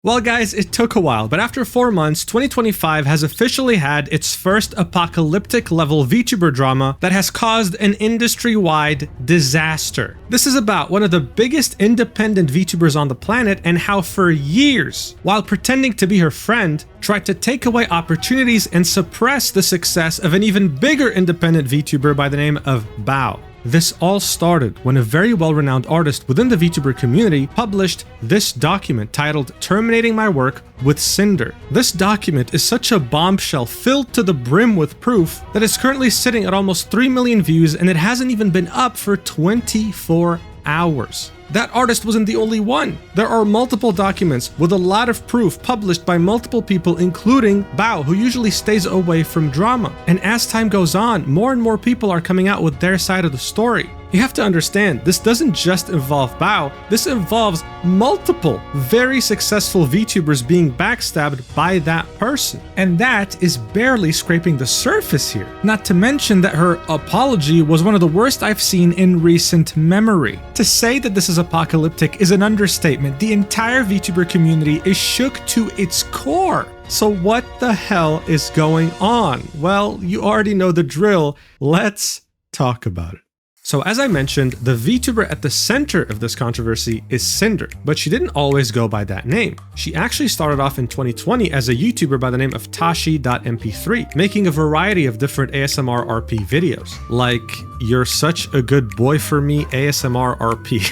Well guys, it took a while, but after 4 months, 2025 has officially had its first apocalyptic level VTuber drama that has caused an industry-wide disaster. This is about one of the biggest independent VTubers on the planet and how for years, while pretending to be her friend, tried to take away opportunities and suppress the success of an even bigger independent VTuber by the name of Bao. This all started when a very well-renowned artist within the VTuber community published this document titled "Terminating My Work with Sinder." This document is such a bombshell filled to the brim with proof that it's currently sitting at almost 3 million views and it hasn't even been up for 24 hours. That artist wasn't the only one. There are multiple documents with a lot of proof published by multiple people, including Bao, who usually stays away from drama. And as time goes on, more and more people are coming out with their side of the story. You have to understand, this doesn't just involve Bao, this involves multiple very successful VTubers being backstabbed by that person. And that is barely scraping the surface here. Not to mention that her apology was one of the worst I've seen in recent memory. To say that this is apocalyptic is an understatement. The entire VTuber community is shook to its core. So what the hell is going on? Well, you already know the drill. Let's talk about it. So as I mentioned, the VTuber at the center of this controversy is Sinder, but she didn't always go by that name. She actually started off in 2020 as a YouTuber by the name of Tashi.mp3, making a variety of different ASMR RP videos, like "You're Such a Good Boy for Me" ASMR RP.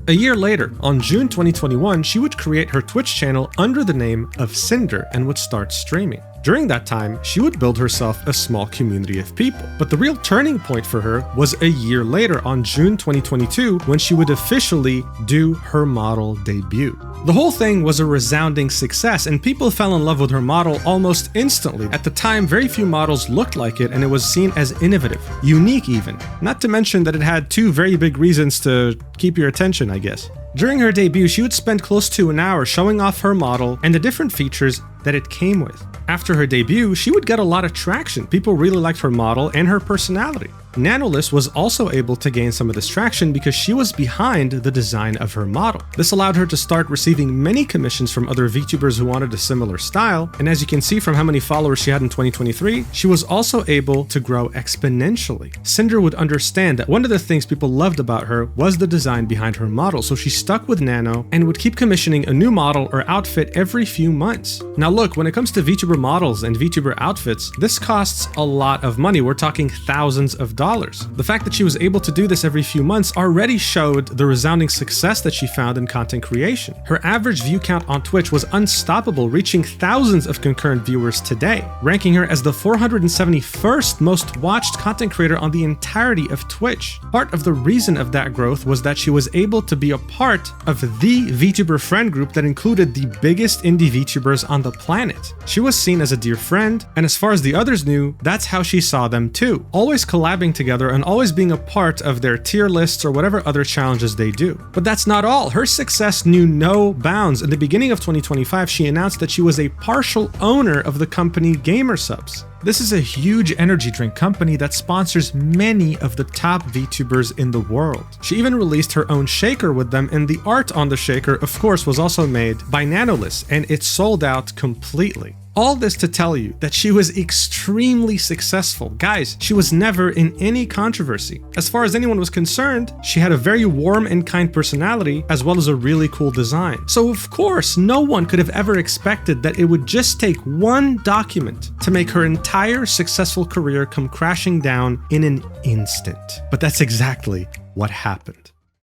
A year later, on June 2021, she would create her Twitch channel under the name of Sinder and would start streaming. During that time, she would build herself a small community of people. But the real turning point for her was a year later on June 2022 when she would officially do her model debut. The whole thing was a resounding success and people fell in love with her model almost instantly. At the time, very few models looked like it and it was seen as innovative, unique even. Not to mention that it had two very big reasons to keep your attention, I guess. During her debut, she would spend close to an hour showing off her model and the different features that it came with. After her debut, she would get a lot of traction. People really liked her model and her personality. Nanoless was also able to gain some of this traction because she was behind the design of her model. This allowed her to start receiving many commissions from other VTubers who wanted a similar style, and as you can see from how many followers she had in 2023, she was also able to grow exponentially. Sinder would understand that one of the things people loved about her was the design behind her model, so she stuck with Nano and would keep commissioning a new model or outfit every few months. Now look, when it comes to VTuber models and VTuber outfits, this costs a lot of money. We're talking thousands of dollars. The fact that she was able to do this every few months already showed the resounding success that she found in content creation. Her average view count on Twitch was unstoppable, reaching thousands of concurrent viewers today, ranking her as the 471st most watched content creator on the entirety of Twitch. Part of the reason of that growth was that she was able to be a part of the VTuber friend group that included the biggest indie VTubers on the planet. She was seen as a dear friend, and as far as the others knew, that's how she saw them too, always collabing together and always being a part of their tier lists or whatever other challenges they do. But that's not all. Her success knew no bounds. In the beginning of 2025, she announced that she was a partial owner of the company GamerSubs. This is a huge energy drink company that sponsors many of the top VTubers in the world. She even released her own shaker with them, and the art on the shaker, of course, was also made by Nanoless, and it sold out completely. All this to tell you that she was extremely successful. Guys, she was never in any controversy. As far as anyone was concerned, she had a very warm and kind personality as well as a really cool design. So of course, no one could have ever expected that it would just take one document to make her entire successful career come crashing down in an instant. But that's exactly what happened.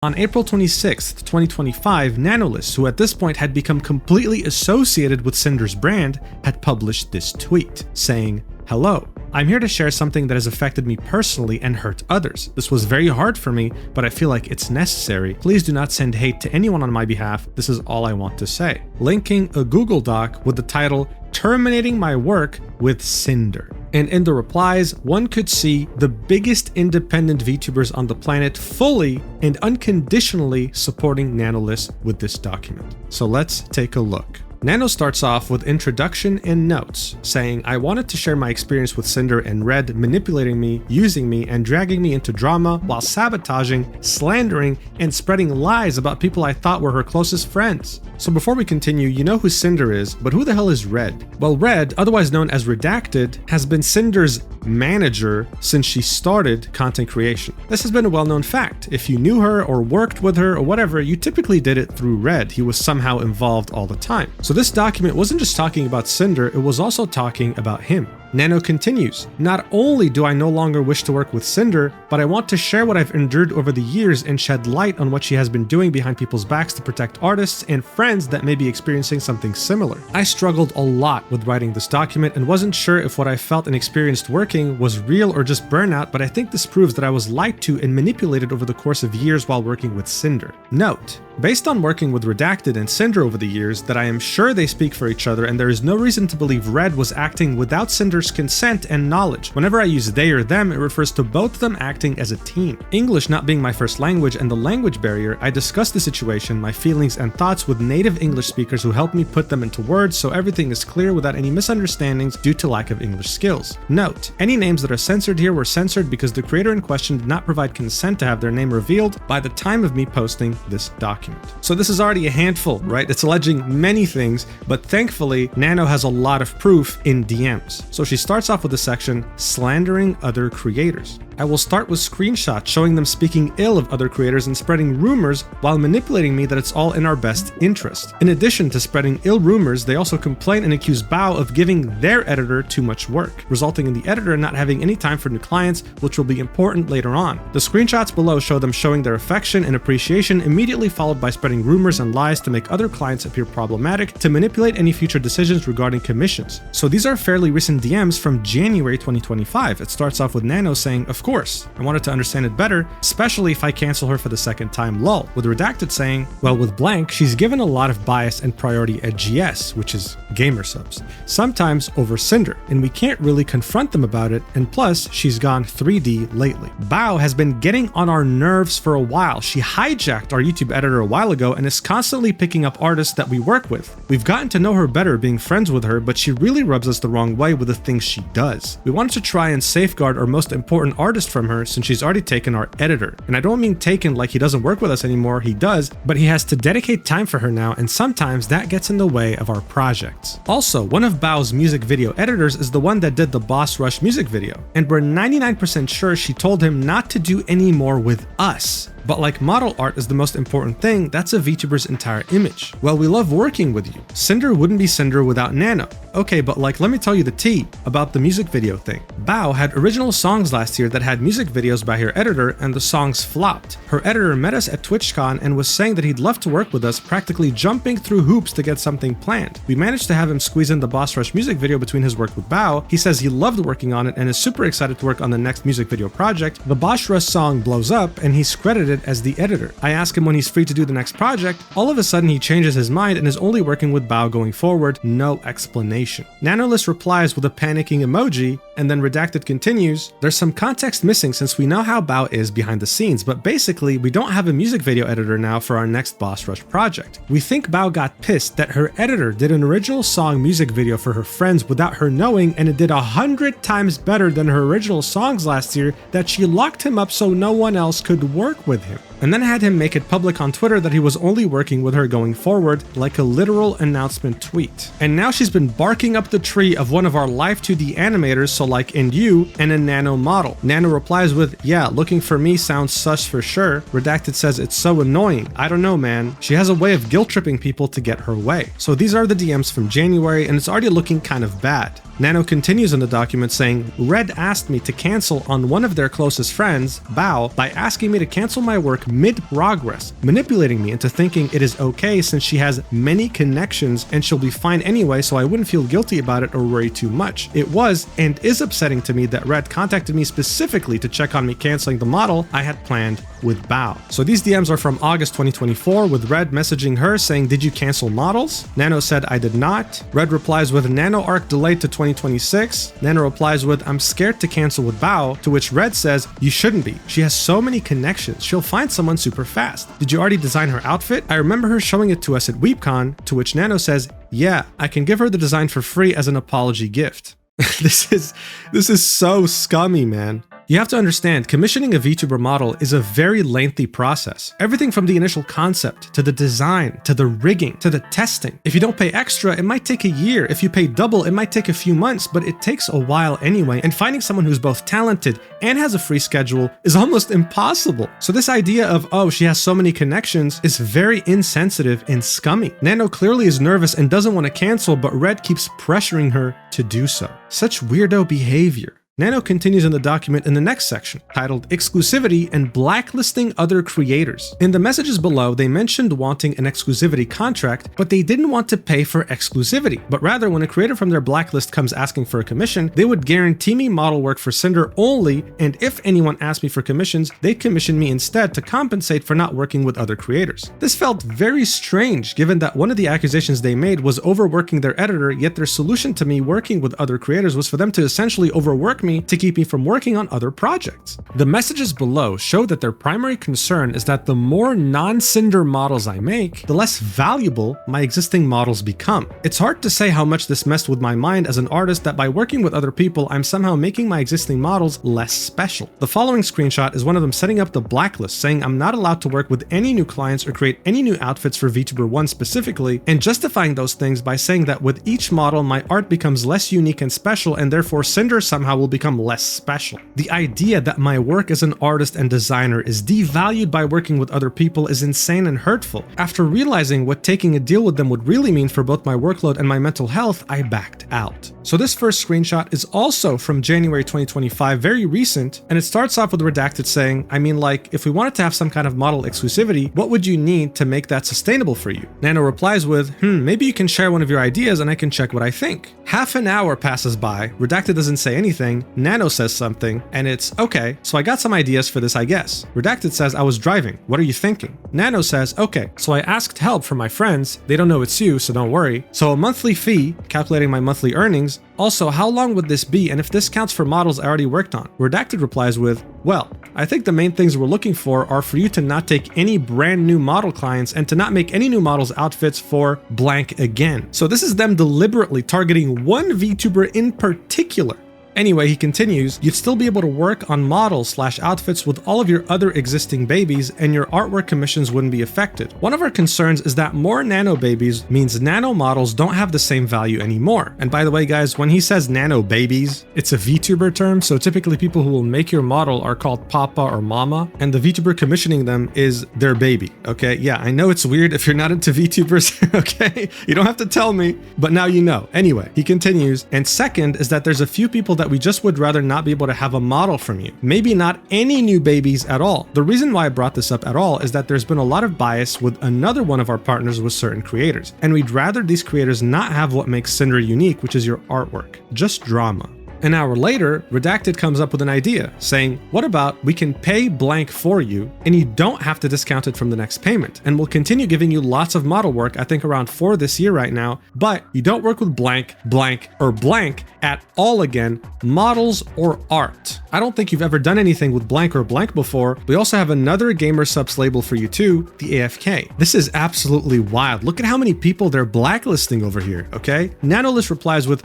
On April 26th, 2025, Nanoless, who at this point had become completely associated with Sinder's brand, had published this tweet saying, "Hello, I'm here to share something that has affected me personally and hurt others. This was very hard for me, but I feel like it's necessary. Please do not send hate to anyone on my behalf. This is all I want to say." Linking a Google Doc with the title, "Terminating My Work with Sinder." And in the replies, one could see the biggest independent VTubers on the planet fully and unconditionally supporting Nanoless with this document. So let's take a look. Nano starts off with introduction and notes, saying, I wanted to share my experience with Sinder and Red manipulating me, using me, and dragging me into drama while sabotaging, slandering, and spreading lies about people I thought were her closest friends. So before we continue, you know who Sinder is, but who the hell is Red? Well, Red, otherwise known as Redacted, has been Sinder's manager since she started content creation. This has been a well-known fact. If you knew her or worked with her or whatever, you typically did it through Red. He was somehow involved all the time. So this document wasn't just talking about Sinder, it was also talking about him. Nano continues, not only do I no longer wish to work with Sinder, but I want to share what I've endured over the years and shed light on what she has been doing behind people's backs to protect artists and friends that may be experiencing something similar. I struggled a lot with writing this document and wasn't sure if what I felt and experienced working was real or just burnout, but I think this proves that I was lied to and manipulated over the course of years while working with Sinder. Note, based on working with Redacted and Sinder over the years, that I am sure they speak for each other and there is no reason to believe Red was acting without Sinder's consent and knowledge. Whenever I use they or them, it refers to both of them acting as a team. English not being my first language and the language barrier, I discussed the situation, my feelings and thoughts with native English speakers who helped me put them into words so everything is clear without any misunderstandings due to lack of English skills. Note, any names that are censored here were censored because the creator in question did not provide consent to have their name revealed by the time of me posting this document. So this is already a handful, right? It's alleging many things, but thankfully, Nano has a lot of proof in DMs. So she starts off with the section, slandering other creators. I will start with screenshots showing them speaking ill of other creators and spreading rumors while manipulating me that it's all in our best interest. In addition to spreading ill rumors, they also complain and accuse Bao of giving their editor too much work, resulting in the editor not having any time for new clients, which will be important later on. The screenshots below show them showing their affection and appreciation, immediately followed by spreading rumors and lies to make other clients appear problematic to manipulate any future decisions regarding commissions. So these are fairly recent DMs from January 2025. It starts off with Nano saying, of course, I wanted to understand it better, especially if I cancel her for the second time, lol. With Redacted saying, well, with blank, she's given a lot of bias and priority at GS, which is gamer subs, sometimes over Sinder, and we can't really confront them about it, and plus, she's gone 3D lately. Bao has been getting on our nerves for a while. She hijacked our YouTube editor a while ago and is constantly picking up artists that we work with. We've gotten to know her better being friends with her, but she really rubs us the wrong way with the things she does. We wanted to try and safeguard our most important artist from her since she's already taken our editor. And I don't mean taken like he doesn't work with us anymore, he does, but he has to dedicate time for her now, and sometimes that gets in the way of our projects. Also, one of Bao's music video editors is the one that did the Boss Rush music video, and we're 99% sure she told him not to do any more with us. But like model art is the most important thing, that's a VTuber's entire image. Well, we love working with you. Sinder wouldn't be Sinder without Nano. Okay, but like, let me tell you the tea about the music video thing. Bao had original songs last year that had music videos by her editor, and the songs flopped. Her editor met us at TwitchCon and was saying that he'd love to work with us, practically jumping through hoops to get something planned. We managed to have him squeeze in the Boss Rush music video between his work with Bao. He says he loved working on it and is super excited to work on the next music video project. The Boss Rush song blows up and he's credited as the editor. I ask him when he's free to do the next project. All of a sudden he changes his mind and is only working with Bao going forward. No explanation. Nanoless replies with a panicking emoji, and then Redacted continues, there's some context missing since we know how Bao is behind the scenes, but basically we don't have a music video editor now for our next Boss Rush project. We think Bao got pissed that her editor did an original song music video for her friends without her knowing, and it did 100 times better than her original songs last year, that she locked him up so no one else could work with him. And then had him make it public on Twitter that he was only working with her going forward, like a literal announcement tweet. And now she's been barking up the tree of one of our live 2D animators, so like you and a Nano model. Nano replies with, yeah, looking for me sounds sus for sure. Redacted says it's so annoying. I don't know, man. She has a way of guilt tripping people to get her way. So these are the DMs from January, and it's already looking kind of bad. Nano continues in the document saying, Red asked me to cancel on one of their closest friends, Bao, by asking me to cancel my work mid-progress, manipulating me into thinking it is okay since she has many connections and she'll be fine anyway, so I wouldn't feel guilty about it or worry too much. It was and is upsetting to me that Red contacted me specifically to check on me canceling the model I had planned with Bao. So these DMs are from August 2024, with Red messaging her saying, did you cancel models? Nano said, I did not. Red replies with, Nano arc delayed to 2025 2026, Nano replies with, I'm scared to cancel with Bao, to which Red says, you shouldn't be. She has so many connections, she'll find someone super fast. Did you already design her outfit? I remember her showing it to us at WeebCon, to which Nano says, yeah, I can give her the design for free as an apology gift. This is so scummy, man. You have to understand, commissioning a VTuber model is a very lengthy process. Everything from the initial concept, to the design, to the rigging, to the testing. If you don't pay extra, it might take a year. If you pay double, it might take a few months, but it takes a while anyway, and finding someone who's both talented and has a free schedule is almost impossible. So this idea of, oh, she has so many connections is very insensitive and scummy. Nano clearly is nervous and doesn't want to cancel, but Red keeps pressuring her to do so. Such weirdo behavior. Nano continues in the document in the next section, titled Exclusivity and Blacklisting Other Creators. In the messages below, they mentioned wanting an exclusivity contract, but they didn't want to pay for exclusivity. But rather, when a creator from their blacklist comes asking for a commission, they would guarantee me model work for Sinder only, and if anyone asked me for commissions, they'd commission me instead to compensate for not working with other creators. This felt very strange, given that one of the accusations they made was overworking their editor, yet their solution to me working with other creators was for them to essentially overwork me to keep me from working on other projects. The messages below show that their primary concern is that the more non-Sinder models I make, the less valuable my existing models become. It's hard to say how much this messed with my mind as an artist that by working with other people, I'm somehow making my existing models less special. The following screenshot is one of them setting up the blacklist, saying I'm not allowed to work with any new clients or create any new outfits for VTuber 1 specifically, and justifying those things by saying that with each model, my art becomes less unique and special, and therefore Sinder somehow will become less special. The idea that my work as an artist and designer is devalued by working with other people is insane and hurtful. After realizing what taking a deal with them would really mean for both my workload and my mental health, I backed out. So this first screenshot is also from January 2025, very recent, and it starts off with redacted saying, I mean, like, if we wanted to have some kind of model exclusivity, what would you need to make that sustainable for you? Nano replies with, maybe you can share one of your ideas and I can check what I think. Half an hour passes by, redacted doesn't say anything, Nano says something, and it's, okay, so I got some ideas for this, I guess. Redacted says, I was driving, what are you thinking? Nano says, okay, so I asked help from my friends, they don't know it's you, so don't worry. So a monthly fee, calculating my monthly earnings. Also, how long would this be, and if this counts for models I already worked on? Redacted replies with, well, I think the main things we're looking for are for you to not take any brand new model clients and to not make any new models outfits for blank again. So this is them deliberately targeting one VTuber in particular. Anyway, he continues, you'd still be able to work on models/outfits with all of your other existing babies and your artwork commissions wouldn't be affected. One of our concerns is that more nano babies means nano models don't have the same value anymore. And by the way, guys, when he says nano babies, it's a VTuber term, so typically people who will make your model are called Papa or Mama, and the VTuber commissioning them is their baby, okay? Yeah, I know it's weird if you're not into VTubers, okay? You don't have to tell me, but now you know. Anyway, he continues, and second is that there's a few people that we just would rather not be able to have a model from you. Maybe not any new babies at all. The reason why I brought this up at all is that there's been a lot of bias with another one of our partners with certain creators, and we'd rather these creators not have what makes Sinder unique, which is your artwork. Just drama. An hour later, Redacted comes up with an idea, saying, what about we can pay blank for you, and you don't have to discount it from the next payment, and we'll continue giving you lots of model work, I think around 4 this year right now, but you don't work with blank, blank, or blank at all again, models or art. I don't think you've ever done anything with blank or blank before. We also have another gamer subs label for you too, the AFK. This is absolutely wild. Look at how many people they're blacklisting over here, okay? Nanoless replies with,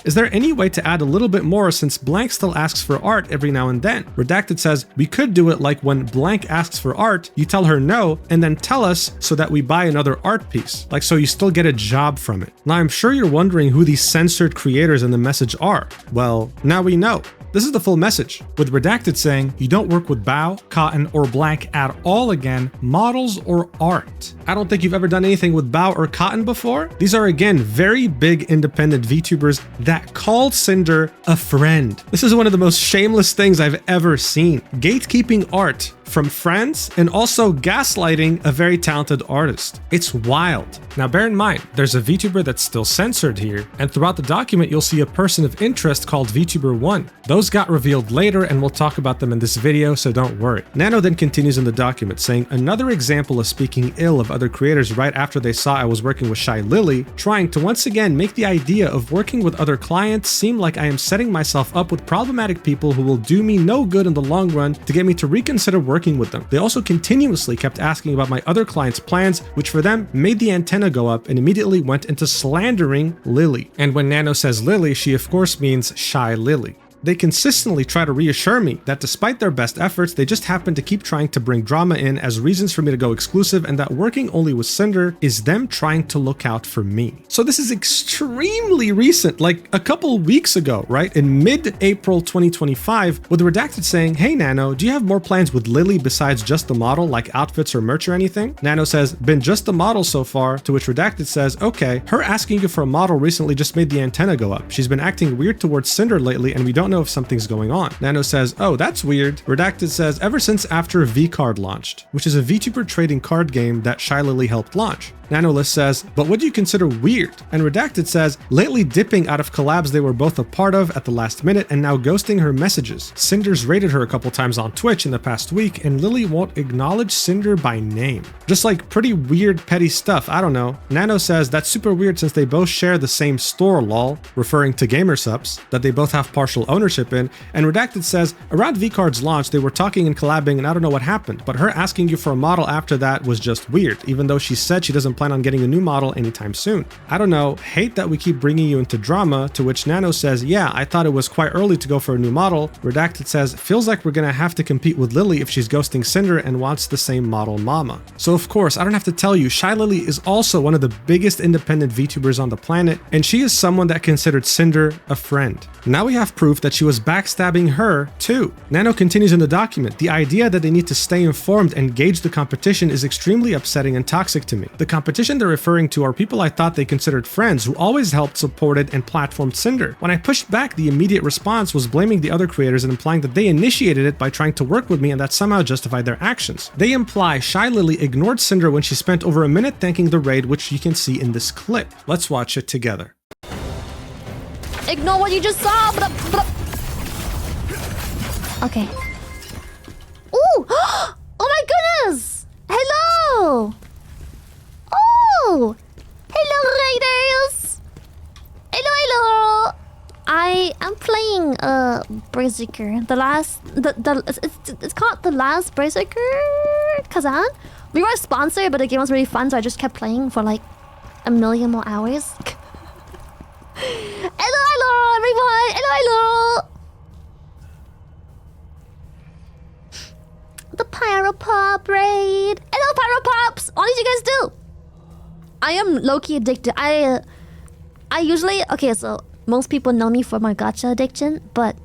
is there any way to add a little bit more since blank still asks for art every now and then? Redacted says, we could do it like when blank asks for art, you tell her no, and then tell us so that we buy another art piece. Like so you still get a job from it. Now I'm sure you're wondering who these censored creators in the message are. Well, now we know. This is the full message, with Redacted saying, you don't work with Bao, Cotton, or Blank at all again, models or art. I don't think you've ever done anything with Bao or Cotton before. These are again very big independent VTubers that called Sinder a friend. This is one of the most shameless things I've ever seen. Gatekeeping art from friends and also gaslighting a very talented artist. It's wild. Now bear in mind, there's a VTuber that's still censored here, and throughout the document you'll see a person of interest called VTuber 1. Those Those got revealed later and we'll talk about them in this video, so don't worry. Nano then continues in the document saying, another example of speaking ill of other creators right after they saw I was working with Shy Lily, trying to once again make the idea of working with other clients seem like I am setting myself up with problematic people who will do me no good in the long run to get me to reconsider working with them. They also continuously kept asking about my other clients' plans, which for them made the antenna go up and immediately went into slandering Lily. And when Nano says Lily, she of course means Shy Lily. They consistently try to reassure me that despite their best efforts, they just happen to keep trying to bring drama in as reasons for me to go exclusive, and that working only with Sinder is them trying to look out for me. So this is extremely recent, like a couple weeks ago, right? In mid-April 2025, with Redacted saying, hey Nano, do you have more plans with Lily besides just the model, like outfits or merch or anything? Nano says, been just the model so far, to which Redacted says, okay, her asking you for a model recently just made the antenna go up. She's been acting weird towards Sinder lately and we don't know if something's going on. Nano says, oh, that's weird. Redacted says, ever since after VCard launched, which is a VTuber trading card game that Shy Lily helped launch. Nanoless says, but what do you consider weird? And Redacted says, lately dipping out of collabs they were both a part of at the last minute and now ghosting her messages. Cinder's raided her a couple times on Twitch in the past week and Lily won't acknowledge Sinder by name. Just like pretty weird petty stuff, I don't know. Nano says, that's super weird since they both share the same store lol, referring to Gamersupps, that they both have partial ownership in. And Redacted says, around VCard's launch they were talking and collabing and I don't know what happened, but her asking you for a model after that was just weird, even though she said she doesn't plan on getting a new model anytime soon. I don't know, hate that we keep bringing you into drama, to which Nano says, yeah, I thought it was quite early to go for a new model. Redacted says, feels like we're gonna have to compete with Lily if she's ghosting Sinder and wants the same model mama. So of course, I don't have to tell you, Shy Lily is also one of the biggest independent VTubers on the planet, and she is someone that considered Sinder a friend. Now we have proof that she was backstabbing her too. Nano continues in the document, the idea that they need to stay informed and gauge the competition is extremely upsetting and toxic to me. The competition they're referring to are people I thought they considered friends who always helped, supported, and platformed Sinder. When I pushed back, the immediate response was blaming the other creators and implying that they initiated it by trying to work with me and that somehow justified their actions. They imply Shy Lily ignored Sinder when she spent over a minute thanking the raid, which you can see in this clip. Let's watch it together. Ignore what you just saw. Okay. Ooh! Oh my goodness! Hello! Oh! Hello, Raiders! Hello! I am playing Berserker. It's called The Last Berserker Kazan. We were sponsored, but the game was really fun, so I just kept playing for like a million more hours. Hello, everyone! Hello! The Pyropop raid! Hello, Pyropops! What did you guys do? I am low-key addicted. I usually... Okay, so most people know me for my gacha addiction, but...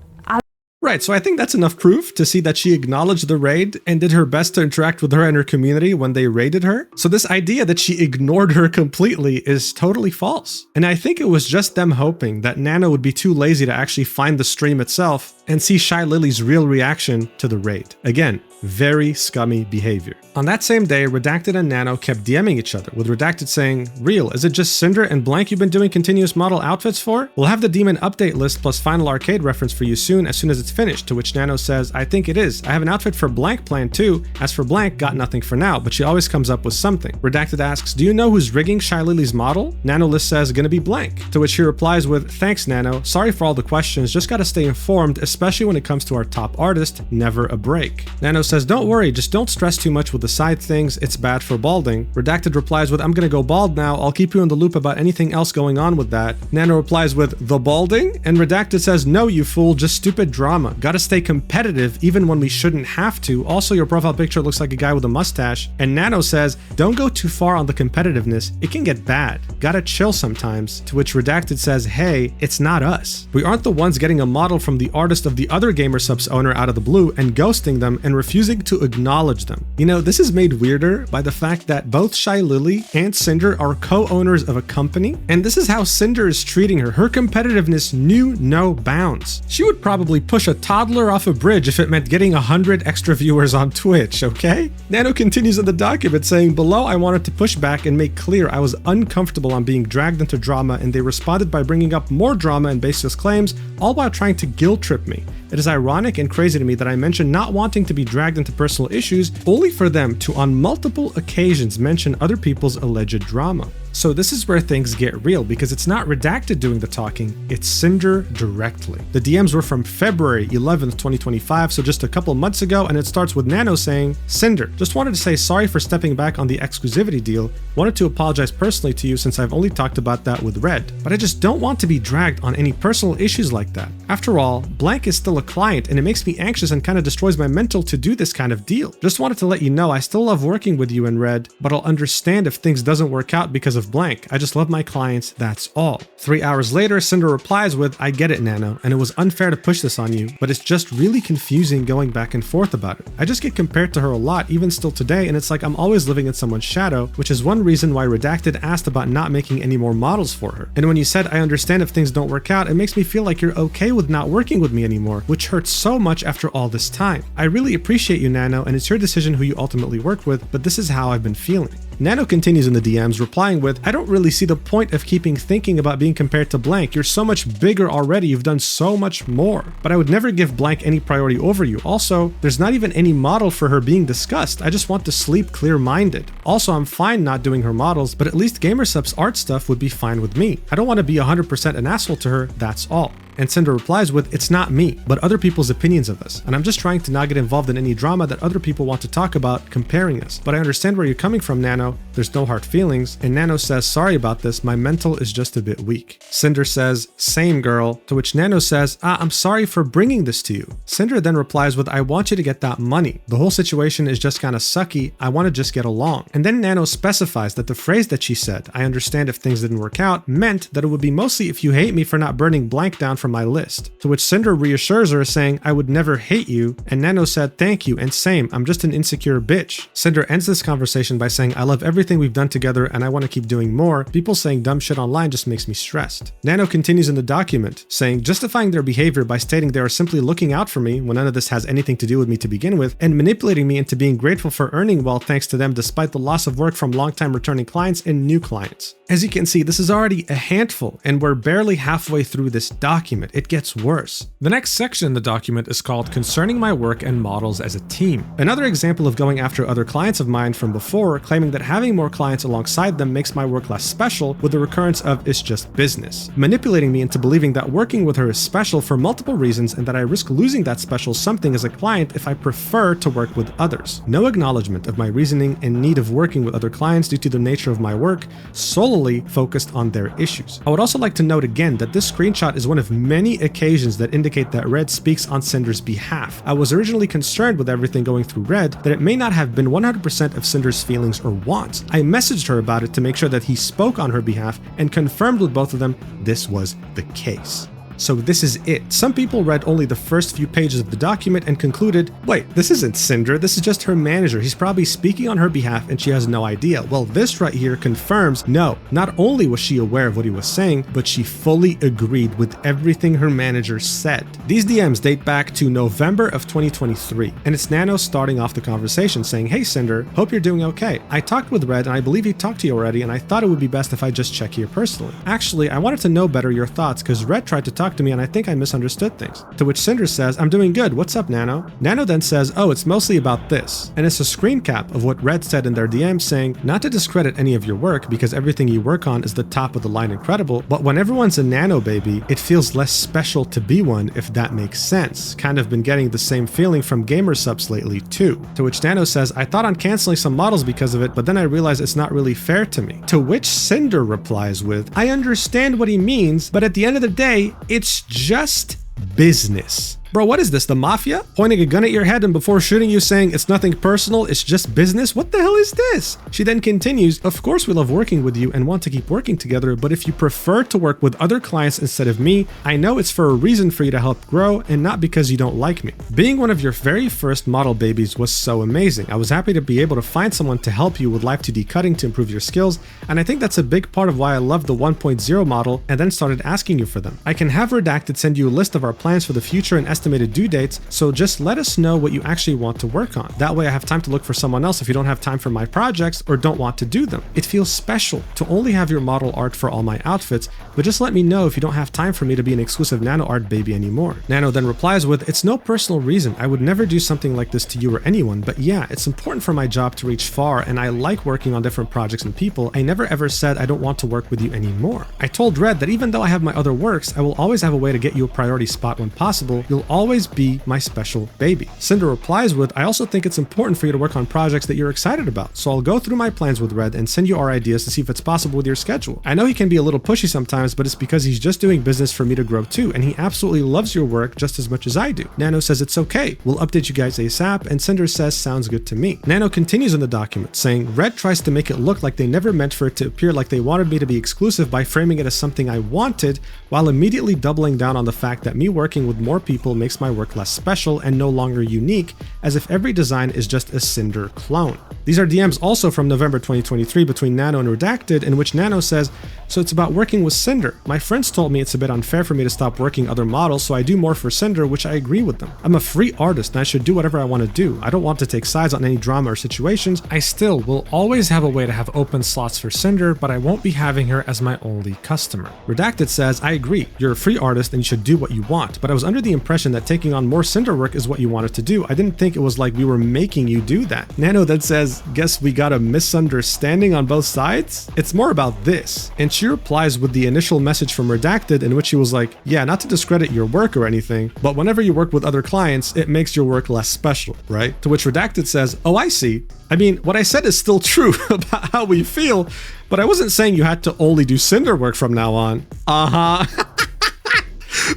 Right, so I think that's enough proof to see that she acknowledged the raid and did her best to interact with her and her community when they raided her. So this idea that she ignored her completely is totally false. And I think it was just them hoping that Nano would be too lazy to actually find the stream itself and see Shy Lily's real reaction to the raid. Again, very scummy behavior. On that same day, Redacted and Nano kept DMing each other, with Redacted saying, real, is it just Sinder and Blank you've been doing continuous model outfits for? We'll have the demon update list plus final arcade reference for you soon as it's finished, to which Nano says, I think it is. I have an outfit for Blank planned too. As for Blank, got nothing for now, but she always comes up with something. Redacted asks, do you know who's rigging Shy Lily's model? Nanoless says, gonna be Blank. To which he replies with, thanks Nano, sorry for all the questions, just gotta stay informed, especially when it comes to our top artist, never a break. Nano says, don't worry, just don't stress too much with the side things, it's bad for balding. Redacted replies with, I'm gonna go bald now, I'll keep you in the loop about anything else going on with that. Nano replies with, the balding? And Redacted says, no you fool, just stupid drama. Gotta stay competitive even when we shouldn't have to. Also, your profile picture looks like a guy with a mustache. And Nano says, don't go too far on the competitiveness, it can get bad. Gotta chill sometimes. To which Redacted says, hey, it's not us. We aren't the ones getting a model from the artist of the other Gamersupps owner out of the blue and ghosting them and refusing to acknowledge them. You know, this is made weirder by the fact that both Shy Lily and Sinder are co-owners of a company, and this is how Sinder is treating her. Her competitiveness knew no bounds. She would probably push a toddler off a bridge if it meant getting 100 extra viewers on Twitch, okay? Nano continues in the document saying, below I wanted to push back and make clear I was uncomfortable on being dragged into drama, and they responded by bringing up more drama and baseless claims, all while trying to guilt trip me. It is ironic and crazy to me that I mentioned not wanting to be dragged into personal issues, only for them to on multiple occasions mention other people's alleged drama. So this is where things get real, because it's not Redacted doing the talking, it's Sinder directly. The DMs were from February 11th, 2025, so just a couple months ago, and it starts with Nano saying, Sinder, just wanted to say sorry for stepping back on the exclusivity deal. Wanted to apologize personally to you since I've only talked about that with Red, but I just don't want to be dragged on any personal issues like that. After all, Blank is still a client, and it makes me anxious and kind of destroys my mental to do this kind of deal. Just wanted to let you know I still love working with you and Red, but I'll understand if things doesn't work out because of Blank. I just love my clients, that's all. 3 hours later, Sinder replies with, I get it, Nano, and it was unfair to push this on you, but it's just really confusing going back and forth about it. I just get compared to her a lot, even still today, and it's like I'm always living in someone's shadow, which is one reason why Redacted asked about not making any more models for her. And when you said, I understand if things don't work out, it makes me feel like you're okay with not working with me anymore, which hurts so much after all this time. I really appreciate you, Nano, and it's your decision who you ultimately work with, but this is how I've been feeling. Nano continues in the DMs, replying with, I don't really see the point of keeping thinking about being compared to Blank. You're so much bigger already. You've done so much more. But I would never give Blank any priority over you. Also, there's not even any model for her being discussed. I just want to sleep clear-minded. Also, I'm fine not doing her models, but at least GamerSup's art stuff would be fine with me. I don't want to be 100% an asshole to her, that's all. And Sinder replies with, it's not me, but other people's opinions of us. And I'm just trying to not get involved in any drama that other people want to talk about comparing us. But I understand where you're coming from, Nano. There's no hard feelings. And Nano says, sorry about this. My mental is just a bit weak. Sinder says, same girl. To which Nano says, I'm sorry for bringing this to you. Sinder then replies with, I want you to get that money. The whole situation is just kind of sucky. I want to just get along. And then Nano specifies that the phrase that she said, I understand if things didn't work out, meant that it would be mostly if you hate me for not burning Blank down from my list. To which Sinder reassures her, saying, I would never hate you, and Nano said, thank you, and same, I'm just an insecure bitch. Sinder ends this conversation by saying, I love everything we've done together and I want to keep doing more. People saying dumb shit online just makes me stressed. Nano continues in the document, saying, justifying their behavior by stating they are simply looking out for me when none of this has anything to do with me to begin with, and manipulating me into being grateful for earning well thanks to them despite the loss of work from longtime returning clients and new clients. As you can see, this is already a handful, and we're barely halfway through this document. It gets worse. The next section in the document is called Concerning My Work and Models as a Team. Another example of going after other clients of mine from before, claiming that having more clients alongside them makes my work less special, with the recurrence of it's just business. Manipulating me into believing that working with her is special for multiple reasons and that I risk losing that special something as a client if I prefer to work with others. No acknowledgement of my reasoning and need of working with other clients due to the nature of my work, solely focused on their issues. I would also like to note again that this screenshot is one of many occasions that indicate that Red speaks on Sinder's behalf. I was originally concerned with everything going through Red that it may not have been 100% of Sinder's feelings or wants. I messaged her about it to make sure that he spoke on her behalf and confirmed with both of them this was the case. So this is it. Some people read only the first few pages of the document and concluded, wait, this isn't Sinder, this is just her manager. He's probably speaking on her behalf and she has no idea. Well, this right here confirms, no, not only was she aware of what he was saying, but she fully agreed with everything her manager said. These DMs date back to November of 2023, and it's Nano starting off the conversation saying, hey Sinder, hope you're doing okay. I talked with Red and I believe he talked to you already, and I thought it would be best if I just check here personally. Actually, I wanted to know better your thoughts because Red tried to talk to me and I think I misunderstood things. To which Sinder says, I'm doing good, what's up Nano? Nano then says, oh, it's mostly about this. And it's a screen cap of what Red said in their DM saying, not to discredit any of your work because everything you work on is the top of the line incredible, but when everyone's a Nano baby, it feels less special to be one, if that makes sense. Kind of been getting the same feeling from GamerSup's lately too. To which Nano says, I thought on canceling some models because of it, but then I realized it's not really fair to me. To which Sinder replies with, I understand what he means, but at the end of the day, it's just business. Bro, what is this, the mafia? Pointing a gun at your head and before shooting you saying it's nothing personal, it's just business? What the hell is this? She then continues, of course we love working with you and want to keep working together, but if you prefer to work with other clients instead of me, I know it's for a reason for you to help grow and not because you don't like me. Being one of your very first model babies was so amazing. I was happy to be able to find someone to help you with live 2D cutting to improve your skills, and I think that's a big part of why I loved the 1.0 model and then started asking you for them. I can have Redacted send you a list of our plans for the future and estimated due dates, so just let us know what you actually want to work on. That way I have time to look for someone else if you don't have time for my projects or don't want to do them. It feels special to only have your model art for all my outfits, but just let me know if you don't have time for me to be an exclusive Nano art baby anymore. Nano then replies with, it's no personal reason. I would never do something like this to you or anyone, but yeah, it's important for my job to reach far and I like working on different projects and people. I never ever said I don't want to work with you anymore. I told Red that even though I have my other works, I will always have a way to get you a priority spot when possible. You'll always be my special baby. Cinder replies with, I also think it's important for you to work on projects that you're excited about, so I'll go through my plans with Red and send you our ideas to see if it's possible with your schedule. I know he can be a little pushy sometimes, but it's because he's just doing business for me to grow too, and he absolutely loves your work just as much as I do. Nano says it's okay. We'll update you guys ASAP, and Cinder says sounds good to me. Nano continues in the document saying, Red tries to make it look like they never meant for it to appear like they wanted me to be exclusive by framing it as something I wanted, while immediately doubling down on the fact that me working with more people makes my work less special and no longer unique, as if every design is just a Cinder clone. These are DMs also from November 2023 between Nano and Redacted, in which Nano says, so it's about working with Cinder. My friends told me it's a bit unfair for me to stop working other models, so I do more for Cinder, which I agree with them. I'm a free artist and I should do whatever I want to do. I don't want to take sides on any drama or situations. I still will always have a way to have open slots for Cinder, but I won't be having her as my only customer. Redacted says, I agree, you're a free artist and you should do what you want, but I was under the impression that taking on more Cinder work is what you wanted to do. I didn't think it was like we were making you do that. Nano then says, guess we got a misunderstanding on both sides? It's more about this. And she replies with the initial message from Redacted in which he was like, yeah, not to discredit your work or anything, but whenever you work with other clients, it makes your work less special, right? To which Redacted says, oh, I see. I mean, what I said is still true about how we feel, but I wasn't saying you had to only do Cinder work from now on.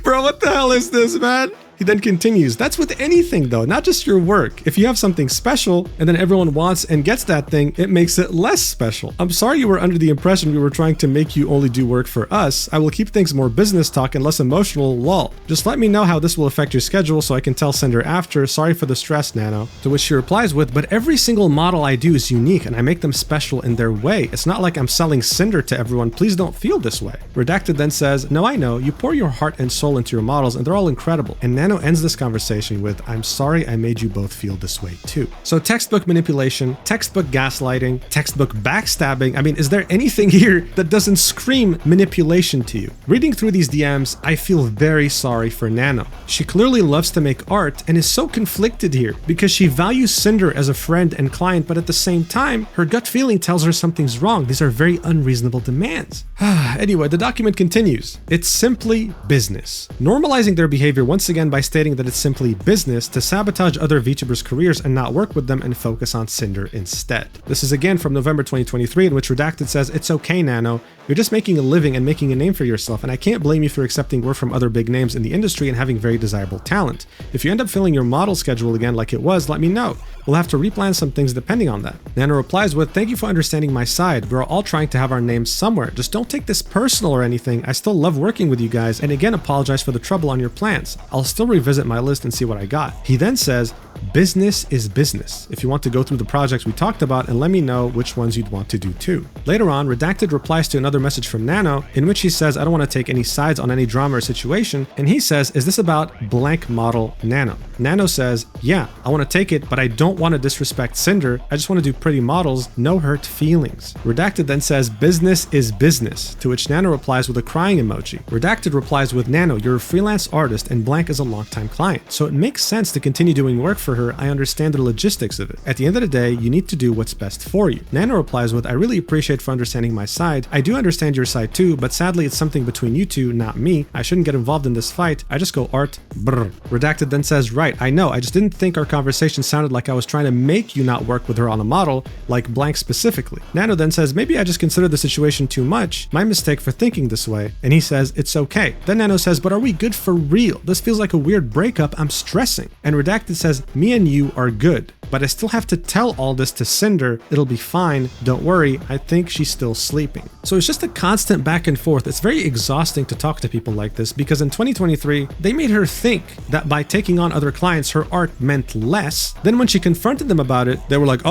Bro, what the hell is this, man? He then continues, that's with anything though, not just your work. If you have something special and then everyone wants and gets that thing, it makes it less special. I'm sorry you were under the impression we were trying to make you only do work for us. I will keep things more business talk and less emotional, lol. Just let me know how this will affect your schedule so I can tell Cinder after. Sorry for the stress, Nano. To which she replies with, but every single model I do is unique and I make them special in their way. It's not like I'm selling Cinder to everyone. Please don't feel this way. Redacted then says, no, I know. You pour your heart and soul into your models and they're all incredible. And Nano ends this conversation with, I'm sorry I made you both feel this way too. So textbook manipulation, textbook gaslighting, textbook backstabbing. I mean, is there anything here that doesn't scream manipulation to you? Reading through these DMs, I feel very sorry for Nano. She clearly loves to make art and is so conflicted here because she values Cinder as a friend and client, but at the same time, her gut feeling tells her something's wrong. These are very unreasonable demands. Anyway, the document continues. It's simply business. Normalizing their behavior once again by stating that it's simply business to sabotage other VTubers' careers and not work with them and focus on Cinder instead. This is again from November 2023, in which Redacted says, it's okay, Nano. You're just making a living and making a name for yourself, and I can't blame you for accepting work from other big names in the industry and having very desirable talent. If you end up filling your model schedule again like it was, let me know. We'll have to replan some things depending on that. Nano replies with, thank you for understanding my side. We're all trying to have our names somewhere. Just don't take this personal or anything. I still love working with you guys, and again apologize for the trouble on your plans. I'll still revisit my list and see what I got. He then says, business is business. If you want to go through the projects we talked about and let me know which ones you'd want to do too. Later on, Redacted replies to another message from Nano in which he says, I don't want to take any sides on any drama or situation, and he says, is this about blank model Nano? Nano says, yeah, I want to take it, but I don't want to disrespect Cinder. I just want to do pretty models, no hurt feelings. Redacted then says, business is business, to which Nano replies with a crying emoji. Redacted replies with, Nano, you're a freelance artist and blank is a longtime client, so it makes sense to continue doing work for her. I understand the logistics of it. At the end of the day, you need to do what's best for you. Nano replies with, I really appreciate for understanding my side. I do understand your side too, but sadly it's something between you two, not me. I shouldn't get involved in this fight. I just go art, brr. Redacted then says, right, I know, I just didn't think our conversation sounded like I was trying to make you not work with her on a model, like blank specifically. Nano then says, maybe I just considered the situation too much. My mistake for thinking this way. And he says, it's okay. Then Nano says, but are we good for real? This feels like a weird breakup. I'm stressing. And Redacted says, me and you are good. but I still have to tell all this to Sinder. It'll be fine. Don't worry. I think she's still sleeping. So it's just a constant back and forth. It's very exhausting to talk to people like this because in 2023, they made her think that by taking on other clients, her art meant less. Then when she confronted them about it, they were like,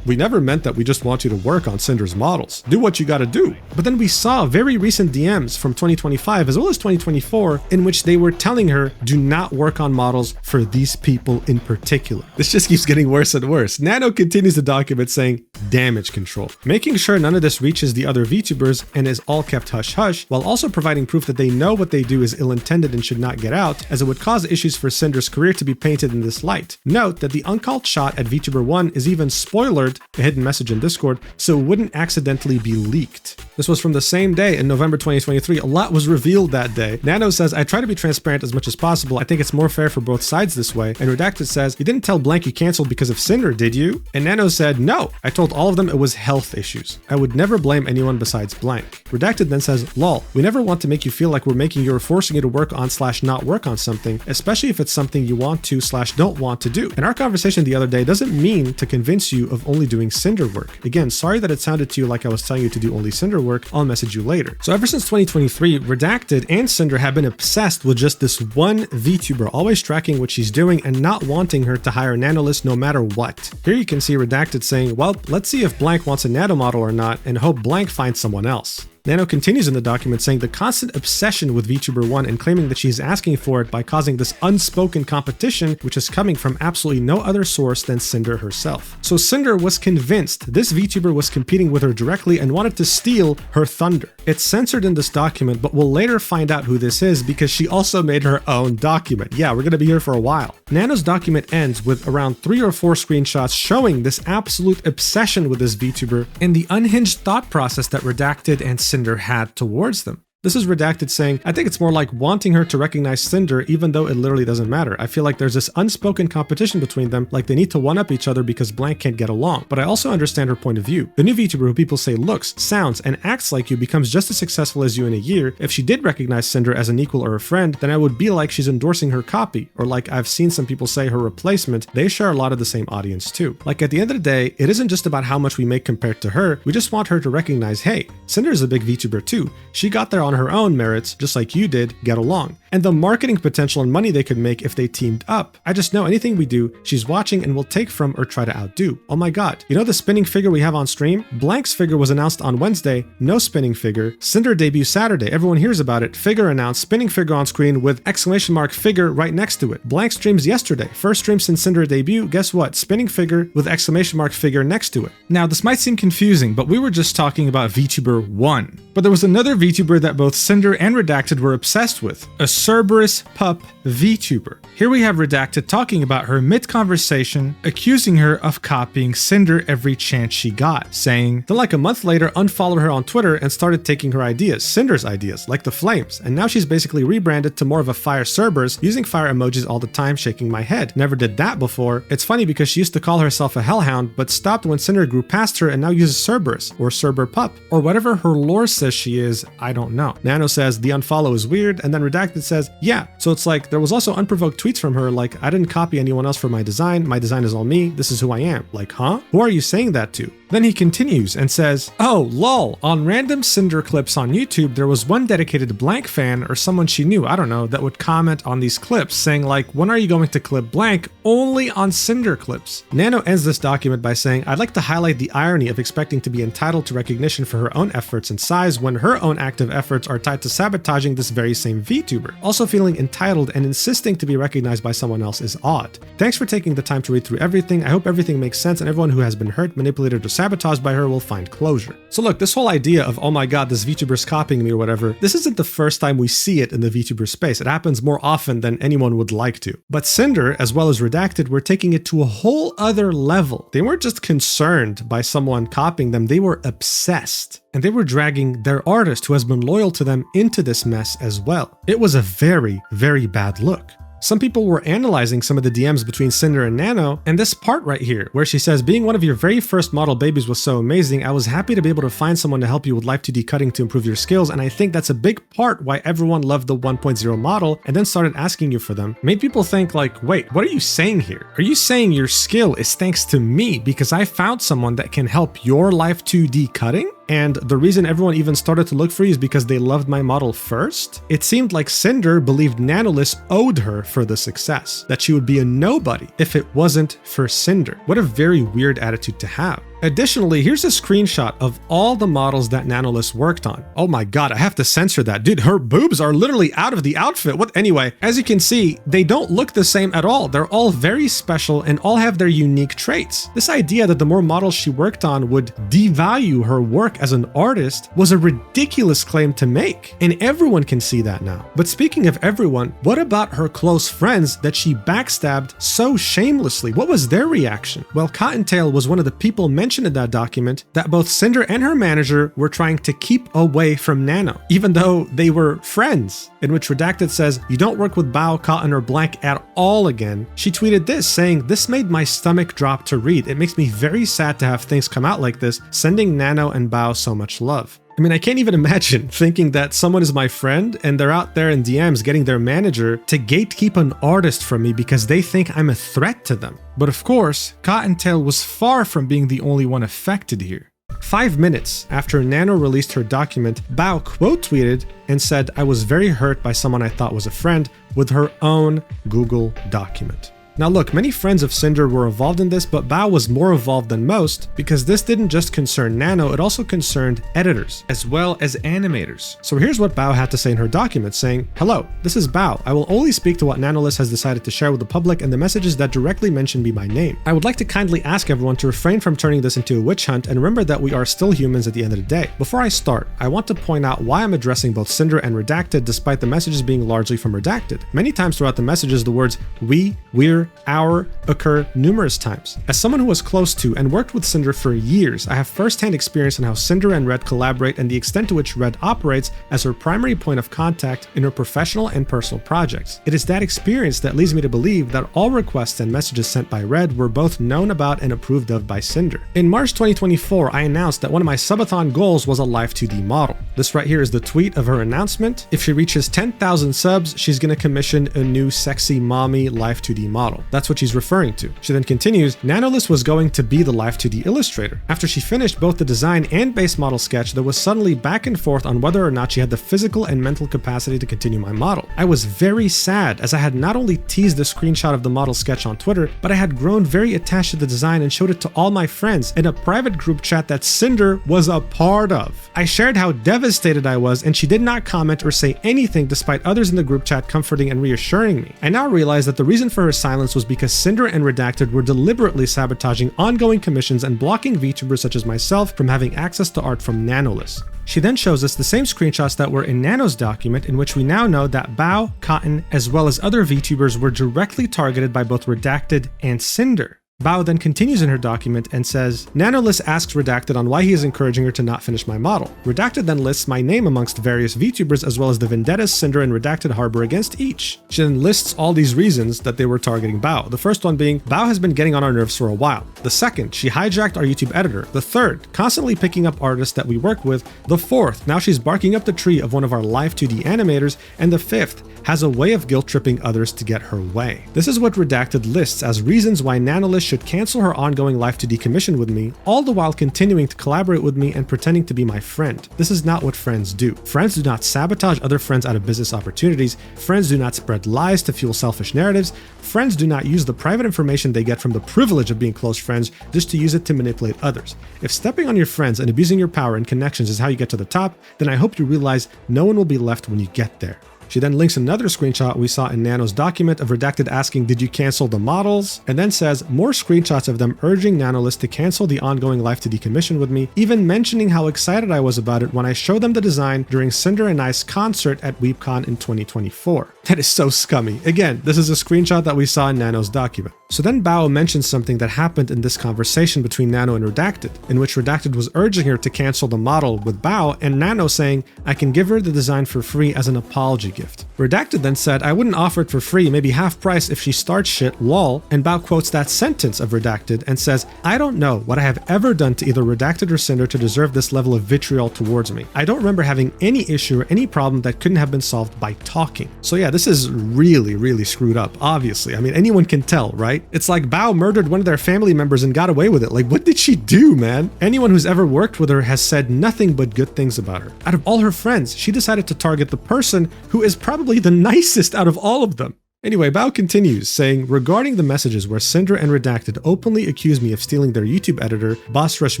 we never meant that. We just want you to work on Sinder's models. Do what you gotta do. But then we saw very recent DMs from 2025 as well as 2024 in which they were telling her, do not work on models for these people in particular. This just keeps getting worse and worse. Nano continues the document saying, damage control, making sure none of this reaches the other VTubers and is all kept hush-hush, while also providing proof that they know what they do is ill-intended and should not get out, as it would cause issues for Sinder's career to be painted in this light. Note that the uncalled shot at VTuber 1 is even spoilered, a hidden message in Discord, so it wouldn't accidentally be leaked. This was from the same day in November 2023. A lot was revealed that day. Nano says, I try to be transparent as much as possible. I think it's more fair for both sides this way. And Redacted says, you didn't tell Blank you canceled because of Sinder, did you? And Nano said, no, I told all of them it was health issues. I would never blame anyone besides Blank. Redacted then says, lol, we never want to make you feel like we're making you or forcing you to work on / not work on something, especially if it's something you want to / don't want to do. And our conversation the other day doesn't mean to convince you of only doing Sinder work. Again, sorry that it sounded to you like I was telling you to do only Sinder work. I'll message you later. So ever since 2023, Redacted and Sinder have been obsessed with just this one VTuber, always tracking what she's doing and not wanting her to hire Nanoless no matter what. Here you can see Redacted saying, well, let's see if Blank wants a nano model or not and hope Blank finds someone else. Nano continues in the document saying the constant obsession with VTuber 1 and claiming that she is asking for it by causing this unspoken competition, which is coming from absolutely no other source than Sinder herself. So Sinder was convinced this VTuber was competing with her directly and wanted to steal her thunder. It's censored in this document, but we'll later find out who this is because she also made her own document. Yeah, we're gonna be here for a while. Nano's document ends with around 3 or 4 screenshots showing this absolute obsession with this VTuber and the unhinged thought process that Redacted and Sinder had towards them. This is Redacted saying, I think it's more like wanting her to recognize Sinder even though it literally doesn't matter. I feel like there's this unspoken competition between them, like they need to one-up each other because Blank can't get along. But I also understand her point of view. The new VTuber who people say looks, sounds, and acts like you becomes just as successful as you in a year. If she did recognize Sinder as an equal or a friend, then I would be like she's endorsing her copy, or like I've seen some people say her replacement. They share a lot of the same audience too. Like at the end of the day, it isn't just about how much we make compared to her. We just want her to recognize, hey, Sinder is a big VTuber too. She got there on her own merits, just like you did, get along. And the marketing potential and money they could make if they teamed up. I just know anything we do, she's watching and will take from or try to outdo. Oh my god, you know the spinning figure we have on stream? Blank's figure was announced on Wednesday, no spinning figure. Sinder debut Saturday, everyone hears about it. Figure announced, spinning figure on screen with exclamation mark figure right next to it. Blank streams yesterday, first stream since Sinder debut, guess what? Spinning figure with exclamation mark figure next to it. Now this might seem confusing, but we were just talking about VTuber 1. But there was another VTuber that both Sinder and Redacted were obsessed with, a Cerberus pup VTuber. Here we have Redacted talking about her mid-conversation, accusing her of copying Sinder every chance she got, saying, then like a month later unfollowed her on Twitter and started taking her ideas, Sinder's ideas, like the flames, and now she's basically rebranded to more of a fire Cerberus, using fire emojis all the time, shaking my head. Never did that before. It's funny because she used to call herself a hellhound, but stopped when Sinder grew past her and now uses Cerberus, or Cerber pup, or whatever her lore says she is, I don't know. Nano says the unfollow is weird, and then Redacted says, yeah, so it's like there was also unprovoked tweets from her like, I didn't copy anyone else for my design is all me, this is who I am. Like, huh? Who are you saying that to? Then he continues and says, oh, lol, on random Sinder clips on YouTube, there was one dedicated Blank fan or someone she knew, I don't know, that would comment on these clips saying like, when are you going to clip Blank? Only on Sinder clips. Nano ends this document by saying, I'd like to highlight the irony of expecting to be entitled to recognition for her own efforts and size when her own active efforts are tied to sabotaging this very same VTuber. Also feeling entitled and insisting to be recognized by someone else is odd. Thanks for taking the time to read through everything. I hope everything makes sense and everyone who has been hurt, manipulated, or sabotaged by her will find closure. So look, this whole idea of, oh my god, this VTuber's copying me or whatever, this isn't the first time we see it in the VTuber space. It happens more often than anyone would like to. But Sinder, as well as Redacted, were taking it to a whole other level. They weren't just concerned by someone copying them, they were obsessed. And they were dragging their artist who has been loyal to them into this mess as well. It was a very, very bad look. Some people were analyzing some of the DMs between Sinder and Nano, and this part right here, where she says, being one of your very first model babies was so amazing, I was happy to be able to find someone to help you with Live 2D cutting to improve your skills, and I think that's a big part why everyone loved the 1.0 model and then started asking you for them. Made people think like, wait, what are you saying here? Are you saying your skill is thanks to me because I found someone that can help your Live 2D cutting? And the reason everyone even started to look for you is because they loved my model first? It seemed like Sinder believed Nanoless owed her for the success, that she would be a nobody if it wasn't for Sinder. What a very weird attitude to have. Additionally, here's a screenshot of all the models that Nanoless worked on. Oh my god, I have to censor that. Dude, her boobs are literally out of the outfit. What? Anyway, as you can see, they don't look the same at all. They're all very special and all have their unique traits. This idea that the more models she worked on would devalue her work as an artist was a ridiculous claim to make. And everyone can see that now. But speaking of everyone, what about her close friends that she backstabbed so shamelessly? What was their reaction? Well, Cottontail was one of the people mentioned in that document that both Sinder and her manager were trying to keep away from Nano, even though they were friends, in which Redacted says, you don't work with Bao, Cotton, or Blank at all again. She tweeted this saying, this made my stomach drop to read. It makes me very sad to have things come out like this, sending Nano and Bao so much love. I mean, I can't even imagine thinking that someone is my friend and they're out there in DMs getting their manager to gatekeep an artist from me because they think I'm a threat to them. But of course, Cottontail was far from being the only one affected here. 5 minutes after Nano released her document, Bao quote tweeted and said, I was very hurt by someone I thought was a friend, with her own Google document. Now look, many friends of Sinder were involved in this, but Bao was more involved than most because this didn't just concern Nano, it also concerned editors as well as animators. So here's what Bao had to say in her document, saying, hello, this is Bao. I will only speak to what Nanoless has decided to share with the public and the messages that directly mention me by name. I would like to kindly ask everyone to refrain from turning this into a witch hunt and remember that we are still humans at the end of the day. Before I start, I want to point out why I'm addressing both Sinder and Redacted despite the messages being largely from Redacted. Many times throughout the messages, the words we, we're, our occur numerous times. As someone who was close to and worked with Sinder for years, I have first-hand experience on how Sinder and Red collaborate and the extent to which Red operates as her primary point of contact in her professional and personal projects. It is that experience that leads me to believe that all requests and messages sent by Red were both known about and approved of by Sinder. In March 2024, I announced that one of my subathon goals was a Live 2D model. This right here is the tweet of her announcement. If she reaches 10,000 subs, she's gonna commission a new sexy mommy Live 2D model. That's what she's referring to. She then continues, Nanoless was going to be the Live 2D illustrator. After she finished both the design and base model sketch, there was suddenly back and forth on whether or not she had the physical and mental capacity to continue my model. I was very sad as I had not only teased the screenshot of the model sketch on Twitter, but I had grown very attached to the design and showed it to all my friends in a private group chat that Sinder was a part of. I shared how devastated I was and she did not comment or say anything despite others in the group chat comforting and reassuring me. I now realize that the reason for her silence was because Sinder and Redacted were deliberately sabotaging ongoing commissions and blocking VTubers such as myself from having access to art from Nanoless. She then shows us the same screenshots that were in Nano's document, in which we now know that Bao, Cotton, as well as other VTubers were directly targeted by both Redacted and Sinder. Bao then continues in her document and says, Nanoless asks Redacted on why he is encouraging her to not finish my model. Redacted then lists my name amongst various VTubers as well as the vendettas Sinder and Redacted harbor against each. She then lists all these reasons that they were targeting Bao. The first one being, Bao has been getting on our nerves for a while. The second, she hijacked our YouTube editor. The third, constantly picking up artists that we work with. The fourth, now she's barking up the tree of one of our Live 2D animators. And the fifth, has a way of guilt-tripping others to get her way. This is what Redacted lists as reasons why Nanoless should cancel her ongoing Live 2D commission with me, all the while continuing to collaborate with me and pretending to be my friend. This is not what friends do. Friends do not sabotage other friends out of business opportunities. Friends do not spread lies to fuel selfish narratives. Friends do not use the private information they get from the privilege of being close friends just to use it to manipulate others. If stepping on your friends and abusing your power and connections is how you get to the top, then I hope you realize no one will be left when you get there. She then links another screenshot we saw in Nano's document of Redacted asking, did you cancel the models? And then says more screenshots of them urging Nanoless to cancel the ongoing Live 2D commission with me, even mentioning how excited I was about it when I showed them the design during Sinder and I's concert at WeebCon in 2024. That is so scummy. Again, this is a screenshot that we saw in Nano's document. So then Bao mentions something that happened in this conversation between Nano and Redacted, in which Redacted was urging her to cancel the model with Bao, and Nano saying, I can give her the design for free as an apology gift. Redacted then said, I wouldn't offer it for free, maybe half price if she starts shit, lol, and Bao quotes that sentence of Redacted and says, I don't know what I have ever done to either Redacted or Sinder to deserve this level of vitriol towards me. I don't remember having any issue or any problem that couldn't have been solved by talking. So yeah, this is really screwed up, obviously. I mean, anyone can tell, right? It's like Bao murdered one of their family members and got away with it. Like, what did she do, man? Anyone who's ever worked with her has said nothing but good things about her. Out of all her friends, she decided to target the person who is probably the nicest out of all of them. Anyway, Bao continues, saying, regarding the messages where Sinder and Redacted openly accuse me of stealing their YouTube editor, Boss Rush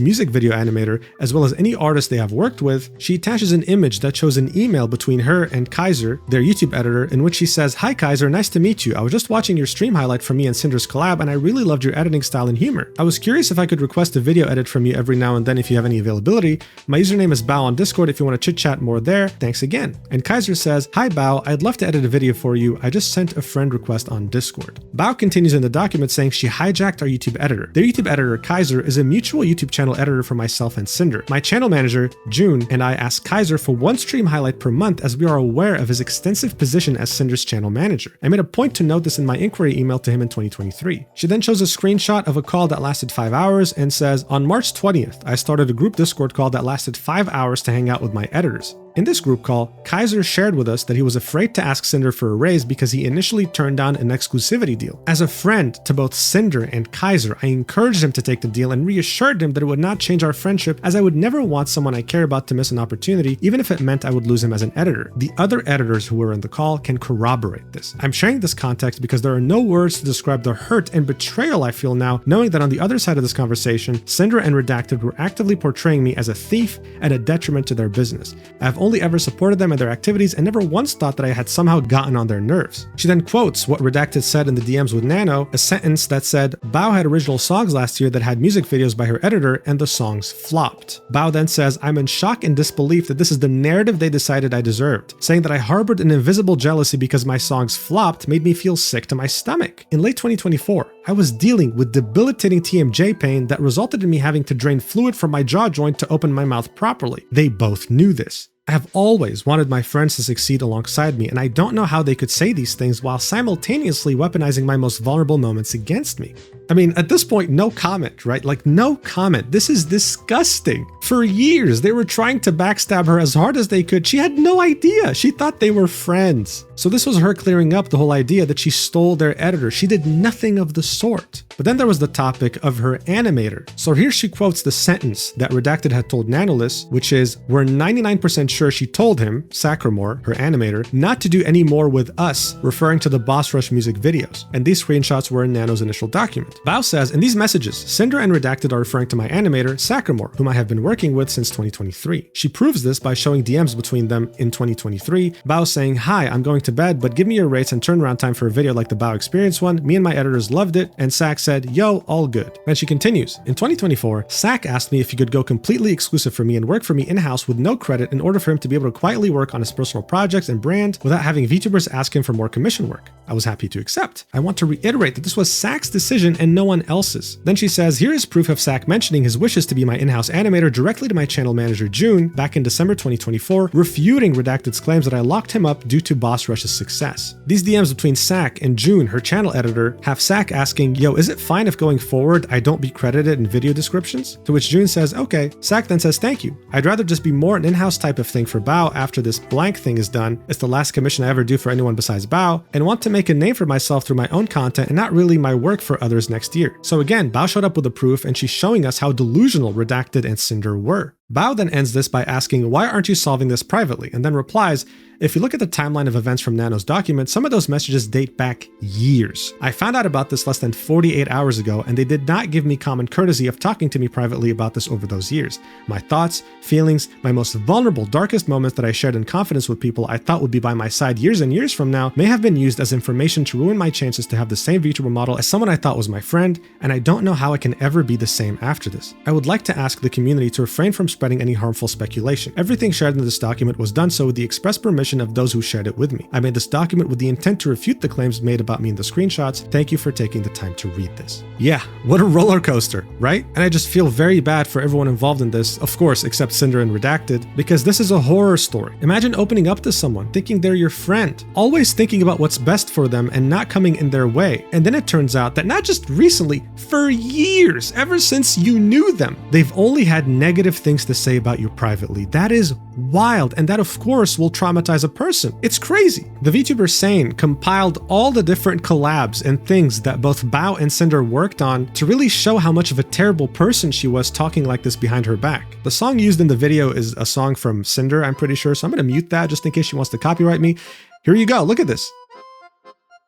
music video animator, as well as any artist they have worked with, she attaches an image that shows an email between her and Kaiser, their YouTube editor, in which she says, Hi Kaiser, nice to meet you. I was just watching your stream highlight from me and Sinder's collab, and I really loved your editing style and humor. I was curious if I could request a video edit from you every now and then if you have any availability. My username is Bao on Discord if you want to chit chat more there. Thanks again. And Kaiser says, Hi Bao, I'd love to edit a video for you. I just sent a friend request on Discord. Bao continues in the document saying she hijacked our YouTube editor. Their YouTube editor, Kaiser, is a mutual YouTube channel editor for myself and Sinder. My channel manager, June, and I asked Kaiser for one stream highlight per month as we are aware of his extensive position as Sinder's channel manager. I made a point to note this in my inquiry email to him in 2023. She then shows a screenshot of a call that lasted 5 hours and says, on March 20th, I started a group Discord call that lasted 5 hours to hang out with my editors. In this group call, Kaiser shared with us that he was afraid to ask Sinder for a raise because he initially turned down an exclusivity deal. As a friend to both Sinder and Kaiser, I encouraged him to take the deal and reassured him that it would not change our friendship, as I would never want someone I care about to miss an opportunity, even if it meant I would lose him as an editor. The other editors who were in the call can corroborate this. I'm sharing this context because there are no words to describe the hurt and betrayal I feel now, knowing that on the other side of this conversation, Sinder and Redacted were actively portraying me as a thief and a detriment to their business. I've only ever supported them in their activities and never once thought that I had somehow gotten on their nerves. She then quotes what Redacted said in the DMs with Nano, a sentence that said, Bao had original songs last year that had music videos by her editor and the songs flopped. Bao then says, I'm in shock and disbelief that this is the narrative they decided I deserved, saying that I harbored an invisible jealousy because my songs flopped made me feel sick to my stomach. In late 2024, I was dealing with debilitating TMJ pain that resulted in me having to drain fluid from my jaw joint to open my mouth properly. They both knew this. I have always wanted my friends to succeed alongside me, and I don't know how they could say these things while simultaneously weaponizing my most vulnerable moments against me. I mean, at this point, no comment, right? Like, no comment. This is disgusting. For years, they were trying to backstab her as hard as they could. She had no idea. She thought they were friends. So this was her clearing up the whole idea that she stole their editor. She did nothing of the sort. But then there was the topic of her animator. So here she quotes the sentence that Redacted had told Nanoless, which is, we're 99% sure she told him, Sacramore, her animator, not to do any more with us, referring to the Boss Rush music videos. And these screenshots were in Nano's initial document. Bao says, in these messages, Sinder and Redacted are referring to my animator, Sacramore, whom I have been working with since 2023. She proves this by showing DMs between them in 2023, Bao saying, hi, I'm going to bed, but give me your rates and turnaround time for a video like the Bao Experience one. Me and my editors loved it, and Sac said, yo, all good. And she continues, in 2024, Sac asked me if he could go completely exclusive for me and work for me in-house with no credit in order for him to be able to quietly work on his personal projects and brand without having VTubers ask him for more commission work. I was happy to accept. I want to reiterate that this was Sac's decision and no one else's. Then she says, here is proof of Sac mentioning his wishes to be my in-house animator directly to my channel manager June back in December 2024, refuting Redacted's claims that I locked him up due to Boss Rush's success. These DMs between Sac and June, her channel editor, have Sac asking, yo, is it fine if going forward I don't be credited in video descriptions? To which June says, okay. Sac then says, thank you. I'd rather just be more an in-house type of thing for Bao after this blank thing is done. It's the last commission I ever do for anyone besides Bao, and want to make a name for myself through my own content and not really my work for others next year. So again, Bao showed up with the proof and she's showing us how delusional Redacted and Sinder were. Bao then ends this by asking, why aren't you solving this privately? And then replies, if you look at the timeline of events from Nano's document, some of those messages date back years. I found out about this less than 48 hours ago, and they did not give me common courtesy of talking to me privately about this over those years. My thoughts, feelings, my most vulnerable, darkest moments that I shared in confidence with people I thought would be by my side years and years from now may have been used as information to ruin my chances to have the same VTuber model as someone I thought was my friend, and I don't know how I can ever be the same after this. I would like to ask the community to refrain from spreading any harmful speculation. Everything shared in this document was done so with the express permission of those who shared it with me. I made this document with the intent to refute the claims made about me in the screenshots. Thank you for taking the time to read this. Yeah, what a roller coaster, right? And I just feel very bad for everyone involved in this, of course, except Sinder and Redacted, because this is a horror story. Imagine opening up to someone, thinking they're your friend, always thinking about what's best for them and not coming in their way. And then it turns out that not just recently, for years, ever since you knew them, they've only had negative things to say about you privately. That is wild, and that of course will traumatize a person. It's crazy. The VTuber Sane compiled all the different collabs and things that both Bao and Sinder worked on to really show how much of a terrible person she was talking like this behind her back. The song used in the video is a song from Sinder, I'm pretty sure, so I'm gonna mute that just in case she wants to copyright me. Here you go, look at this.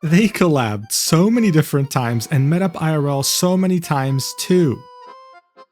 They collabed so many different times and met up IRL so many times too.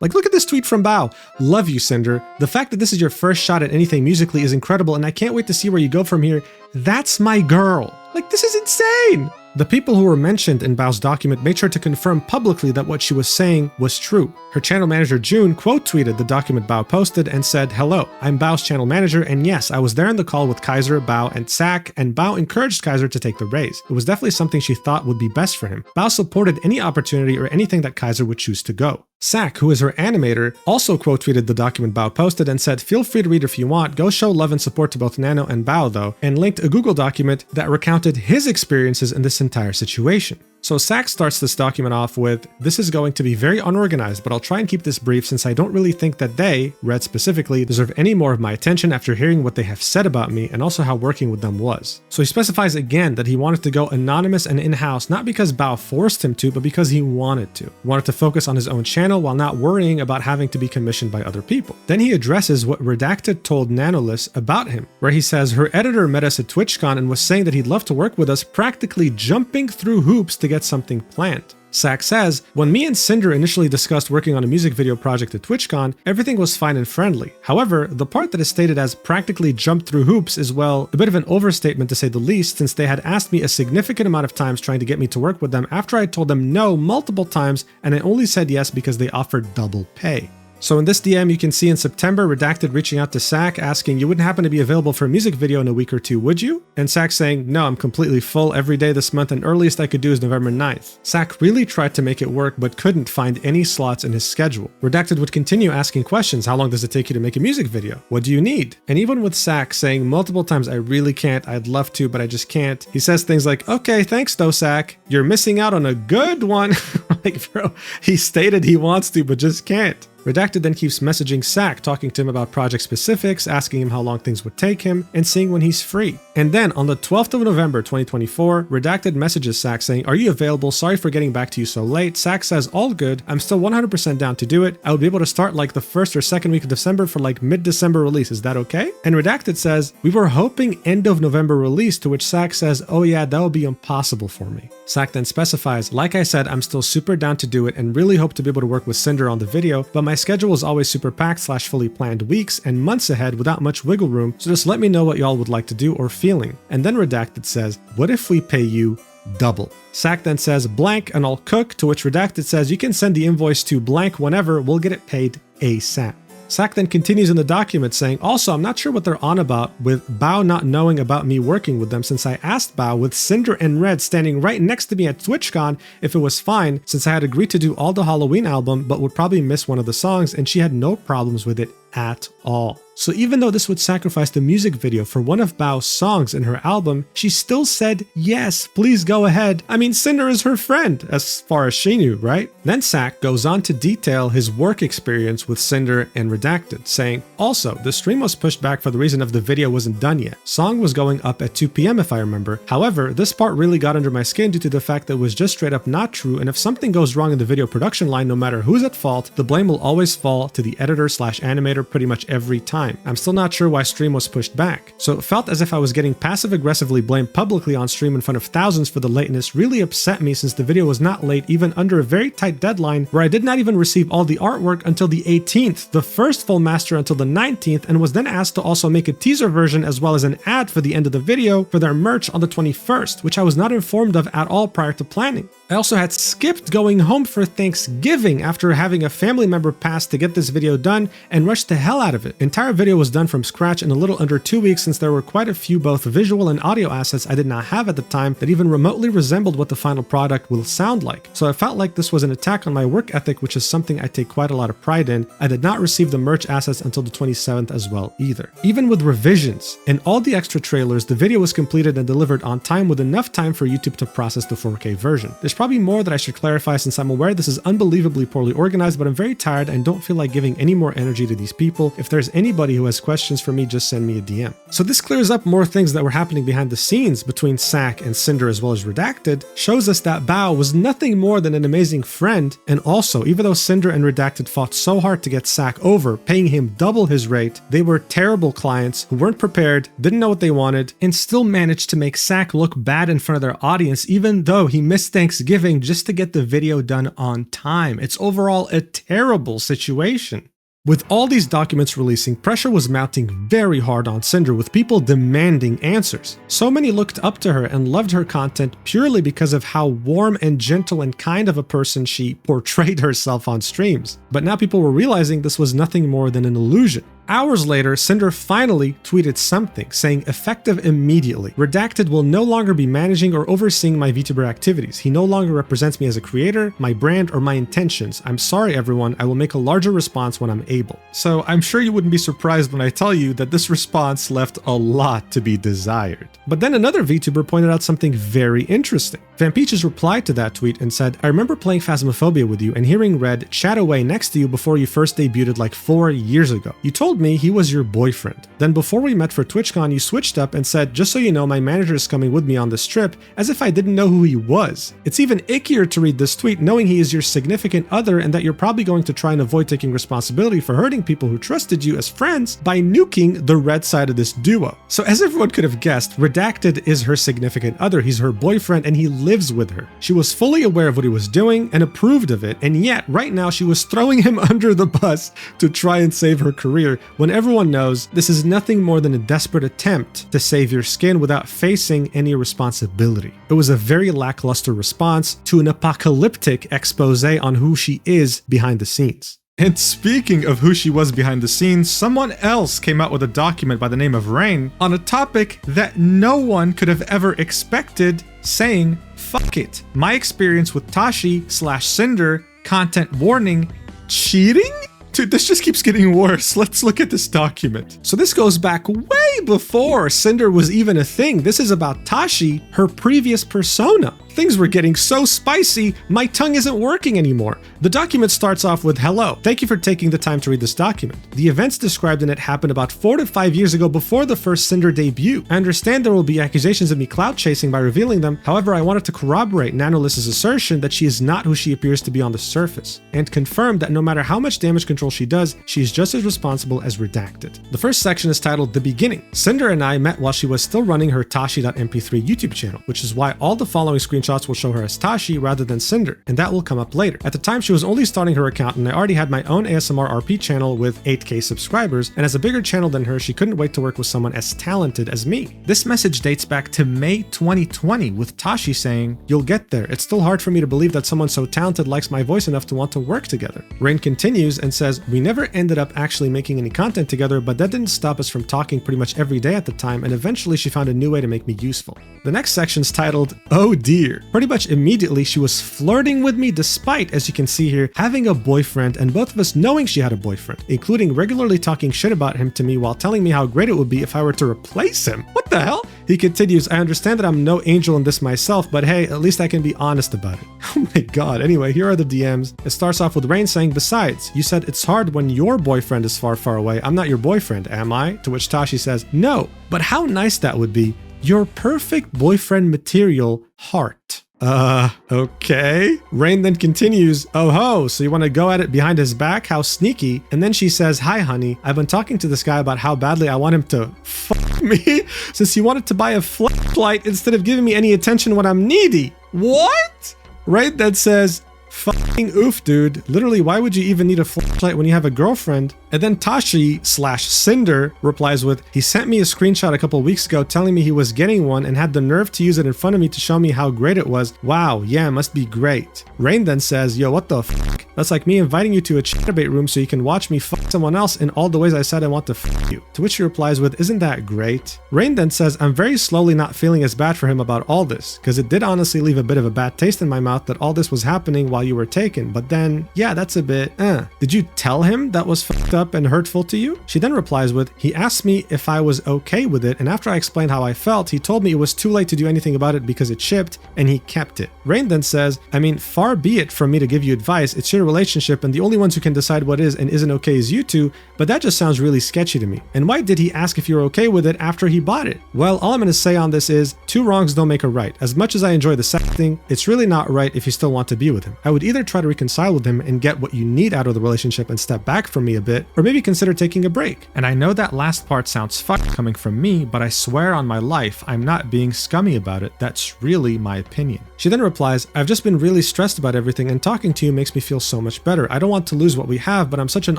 Like, look at this tweet from Bao. Love you, Sinder. The fact that this is your first shot at anything musically is incredible, and I can't wait to see where you go from here. That's my girl. Like, this is insane. The people who were mentioned in Bao's document made sure to confirm publicly that what she was saying was true. Her channel manager June quote tweeted the document Bao posted and said, "Hello, I'm Bao's channel manager, and yes, I was there in the call with Kaiser, Bao, and Sak, and Bao encouraged Kaiser to take the raise. It was definitely something she thought would be best for him. Bao supported any opportunity or anything that Kaiser would choose to go." Sak, who is her animator, also quote tweeted the document Bao posted and said, "Feel free to read if you want. Go show love and support to both Nano and Bao though," and linked a Google document that recounted his experiences in this entire situation. So Sak starts this document off with, "This is going to be very unorganized, but I'll try and keep this brief since I don't really think that they, Red specifically, deserve any more of my attention after hearing what they have said about me and also how working with them was." So he specifies again that he wanted to go anonymous and in-house, not because Bao forced him to, but because he wanted to. He wanted to focus on his own channel while not worrying about having to be commissioned by other people. Then he addresses what Redacted told Nanoless about him, where he says her editor met us at TwitchCon and was saying that he'd love to work with us, practically jumping through hoops to get something planned. Sak says, "When me and Sinder initially discussed working on a music video project at TwitchCon, everything was fine and friendly. However, the part that is stated as practically jumped through hoops is, well, a bit of an overstatement to say the least, since they had asked me a significant amount of times trying to get me to work with them after I told them no multiple times, and I only said yes because they offered double pay." So in this DM, you can see in September, Redacted reaching out to Sak asking, "You wouldn't happen to be available for a music video in a week or two, would you?" And Sak saying, "No, I'm completely full every day this month and earliest I could do is November 9th. Sak really tried to make it work but couldn't find any slots in his schedule. Redacted would continue asking questions. How long does it take you to make a music video? What do you need? And even with Sak saying multiple times, "I really can't, I'd love to, but I just can't," he says things like, "Okay, thanks though, Sak. You're missing out on a good one." Like, bro, he stated he wants to, but just can't. Redacted then keeps messaging Sak, talking to him about project specifics, asking him how long things would take him, and seeing when he's free. And then on the 12th of November 2024, Redacted messages Sak saying, "Are you available? Sorry for getting back to you so late." Sak says, "All good. I'm still 100% down to do it. I would be able to start like the first or second week of December for like mid-December release. Is that okay?" And Redacted says, "We were hoping end of November release," to which Sak says, "Oh yeah, that would be impossible for me." Sak then specifies, "Like I said, I'm still super down to do it and really hope to be able to work with Sinder on the video, but my schedule is always super packed / fully planned weeks and months ahead without much wiggle room, so just let me know what y'all would like to do or feeling." And then Redacted says, "What if we pay you double?" Sak then says, "Blank and I'll cook," to which Redacted says, "You can send the invoice to blank whenever, we'll get it paid ASAP." Sak then continues in the document saying, "Also, I'm not sure what they're on about with Bao not knowing about me working with them, since I asked Bao with Sinder and Red standing right next to me at TwitchCon if it was fine, since I had agreed to do all the Halloween album but would probably miss one of the songs, and she had no problems with it at all." So even though this would sacrifice the music video for one of Bao's songs in her album, she still said, "Yes, please go ahead." I mean, Sinder is her friend, as far as she knew, right? Then Sak goes on to detail his work experience with Sinder and Redacted, saying, "Also, the stream was pushed back for the reason of the video wasn't done yet. Song was going up at 2 p.m. if I remember. However, this part really got under my skin due to the fact that it was just straight up not true, and if something goes wrong in the video production line, no matter who's at fault, the blame will always fall to the editor / animator pretty much every time. time. I'm still not sure why stream was pushed back. So it felt as if I was getting passive-aggressively blamed publicly on stream in front of thousands for the lateness really upset me, since the video was not late even under a very tight deadline where I did not even receive all the artwork until the 18th, the first full master until the 19th, and was then asked to also make a teaser version as well as an ad for the end of the video for their merch on the 21st, which I was not informed of at all prior to planning. I also had skipped going home for Thanksgiving after having a family member pass to get this video done and rushed the hell out of it. The entire video was done from scratch in a little under 2 weeks, since there were quite a few both visual and audio assets I did not have at the time that even remotely resembled what the final product will sound like. So I felt like this was an attack on my work ethic, which is something I take quite a lot of pride in. I did not receive the merch assets until the 27th as well either. Even with revisions and all the extra trailers, the video was completed and delivered on time with enough time for YouTube to process the 4K version. There's probably more that I should clarify, since I'm aware this is unbelievably poorly organized, but I'm very tired and don't feel like giving any more energy to these people. If there's anybody who has questions for me, just send me a DM. So this clears up more things that were happening behind the scenes between Sack and Sinder as well as Redacted, shows us that Bao was nothing more than an amazing friend, and also, even though Sinder and Redacted fought so hard to get Sack over, paying him double his rate, they were terrible clients who weren't prepared, didn't know what they wanted, and still managed to make Sack look bad in front of their audience, even though he missed Thanksgiving just to get the video done on time. It's overall a terrible situation. With all these documents releasing, pressure was mounting very hard on Sinder, with people demanding answers. So many looked up to her and loved her content purely because of how warm and gentle and kind of a person she portrayed herself on streams. But now people were realizing this was nothing more than an illusion. Hours later, Sinder finally tweeted something, saying effective immediately. Redacted will no longer be managing or overseeing my VTuber activities. He no longer represents me as a creator, my brand, or my intentions. I'm sorry everyone, I will make a larger response when I'm able. So I'm sure you wouldn't be surprised when I tell you that this response left a lot to be desired. But then another VTuber pointed out something very interesting. Vampeaches replied to that tweet and said, I remember playing Phasmophobia with you and hearing Red chat away next to you before you first debuted like 4 years ago. You told me he was your boyfriend. Then before we met for TwitchCon, you switched up and said, just so you know, my manager is coming with me on this trip, as if I didn't know who he was. It's even ickier to read this tweet knowing he is your significant other and that you're probably going to try and avoid taking responsibility for hurting people who trusted you as friends by nuking the red side of this duo. So as everyone could have guessed, Redacted is her significant other. He's her boyfriend and he lives with her. She was fully aware of what he was doing and approved of it, and yet right now she was throwing him under the bus to try and save her career, when everyone knows this is nothing more than a desperate attempt to save your skin without facing any responsibility. It was a very lackluster response to an apocalyptic expose on who she is behind the scenes. And speaking of who she was behind the scenes, someone else came out with a document by the name of Rayne on a topic that no one could have ever expected, saying, fuck it, my experience with Tashi/Sinder, content warning, cheating? Dude, this just keeps getting worse. Let's look at this document. So this goes back way before Sinder was even a thing. This is about Tashi, her previous persona. Things were getting so spicy, my tongue isn't working anymore. The document starts off with, hello, thank you for taking the time to read this document. The events described in it happened about 4 to 5 years ago before the first Sinder debut. I understand there will be accusations of me clout chasing by revealing them. However, I wanted to corroborate Nanoless's assertion that she is not who she appears to be on the surface, and confirm that no matter how much damage control she does, she is just as responsible as Redacted. The first section is titled The Beginning. Sinder and I met while she was still running her Tashi.mp3 YouTube channel, which is why all the following screenshots will show her as Tashi rather than Sinder, and that will come up later. At the time, she was only starting her account, and I already had my own ASMR RP channel with 8K subscribers, and as a bigger channel than her, she couldn't wait to work with someone as talented as me. This message dates back to May 2020, with Tashi saying, you'll get there. It's still hard for me to believe that someone so talented likes my voice enough to want to work together. Rayne continues and says, we never ended up actually making any content together, but that didn't stop us from talking pretty much every day at the time, and eventually she found a new way to make me useful. The next section's titled, Oh Dear. Pretty much immediately she was flirting with me despite, as you can see here, having a boyfriend and both of us knowing she had a boyfriend, including regularly talking shit about him to me while telling me how great it would be if I were to replace him. What the hell? He continues, I understand that I'm no angel in this myself, but hey, at least I can be honest about it. Oh my god. Anyway, here are the DMs. It starts off with Rayne saying, besides, you said it's hard when your boyfriend is far, far away. I'm not your boyfriend, am I? To which Tashi says, no, but how nice that would be. Your perfect boyfriend material, heart. Okay. Rayne then continues, oh ho, so you want to go at it behind his back? How sneaky. And then she says, hi honey, I've been talking to this guy about how badly I want him to fuck me since he wanted to buy a flashlight instead of giving me any attention when I'm needy. What? Rayne then says, fucking oof, dude. Literally, why would you even need a flashlight when you have a girlfriend? And then Tashi/Cinder replies with, he sent me a screenshot a couple weeks ago telling me he was getting one and had the nerve to use it in front of me to show me how great it was. Wow, yeah, it must be great. Rayne then says, yo, what the fuck? That's like me inviting you to a chatterbait room so you can watch me fuck someone else in all the ways I said I want to fuck you. To which he replies with, isn't that great? Rayne then says, I'm very slowly not feeling as bad for him about all this, because it did honestly leave a bit of a bad taste in my mouth that all this was happening while you were taken, but then, yeah, that's a bit, Did you tell him that was fucked up and hurtful to you? She then replies with, he asked me if I was okay with it, and after I explained how I felt, he told me it was too late to do anything about it because it shipped, and he kept it. Rayne then says, I mean, far be it from me to give you advice, it's your relationship, and the only ones who can decide what is and isn't okay is you two, but that just sounds really sketchy to me. And why did he ask if you're okay with it after he bought it? Well, all I'm gonna say on this is, two wrongs don't make a right. As much as I enjoy the sex thing, it's really not right if you still want to be with him. I would either try to reconcile with him and get what you need out of the relationship and step back from me a bit, or maybe consider taking a break. And I know that last part sounds fucked coming from me, but I swear on my life, I'm not being scummy about it. That's really my opinion. She then replies, I've just been really stressed about everything and talking to you makes me feel so much better. I don't want to lose what we have, but I'm such an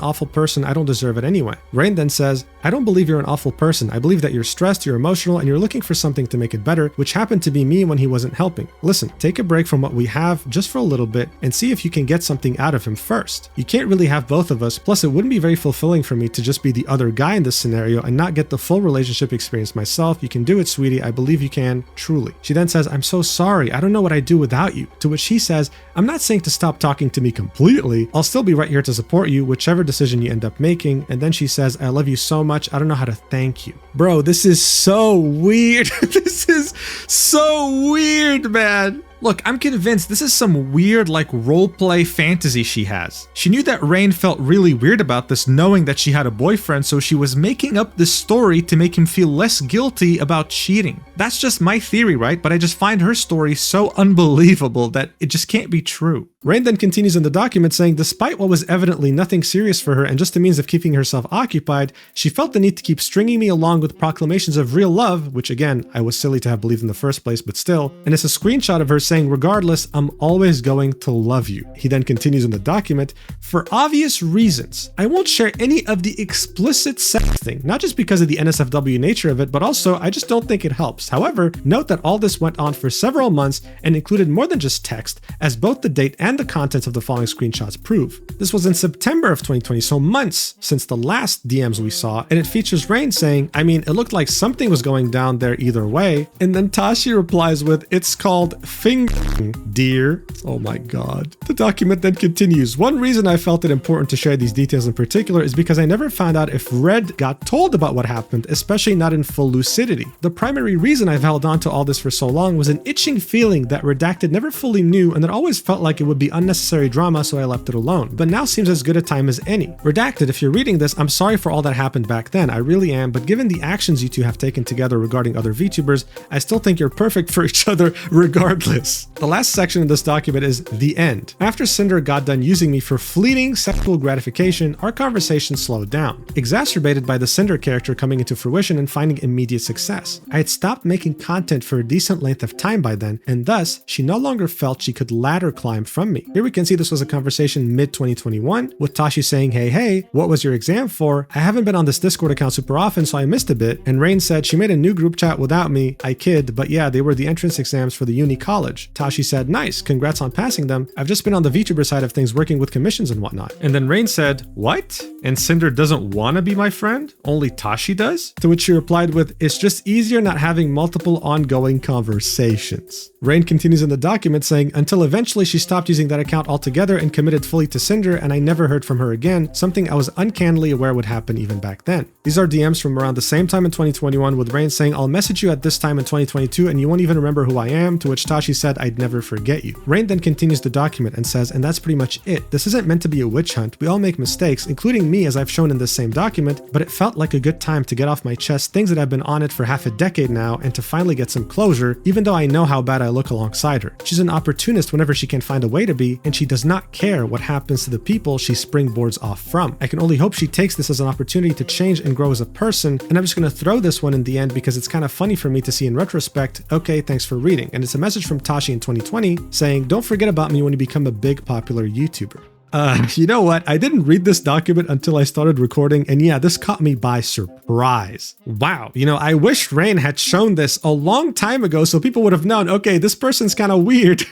awful person, I don't deserve it anyway. Rayne then says, I don't believe you're an awful person. I believe that you're stressed, you're emotional, and you're looking for something to make it better, which happened to be me when he wasn't helping. Listen, take a break from what we have just for a little bit and see if you can get something out of him first. You can't really have both of us, plus it wouldn't be very fulfilling for me to just be the other guy in this scenario and not get the full relationship experience myself. You can do it, sweetie. I believe you can, truly. She then says, I'm so sorry. I don't know what I'd do without you. To which he says, I'm not saying to stop talking to me completely. I'll still be right here to support you, whichever decision you end up making. And then she says, I love you so much. I don't know how to thank you. Bro, this is so weird. This is so weird, man. Look, I'm convinced this is some weird like roleplay fantasy she has. She knew that Rayne felt really weird about this knowing that she had a boyfriend, so she was making up this story to make him feel less guilty about cheating. That's just my theory, right? But I just find her story so unbelievable that it just can't be true. Rayne then continues in the document saying, despite what was evidently nothing serious for her and just a means of keeping herself occupied, she felt the need to keep stringing me along with proclamations of real love, which again, I was silly to have believed in the first place, but still. And it's a screenshot of her saying, regardless, I'm always going to love you. He then continues in the document, for obvious reasons, I won't share any of the explicit sexting, not just because of the NSFW nature of it, but also I just don't think it helps. However, note that all this went on for several months and included more than just text, as both the date and the contents of the following screenshots prove. This was in September of 2020, so months since the last DMs we saw, and it features Rayne saying, I mean, it looked like something was going down there either way. And then Tashi replies with, it's called fingering, dear. Oh my god. The document then continues, one reason I felt it important to share these details in particular is because I never found out if Red got told about what happened, especially not in full lucidity. The primary reason I've held on to all this for so long was an itching feeling that Redacted never fully knew and that always felt like it would be unnecessary drama, so I left it alone. But now seems as good a time as any. Redacted, if you're reading this, I'm sorry for all that happened back then, I really am, but given the actions you two have taken together regarding other VTubers, I still think you're perfect for each other regardless. The last section of this document is the end. After Cinder got done using me for fleeting sexual gratification, our conversation slowed down, exacerbated by the Cinder character coming into fruition and finding immediate success. I had stopped making content for a decent length of time by then, and thus, she no longer felt she could ladder climb from me. Here we can see this was a conversation mid-2021, with Tashi saying, hey, what was your exam for? I haven't been on this Discord account super often, so I missed a bit, and Rayne said she made a new group chat without me. I kid, but yeah, they were the entrance exams for the uni college. Tashi said, nice, congrats on passing them. I've just been on the VTuber side of things working with commissions and whatnot. And then Rayne said, what? And Cinder doesn't want to be my friend? Only Tashi does? To which she replied with, it's just easier not having multiple ongoing conversations. Rayne continues in the document saying, until eventually she stopped using that account altogether and committed fully to Cinder, and I never heard from her again, something I was uncannily aware would happen even back then. These are DMs from around the same time in 2021, with Rayne saying, I'll message you at this time in 2022 and you won't even remember who I am, to which Tashi said I'd never forget you. Rayne then continues the document and says, and that's pretty much it. This isn't meant to be a witch hunt. We all make mistakes, including me as I've shown in this same document, but it felt like a good time to get off my chest things that I've been on it for half a decade now and to finally get some closure, even though I know how bad I look alongside her. She's an opportunist whenever she can find a way to be, and she does not care what happens to the people she springboards off from. I can only hope she takes this as an opportunity to change and grow as a person, and I'm just going to throw this one in the end because it's kind of funny for me to see in retrospect. Okay, thanks for reading. And it's a message from Tashi in 2020 saying, don't forget about me when you become a big popular YouTuber. You know what? I didn't read this document until I started recording, and yeah, this caught me by surprise. Wow. You know, I wish Rayne had shown this a long time ago so people would have known, okay, this person's kind of weird.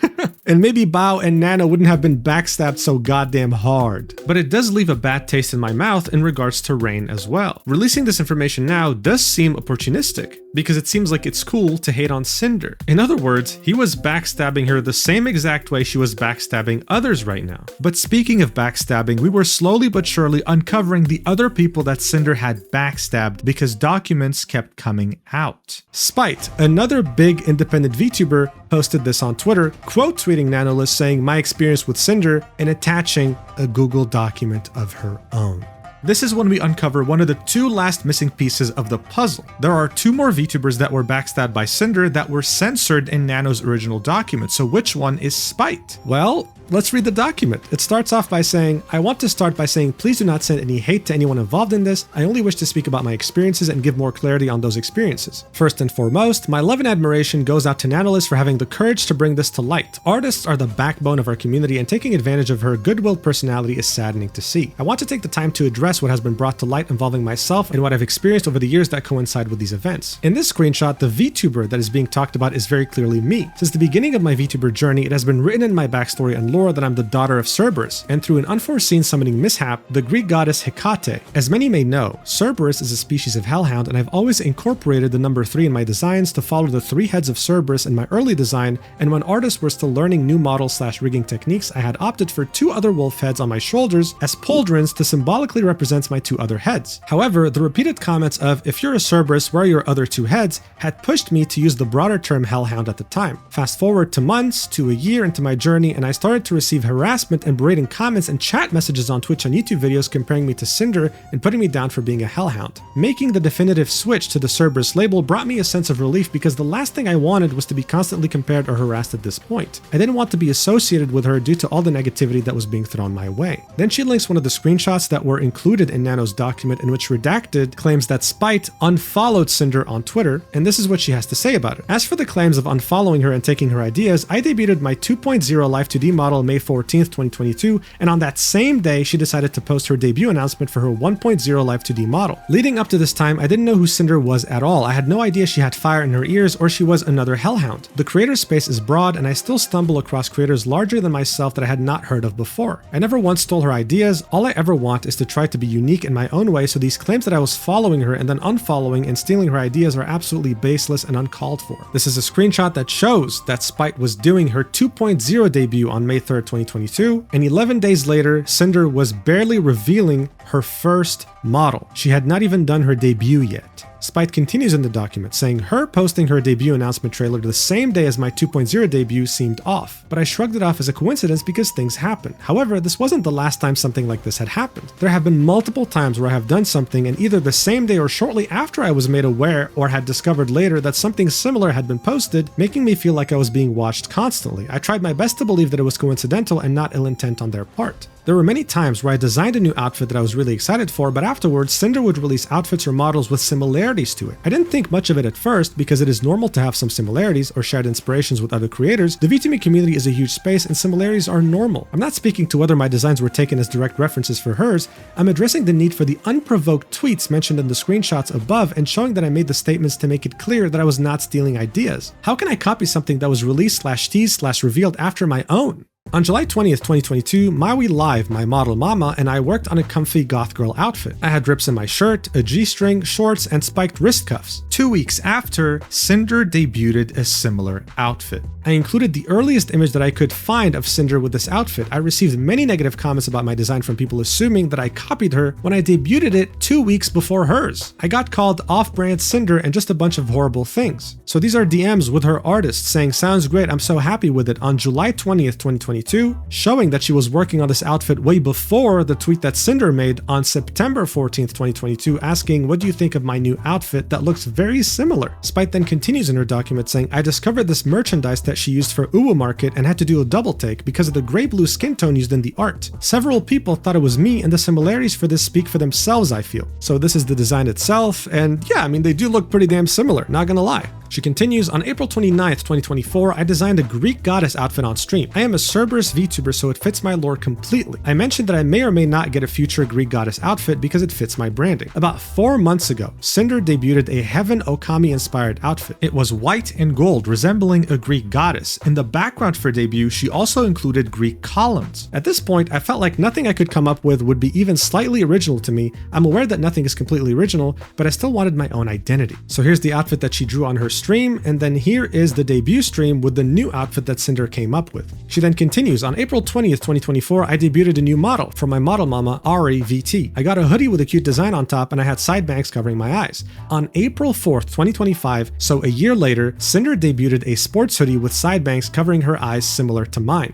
And maybe Bao and Nano wouldn't have been backstabbed so goddamn hard. But it does leave a bad taste in my mouth in regards to Rayne as well. Releasing this information now does seem opportunistic, because it seems like it's cool to hate on Sinder. In other words, he was backstabbing her the same exact way she was backstabbing others right now. But speaking of backstabbing, we were slowly but surely uncovering the other people that Sinder had backstabbed because documents kept coming out. Spite, another big independent VTuber, posted this on Twitter, quote tweeting Nanoless saying my experience with Sinder and attaching a Google document of her own. This is when we uncover one of the two last missing pieces of the puzzle. There are two more VTubers that were backstabbed by Sinder that were censored in Nano's original document, so which one is Spite? Well, let's read the document. It starts off by saying, I want to start by saying please do not send any hate to anyone involved in this. I only wish to speak about my experiences and give more clarity on those experiences. First and foremost, my love and admiration goes out to Nanoless for having the courage to bring this to light. Artists are the backbone of our community, and taking advantage of her good-willed personality is saddening to see. I want to take the time to address what has been brought to light involving myself and what I've experienced over the years that coincide with these events. In this screenshot, the VTuber that is being talked about is very clearly me. Since the beginning of my VTuber journey, it has been written in my backstory and lore that I'm the daughter of Cerberus, and through an unforeseen summoning mishap, the Greek goddess Hecate. As many may know, Cerberus is a species of hellhound, and I've always incorporated the number 3 in my designs to follow the 3 heads of Cerberus in my early design, and when artists were still learning new model/rigging techniques, I had opted for 2 other wolf heads on my shoulders as pauldrons to symbolically represent my 2 other heads. However, the repeated comments of, if you're a Cerberus, where are your other 2 heads, had pushed me to use the broader term hellhound at the time. Fast forward to months to a year into my journey, and I started to receive harassment and berating comments and chat messages on Twitch and YouTube videos comparing me to Sinder and putting me down for being a hellhound. Making the definitive switch to the Cerberus label brought me a sense of relief because the last thing I wanted was to be constantly compared or harassed at this point. I didn't want to be associated with her due to all the negativity that was being thrown my way. Then she links one of the screenshots that were included in Nano's document, in which redacted claims that Spite unfollowed Sinder on Twitter, and this is what she has to say about it. As for the claims of unfollowing her and taking her ideas, I debuted my 2.0 Live 2D model May 14th, 2022, and on that same day, she decided to post her debut announcement for her 1.0 Live 2D model. Leading up to this time, I didn't know who Sinder was at all. I had no idea she had fire in her ears or she was another hellhound. The creator space is broad, and I still stumble across creators larger than myself that I had not heard of before. I never once stole her ideas. All I ever want is to try to be unique in my own way, so these claims that I was following her and then unfollowing and stealing her ideas are absolutely baseless and uncalled for. This is a screenshot that shows that Spite was doing her 2.0 debut on May 3rd, 2022, and 11 days later, Sinder was barely revealing her first model. She had not even done her debut yet. Spite continues in the document, saying her posting her debut announcement trailer the same day as my 2.0 debut seemed off, but I shrugged it off as a coincidence because things happen. However, this wasn't the last time something like this had happened. There have been multiple times where I have done something and either the same day or shortly after I was made aware or had discovered later that something similar had been posted, making me feel like I was being watched constantly. I tried my best to believe that it was coincidental and not ill intent on their part. There were many times where I designed a new outfit that I was really excited for, but afterwards, Sinder would release outfits or models with similarities to it. I didn't think much of it at first because it is normal to have some similarities or shared inspirations with other creators. The VTuber community is a huge space and similarities are normal. I'm not speaking to whether my designs were taken as direct references for hers. I'm addressing the need for the unprovoked tweets mentioned in the screenshots above and showing that I made the statements to make it clear that I was not stealing ideas. How can I copy something that was released/teased/revealed after my own? On July 20th, 2022, Maui Live, my model mama, and I worked on a comfy goth girl outfit. I had rips in my shirt, a G-string, shorts, and spiked wrist cuffs. 2 weeks after, Sinder debuted a similar outfit. I included the earliest image that I could find of Sinder with this outfit. I received many negative comments about my design from people assuming that I copied her when I debuted it 2 weeks before hers. I got called off-brand Sinder and just a bunch of horrible things. So these are DMs with her artist saying, "Sounds great, I'm so happy with it," on July 20th, 2022, showing that she was working on this outfit way before the tweet that Sinder made on September 14th, 2022, asking, "What do you think of my new outfit that looks very similar?" Spite then continues in her document saying, "I discovered this merchandise that she used for ARUUU Market and had to do a double take because of the gray-blue skin tone used in the art. Several people thought it was me, and the similarities for this speak for themselves, I feel." So this is the design itself, and yeah, I mean, they do look pretty damn similar, not gonna lie. She continues, "On April 29th, 2024, I designed a Greek goddess outfit on stream. I am a Cerberus VTuber, so it fits my lore completely. I mentioned that I may or may not get a future Greek goddess outfit because it fits my branding. About 4 months ago, Sinder debuted a Heaven Okami-inspired outfit. It was white and gold, resembling a Greek goddess. In the background for debut, she also included Greek columns. At this point, I felt like nothing I could come up with would be even slightly original to me. I'm aware that nothing is completely original, but I still wanted my own identity." So here's the outfit that she drew on her stream, and then here is the debut stream with the new outfit that Sinder came up with. She then continues, "On April 20th, 2024, I debuted a new model for my model mama, ARUUU. I got a hoodie with a cute design on top, and I had side bangs covering my eyes. On April 4th, 2025, so a year later, Sinder debuted a sports hoodie with side bangs covering her eyes similar to mine."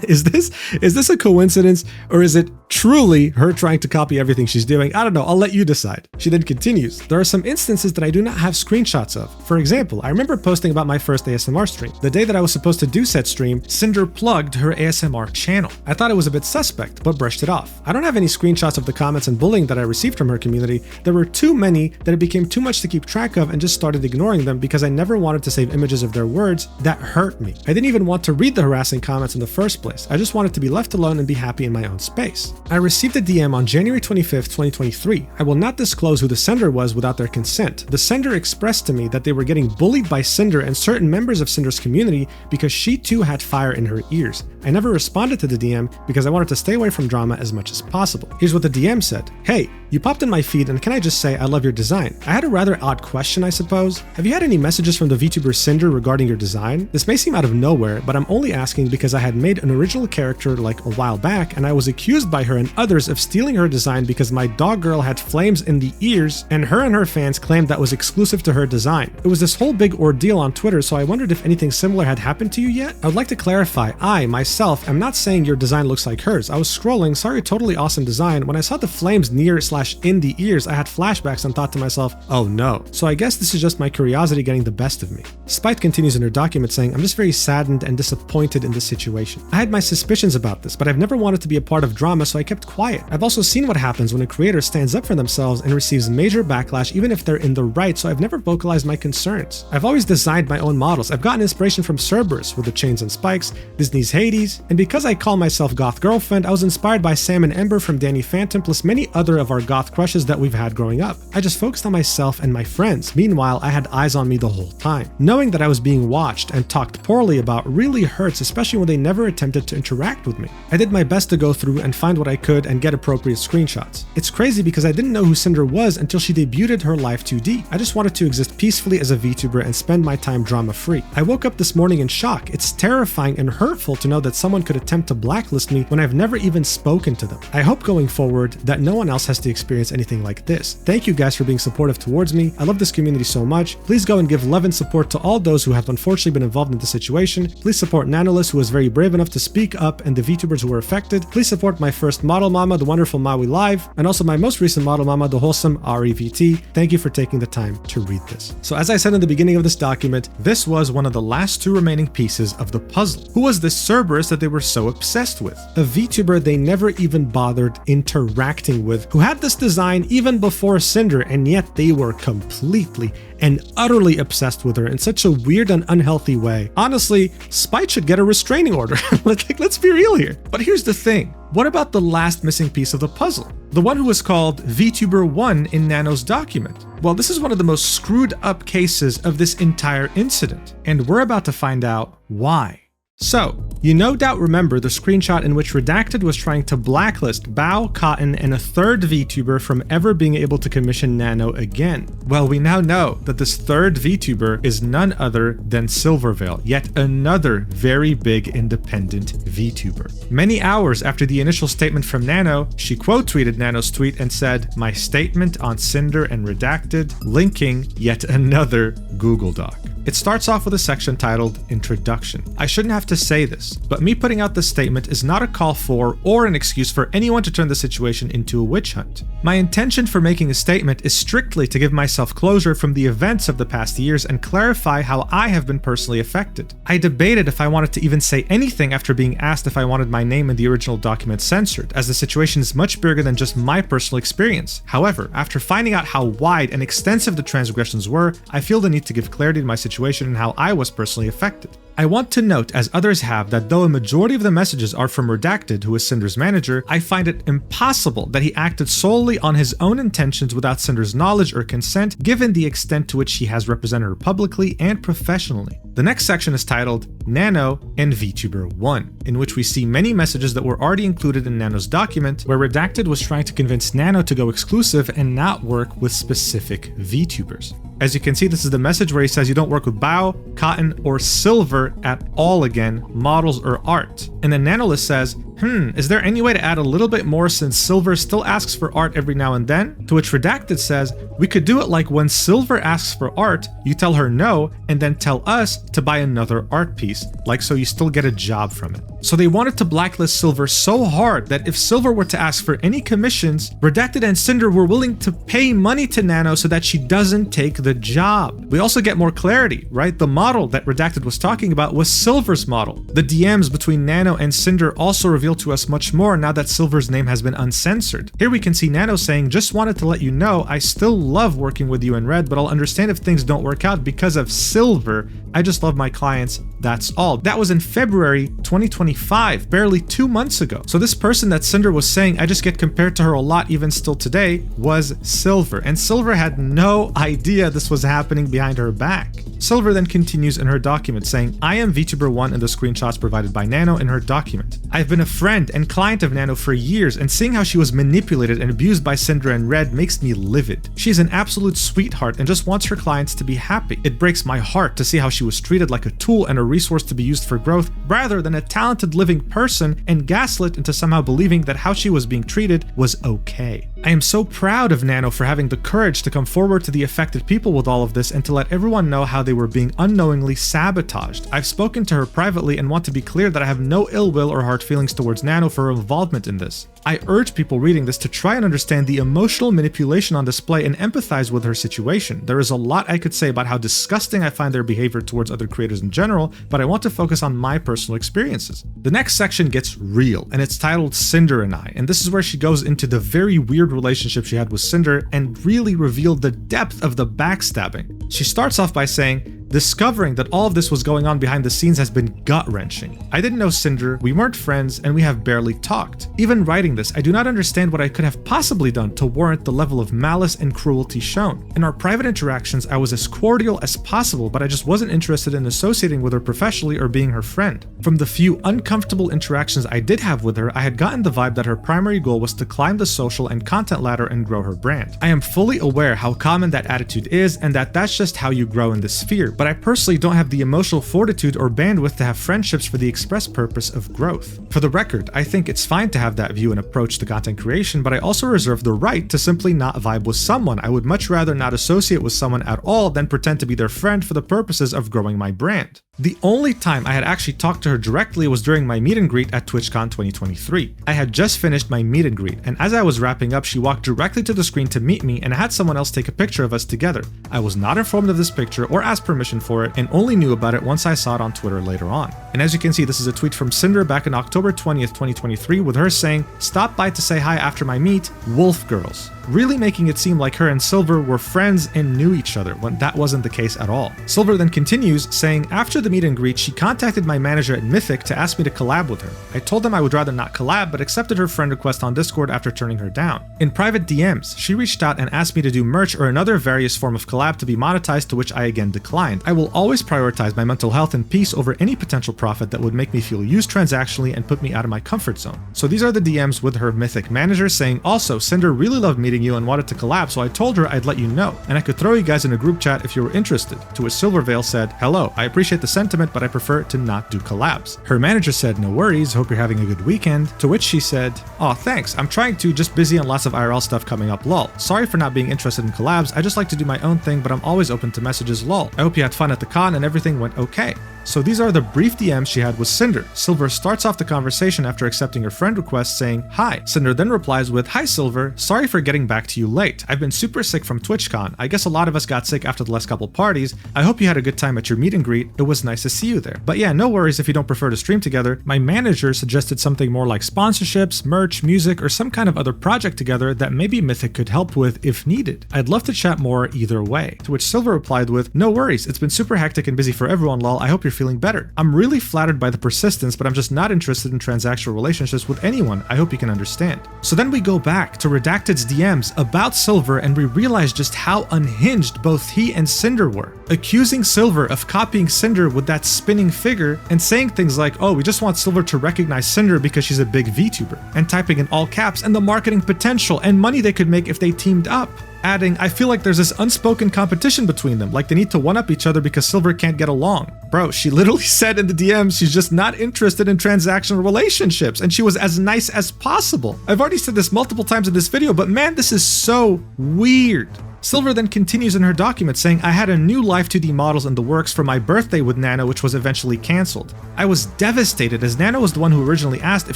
Is this a coincidence, or is it truly her trying to copy everything she's doing? I don't know, I'll let you decide. She then continues, "There are some instances that I do not have screenshots of. For example, I remember posting about my first ASMR stream. The day that I was supposed to do said stream, Sinder plugged her ASMR channel. I thought it was a bit suspect, but brushed it off. I don't have any screenshots of the comments and bullying that I received from her community. There were too many that it became too much to keep track of and just started ignoring them because I never wanted to save images of their words that hurt me. I didn't even want to read the harassing comments in the first place. I just wanted to be left alone and be happy in my own space. I received a DM on January 25th, 2023. I will not disclose who the sender was without their consent. The sender expressed to me that they were getting bullied by Sinder and certain members of Sinder's community because she too had fire in her ears. I never responded to the DM because I wanted to stay away from drama as much as possible. Here's what the DM said. Hey, you popped in my feed and can I just say I love your design? I had a rather odd question, I suppose. Have you had any messages from the VTuber Sinder regarding your design? This may seem out of nowhere, but I'm only asking because I had made an original character like a while back and I was accused by her and others of stealing her design because my dog girl had flames in the ears and her fans claimed that was exclusive to her design. It was this whole big ordeal on Twitter, so I wondered if anything similar had happened to you yet? I would like to clarify, I, myself, am not saying your design looks like hers. I was scrolling, sorry, totally awesome design. When I saw the flames near/in the ears, I had flashbacks and thought to myself, oh no. So I guess this is just my curiosity getting the best of me. Spite continues in her document saying, I'm just very saddened and disappointed in this situation. I had my suspicions about this, but I've never wanted to be a part of drama, so I kept quiet. I've also seen what happens when a creator stands up for themselves and receives major backlash even if they're in the right, so I've never vocalized my concerns. I've always designed my own models. I've gotten inspiration from Cerberus with the chains and spikes, Disney's Hades, and because I call myself Goth Girlfriend, I was inspired by Sam and Ember from Danny Phantom plus many other of our goth crushes that we've had growing up. I just focused on myself and my friends. Meanwhile, I had eyes on me the whole time. Knowing that I was being watched and talked poorly about really hurts, especially when they never attempted to interact with me. I did my best to go through and find what I could and get appropriate screenshots. It's crazy because I didn't know who Sinder was until she debuted her Life 2D. I just wanted to exist peacefully as a VTuber and spend my time drama-free. I woke up this morning in shock. It's terrifying and hurtful to know that someone could attempt to blacklist me when I've never even spoken to them. I hope going forward that no one else has to experience anything like this. Thank you guys for being supportive towards me. I love this community so much. Please go and give love and support to all those who have unfortunately been involved in the situation. Please support Nanoless, who was very brave enough to speak up, and the VTubers who were affected. Please support my first model mama, the wonderful Maui Live, and also my most recent model mama, the wholesome REVT. Thank you for taking the time to read this. So as I said in the beginning of this document, this was one of the last two remaining pieces of the puzzle. Who was this Cerberus that they were so obsessed with? A VTuber they never even bothered interacting with, who had this design even before Sinder, and yet they were completely and utterly obsessed with her in such a weird and unhealthy way. Honestly, Spite should get a restraining order. Let's be real here. But here's the thing. What about the last missing piece of the puzzle? The one who was called VTuber1 in Nano's document. Well, this is one of the most screwed up cases of this entire incident, and we're about to find out why. So, you no doubt remember the screenshot in which Redacted was trying to blacklist Bao, Cotton, and a third VTuber from ever being able to commission Nano again. Well, we now know that this third VTuber is none other than Silvervale, yet another very big independent VTuber. Many hours after the initial statement from Nano, she quote tweeted Nano's tweet and said, "My statement on Sinder and Redacted, linking yet another Google Doc." It starts off with a section titled Introduction. I shouldn't have to say this, but me putting out this statement is not a call for or an excuse for anyone to turn the situation into a witch hunt. My intention for making a statement is strictly to give myself closure from the events of the past years and clarify how I have been personally affected. I debated if I wanted to even say anything after being asked if I wanted my name in the original document censored, as the situation is much bigger than just my personal experience. However, after finding out how wide and extensive the transgressions were, I feel the need to give clarity to my situation and how I was personally affected. I want to note, as others have, that though a majority of the messages are from Redacted, who is Sinder's manager, I find it impossible that he acted solely on his own intentions without Sinder's knowledge or consent, given the extent to which he has represented her publicly and professionally. The next section is titled Nano and VTuber 1, in which we see many messages that were already included in Nano's document, where Redacted was trying to convince Nano to go exclusive and not work with specific VTubers. As you can see, this is the message where he says you don't work with Bao, Cotton, or Silver at all again, models or art. And then Nanoless says, is there any way to add a little bit more since Silver still asks for art every now and then? To which Redacted says, we could do it like when Silver asks for art, you tell her no, and then tell us to buy another art piece, like so you still get a job from it. So they wanted to blacklist Silver so hard that if Silver were to ask for any commissions, Redacted and Sinder were willing to pay money to Nano so that she doesn't take the job. We also get more clarity, right? The model that Redacted was talking about was Silver's model. The DMs between Nano and Sinder also reveal to us much more now that Silver's name has been uncensored. Here we can see Nano saying, just wanted to let you know I still love working with you in Red, but I'll understand if things don't work out because of Silver. I just love my clients, that's all. That was in February 2025, barely 2 months ago. So this person that Sinder was saying I just get compared to her a lot even still today was Silver, and Silver had no idea this was happening behind her back. Silver then continues in her document saying, I am VTuber 1 in the screenshots provided by Nano in her document. I've been a friend and client of Nano for years, and seeing how she was manipulated and abused by Sinder and Red makes me livid. She's an absolute sweetheart and just wants her clients to be happy. It breaks my heart to see how she was treated like a tool and a resource to be used for growth rather than a talented living person and gaslit into somehow believing that how she was being treated was okay. I am so proud of Nano for having the courage to come forward to the affected people with all of this and to let everyone know how they were being unknowingly sabotaged. I've spoken to her privately and want to be clear that I have no ill will or hard feelings towards Nano for her involvement in this. I urge people reading this to try and understand the emotional manipulation on display and empathize with her situation. There is a lot I could say about how disgusting I find their behavior towards other creators in general, but I want to focus on my personal experiences. The next section gets real, and it's titled Sinder and I, and this is where she goes into the very weird relationship she had with Sinder and really revealed the depth of the backstabbing. She starts off by saying, discovering that all of this was going on behind the scenes has been gut-wrenching. I didn't know Sinder, we weren't friends, and we have barely talked. Even writing this, I do not understand what I could have possibly done to warrant the level of malice and cruelty shown. In our private interactions, I was as cordial as possible, but I just wasn't interested in associating with her professionally or being her friend. From the few uncomfortable interactions I did have with her, I had gotten the vibe that her primary goal was to climb the social and content ladder and grow her brand. I am fully aware how common that attitude is and that that's just how you grow in this sphere, but I personally don't have the emotional fortitude or bandwidth to have friendships for the express purpose of growth. For the record, I think it's fine to have that view and approach to content creation, but I also reserve the right to simply not vibe with someone. I would much rather not associate with someone at all than pretend to be their friend for the purposes of growing my brand. The only time I had actually talked to her directly was during my meet and greet at TwitchCon 2023. I had just finished my meet and greet, and as I was wrapping up, she walked directly to the screen to meet me and had someone else take a picture of us together. I was not informed of this picture or asked permission for it, and only knew about it once I saw it on Twitter later on. And as you can see, this is a tweet from Sinder back in October 20th, 2023, with her saying, "Stop by to say hi after my meet, Wolf Girls." really making it seem like her and Silver were friends and knew each other, when that wasn't the case at all. Silver then continues, saying, after the meet and greet, she contacted my manager at Mythic to ask me to collab with her. I told them I would rather not collab, but accepted her friend request on Discord after turning her down. In private DMs, she reached out and asked me to do merch or another various form of collab to be monetized, to which I again declined. I will always prioritize my mental health and peace over any potential profit that would make me feel used transactionally and put me out of my comfort zone. So these are the DMs with her Mythic manager, saying, also, Sinder really loved meeting you and wanted to collab, so I told her I'd let you know, and I could throw you guys in a group chat if you were interested. To which Silvervale said, hello, I appreciate the sentiment, but I prefer to not do collabs. Her manager said, no worries, hope you're having a good weekend. To which she said, aw, thanks, I'm trying to, just busy on lots of IRL stuff coming up, lol. Sorry for not being interested in collabs, I just like to do my own thing, but I'm always open to messages, lol. I hope you had fun at the con and everything went okay. So these are the brief DMs she had with Sinder. Silver starts off the conversation after accepting her friend request, saying, hi. Sinder then replies with, hi Silver, sorry for getting back to you late. I've been super sick from TwitchCon. I guess a lot of us got sick after the last couple parties. I hope you had a good time at your meet and greet. It was nice to see you there. But yeah, no worries if you don't prefer to stream together. My manager suggested something more like sponsorships, merch, music, or some kind of other project together that maybe Mythic could help with if needed. I'd love to chat more either way. To which Silver replied with, no worries, it's been super hectic and busy for everyone, lol. I hope you're feeling better. I'm really flattered by the persistence, but I'm just not interested in transactional relationships with anyone. I hope you can understand. So then we go back to Redacted's DMs about Silver, and we realize just how unhinged both he and Sinder were, accusing Silver of copying Sinder with that spinning figure and saying things like, oh, we just want Silver to recognize Sinder because she's a big VTuber, and typing in all caps, and the marketing potential and money they could make if they teamed up. Adding, I feel like there's this unspoken competition between them, like they need to one-up each other because Silver can't get along. Bro, she literally said in the DMs she's just not interested in transactional relationships, and she was as nice as possible. I've already said this multiple times in this video, but man, this is so weird. Silver then continues in her document saying, I had a new Live 2D models in the works for my birthday with Nano, which was eventually cancelled. I was devastated as Nano was the one who originally asked if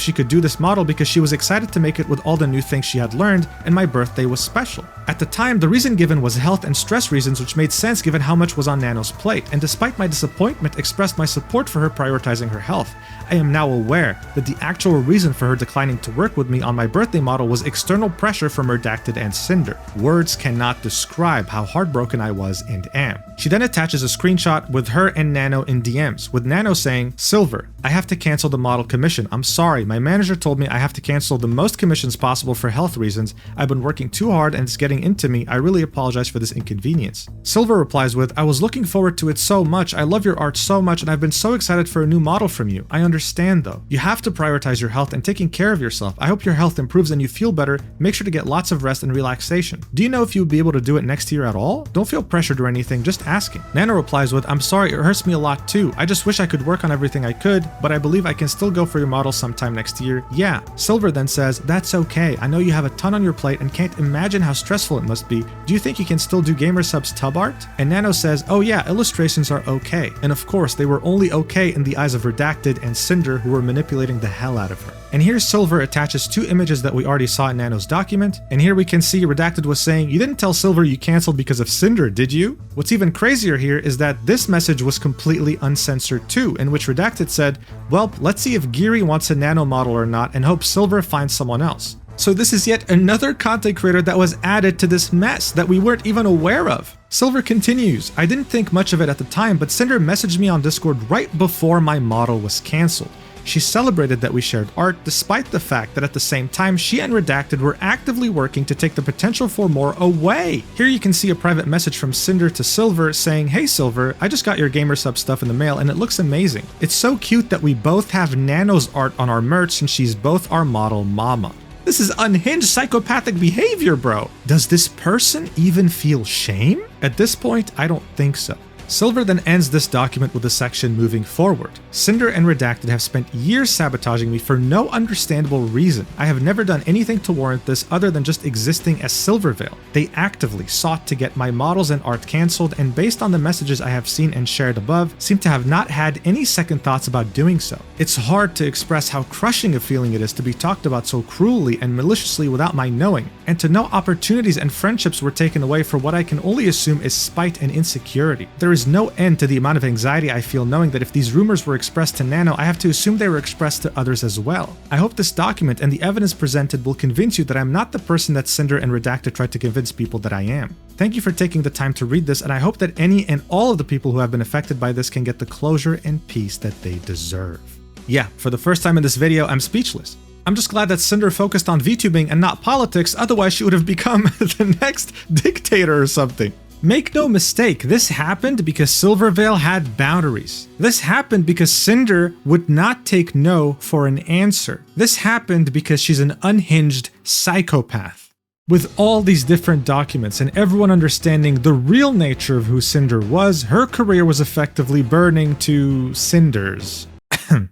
she could do this model because she was excited to make it with all the new things she had learned, and my birthday was special. At the time, the reason given was health and stress reasons, which made sense given how much was on Nano's plate, and despite my disappointment, expressed my support for her prioritizing her health. I am now aware that the actual reason for her declining to work with me on my birthday model was external pressure from Redacted and Sinder. Words cannot describe how heartbroken I was and am. She then attaches a screenshot with her and Nano in DMs, with Nano saying, Silver, I have to cancel the model commission. I'm sorry, my manager told me I have to cancel the most commissions possible for health reasons. I've been working too hard and it's getting into me. I really apologize for this inconvenience. Silver replies with, I was looking forward to it so much. I love your art so much and I've been so excited for a new model from you. I understand though. You have to prioritize your health and taking care of yourself. I hope your health improves and you feel better. Make sure to get lots of rest and relaxation. Do you know if you would be able to do it next year at all? Don't feel pressured or anything, just asking. Nano replies with, I'm sorry, it hurts me a lot too. I just wish I could work on everything I could, but I believe I can still go for your model sometime next year. Yeah. Silver then says, that's okay. I know you have a ton on your plate and can't imagine how stressful it must be. Do you think you can still do gamer subs tub art? And Nano says, oh yeah, illustrations are okay. And of course, they were only okay in the eyes of Redacted and Sinder, who were manipulating the hell out of her. And here Silver attaches two images that we already saw in Nano's document, and here we can see Redacted was saying, you didn't tell Silver you canceled because of Sinder, did you? What's even crazier here is that this message was completely uncensored too, in which Redacted said, well, let's see if Geary wants a Nano model or not and hope Silver finds someone else. So this is yet another content creator that was added to this mess that we weren't even aware of. Silver continues, I didn't think much of it at the time, but Sinder messaged me on Discord right before my model was cancelled. She celebrated that we shared art despite the fact that at the same time she and Redacted were actively working to take the potential for more away. Here you can see a private message from Sinder to Silver saying, hey Silver, I just got your gamer sub stuff in the mail and it looks amazing. It's so cute that we both have Nano's art on our merch since she's both our model mama. This is unhinged psychopathic behavior, bro. Does this person even feel shame? At this point, I don't think so. Silver then ends this document with a section moving forward. Sinder and Redacted have spent years sabotaging me for no understandable reason. I have never done anything to warrant this other than just existing as Silvervale. They actively sought to get my models and art cancelled, and based on the messages I have seen and shared above, seem to have not had any second thoughts about doing so. It's hard to express how crushing a feeling it is to be talked about so cruelly and maliciously without my knowing, and to know opportunities and friendships were taken away for what I can only assume is spite and insecurity. There is no end to the amount of anxiety I feel knowing that if these rumors were expressed to Nano, I have to assume they were expressed to others as well. I hope this document and the evidence presented will convince you that I'm not the person that Sinder and Redacted tried to convince people that I am. Thank you for taking the time to read this, and I hope that any and all of the people who have been affected by this can get the closure and peace that they deserve. Yeah, for the first time in this video, I'm speechless. I'm just glad that Sinder focused on VTubing and not politics, otherwise she would have become the next dictator or something. Make no mistake, this happened because Silvervale had boundaries. This happened because Sinder would not take no for an answer. This happened because she's an unhinged psychopath. With all these different documents and everyone understanding the real nature of who Sinder was, her career was effectively burning to cinders.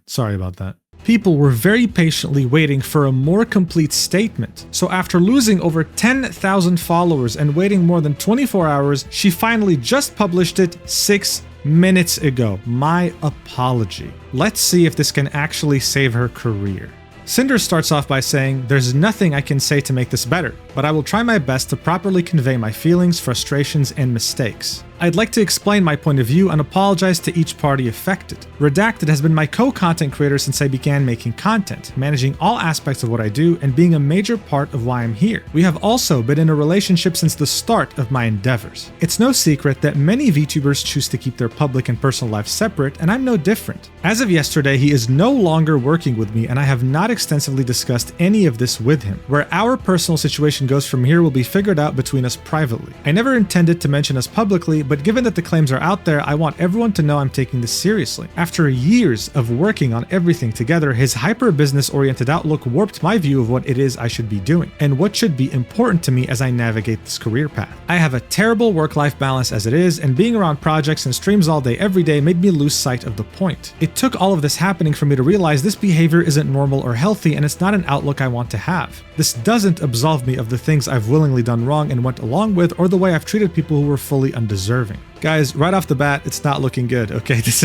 Sorry about that. People were very patiently waiting for a more complete statement. So after losing over 10,000 followers and waiting more than 24 hours, she finally just published it 6 minutes ago. My apology. Let's see if this can actually save her career. Sinder starts off by saying, "There's nothing I can say to make this better, but I will try my best to properly convey my feelings, frustrations, and mistakes. I'd like to explain my point of view and apologize to each party affected. Redacted has been my co-content creator since I began making content, managing all aspects of what I do and being a major part of why I'm here. We have also been in a relationship since the start of my endeavors. It's no secret that many VTubers choose to keep their public and personal lives separate, and I'm no different. As of yesterday, he is no longer working with me, and I have not extensively discussed any of this with him. Where our personal situation goes from here will be figured out between us privately. I never intended to mention us publicly, but given that the claims are out there, I want everyone to know I'm taking this seriously. After years of working on everything together, his hyper-business-oriented outlook warped my view of what it is I should be doing, and what should be important to me as I navigate this career path. I have a terrible work-life balance as it is, and being around projects and streams all day every day made me lose sight of the point. It took all of this happening for me to realize this behavior isn't normal or healthy, and it's not an outlook I want to have. This doesn't absolve me of the things I've willingly done wrong and went along with, or the way I've treated people who were fully undeserving." Guys, right off the bat, it's not looking good, okay? This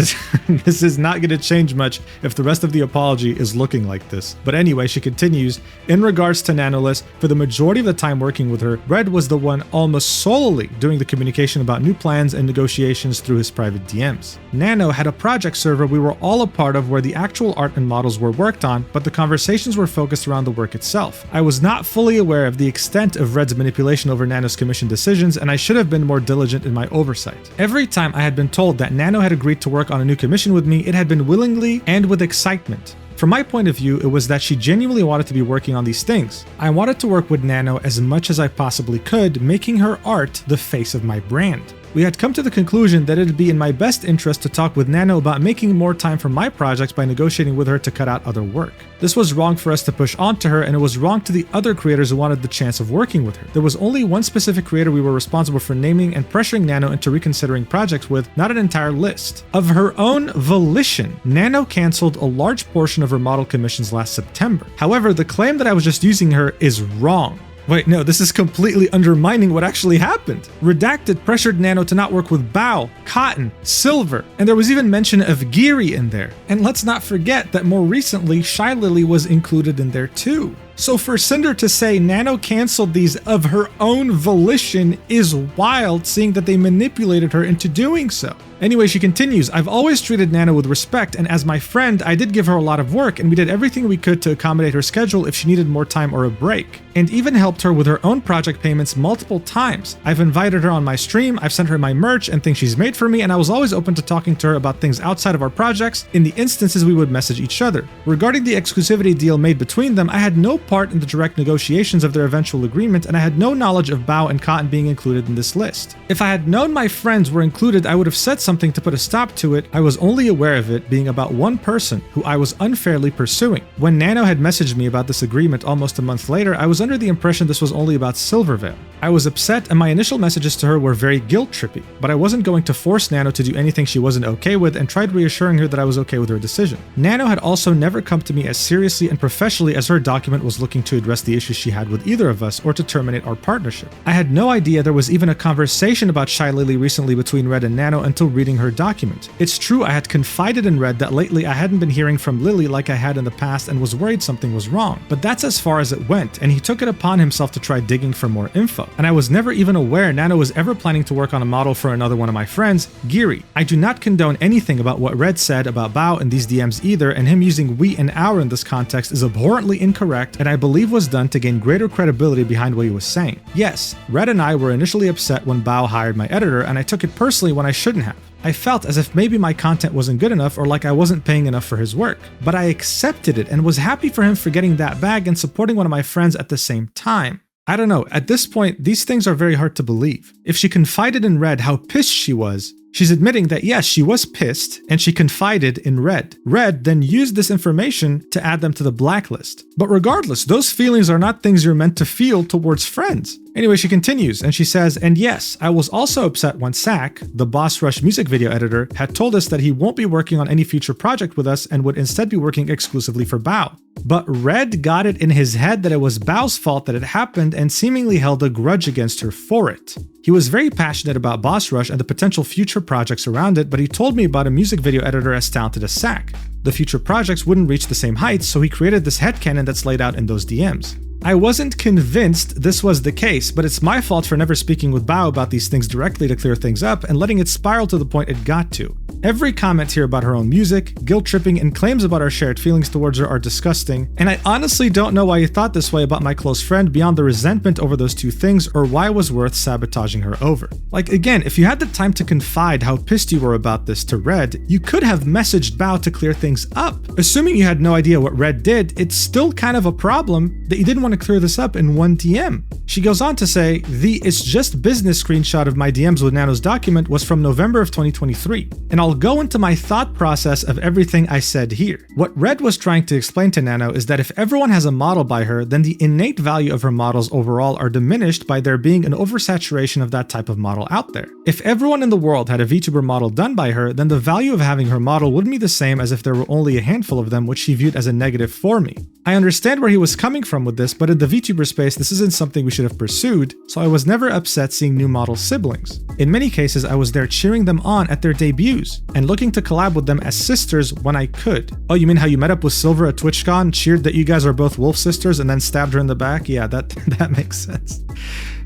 is not going to change much if the rest of the apology is looking like this. But anyway, she continues, "In regards to Nanoless, for the majority of the time working with her, Red was the one almost solely doing the communication about new plans and negotiations through his private DMs. Nano had a project server we were all a part of where the actual art and models were worked on, but the conversations were focused around the work itself. I was not fully aware of the extent of Red's manipulation over Nano's commission decisions, and I should have been more diligent in my oversight. Every time I had been told that Nano had agreed to work on a new commission with me, it had been willingly and with excitement. From my point of view, it was that she genuinely wanted to be working on these things. I wanted to work with Nano as much as I possibly could, making her art the face of my brand. We had come to the conclusion that it'd be in my best interest to talk with Nano about making more time for my projects by negotiating with her to cut out other work. This was wrong for us to push onto her, and it was wrong to the other creators who wanted the chance of working with her. There was only one specific creator we were responsible for naming and pressuring Nano into reconsidering projects with, not an entire list. Of her own volition, Nano canceled a large portion of her model commissions last September. However, the claim that I was just using her is wrong. Wait, no, this is completely undermining what actually happened. Redacted pressured Nano to not work with Bao, Cotton, Silver, and there was even mention of Geary in there. And let's not forget that more recently, Shy Lily was included in there too. So for Sinder to say Nano canceled these of her own volition is wild, seeing that they manipulated her into doing so. Anyway, she continues, "I've always treated Nano with respect, and as my friend, I did give her a lot of work, and we did everything we could to accommodate her schedule if she needed more time or a break, and even helped her with her own project payments multiple times. I've invited her on my stream, I've sent her my merch and things she's made for me, and I was always open to talking to her about things outside of our projects in the instances we would message each other. Regarding the exclusivity deal made between them, I had no part in the direct negotiations of their eventual agreement, and I had no knowledge of Bao and Cotton being included in this list. If I had known my friends were included, I would have said something to put a stop to it. I was only aware of it being about one person who I was unfairly pursuing. When Nano had messaged me about this agreement almost a month later, I was under the impression this was only about Silvervale. I was upset, and my initial messages to her were very guilt-trippy, but I wasn't going to force Nano to do anything she wasn't okay with, and tried reassuring her that I was okay with her decision. Nano had also never come to me as seriously and professionally as her document was was looking to address the issues she had with either of us or to terminate our partnership. I had no idea there was even a conversation about Shy Lily recently between Red and Nano until reading her document. It's true I had confided in Red that lately I hadn't been hearing from Lily like I had in the past and was worried something was wrong, but that's as far as it went, and he took it upon himself to try digging for more info. And I was never even aware Nano was ever planning to work on a model for another one of my friends, Geary. I do not condone anything about what Red said about Bao in these DMs either, and him using we and our in this context is abhorrently incorrect and I believe was done to gain greater credibility behind what he was saying. Yes, Red and I were initially upset when Bao hired my editor, and I took it personally when I shouldn't have. I felt as if maybe my content wasn't good enough or like I wasn't paying enough for his work. But I accepted it and was happy for him for getting that bag and supporting one of my friends at the same time. I don't know, at this point, these things are very hard to believe. If she confided in Red how pissed she was, she's admitting that yes, she was pissed and she confided in Red. Red then used this information to add them to the blacklist. But regardless, those feelings are not things you're meant to feel towards friends. Anyway, she continues and she says, and yes, I was also upset when Sack, the Boss Rush music video editor, had told us that he won't be working on any future project with us and would instead be working exclusively for Bao. But Red got it in his head that it was Bao's fault that it happened and seemingly held a grudge against her for it. He was very passionate about Boss Rush and the potential future projects around it, but he told me about a music video editor as talented as Sack. The future projects wouldn't reach the same heights, so he created this headcanon that's laid out in those DMs. I wasn't convinced this was the case, but it's my fault for never speaking with Bao about these things directly to clear things up and letting it spiral to the point it got to. Every comment here about her own music, guilt-tripping, and claims about our shared feelings towards her are disgusting, and I honestly don't know why you thought this way about my close friend beyond the resentment over those two things or why it was worth sabotaging her over. Like again, if you had the time to confide how pissed you were about this to Red, you could have messaged Bao to clear things up. Assuming you had no idea what Red did, it's still kind of a problem that you didn't want to clear this up in one DM. She goes on to say, the "it's just business" screenshot of my DMs with Nano's document was from November of 2023, and I'll go into my thought process of everything I said here. What Red was trying to explain to Nano is that if everyone has a model by her, then the innate value of her models overall are diminished by there being an oversaturation of that type of model out there. If everyone in the world had a VTuber model done by her, then the value of having her model wouldn't be the same as if there were only a handful of them, which she viewed as a negative for me. I understand where he was coming from with this, but in the VTuber space, this isn't something we should have pursued, so I was never upset seeing new model siblings. In many cases, I was there cheering them on at their debuts, and looking to collab with them as sisters when I could. Oh, you mean how you met up with Silver at TwitchCon, cheered that you guys are both wolf sisters, and then stabbed her in the back? Yeah, that makes sense.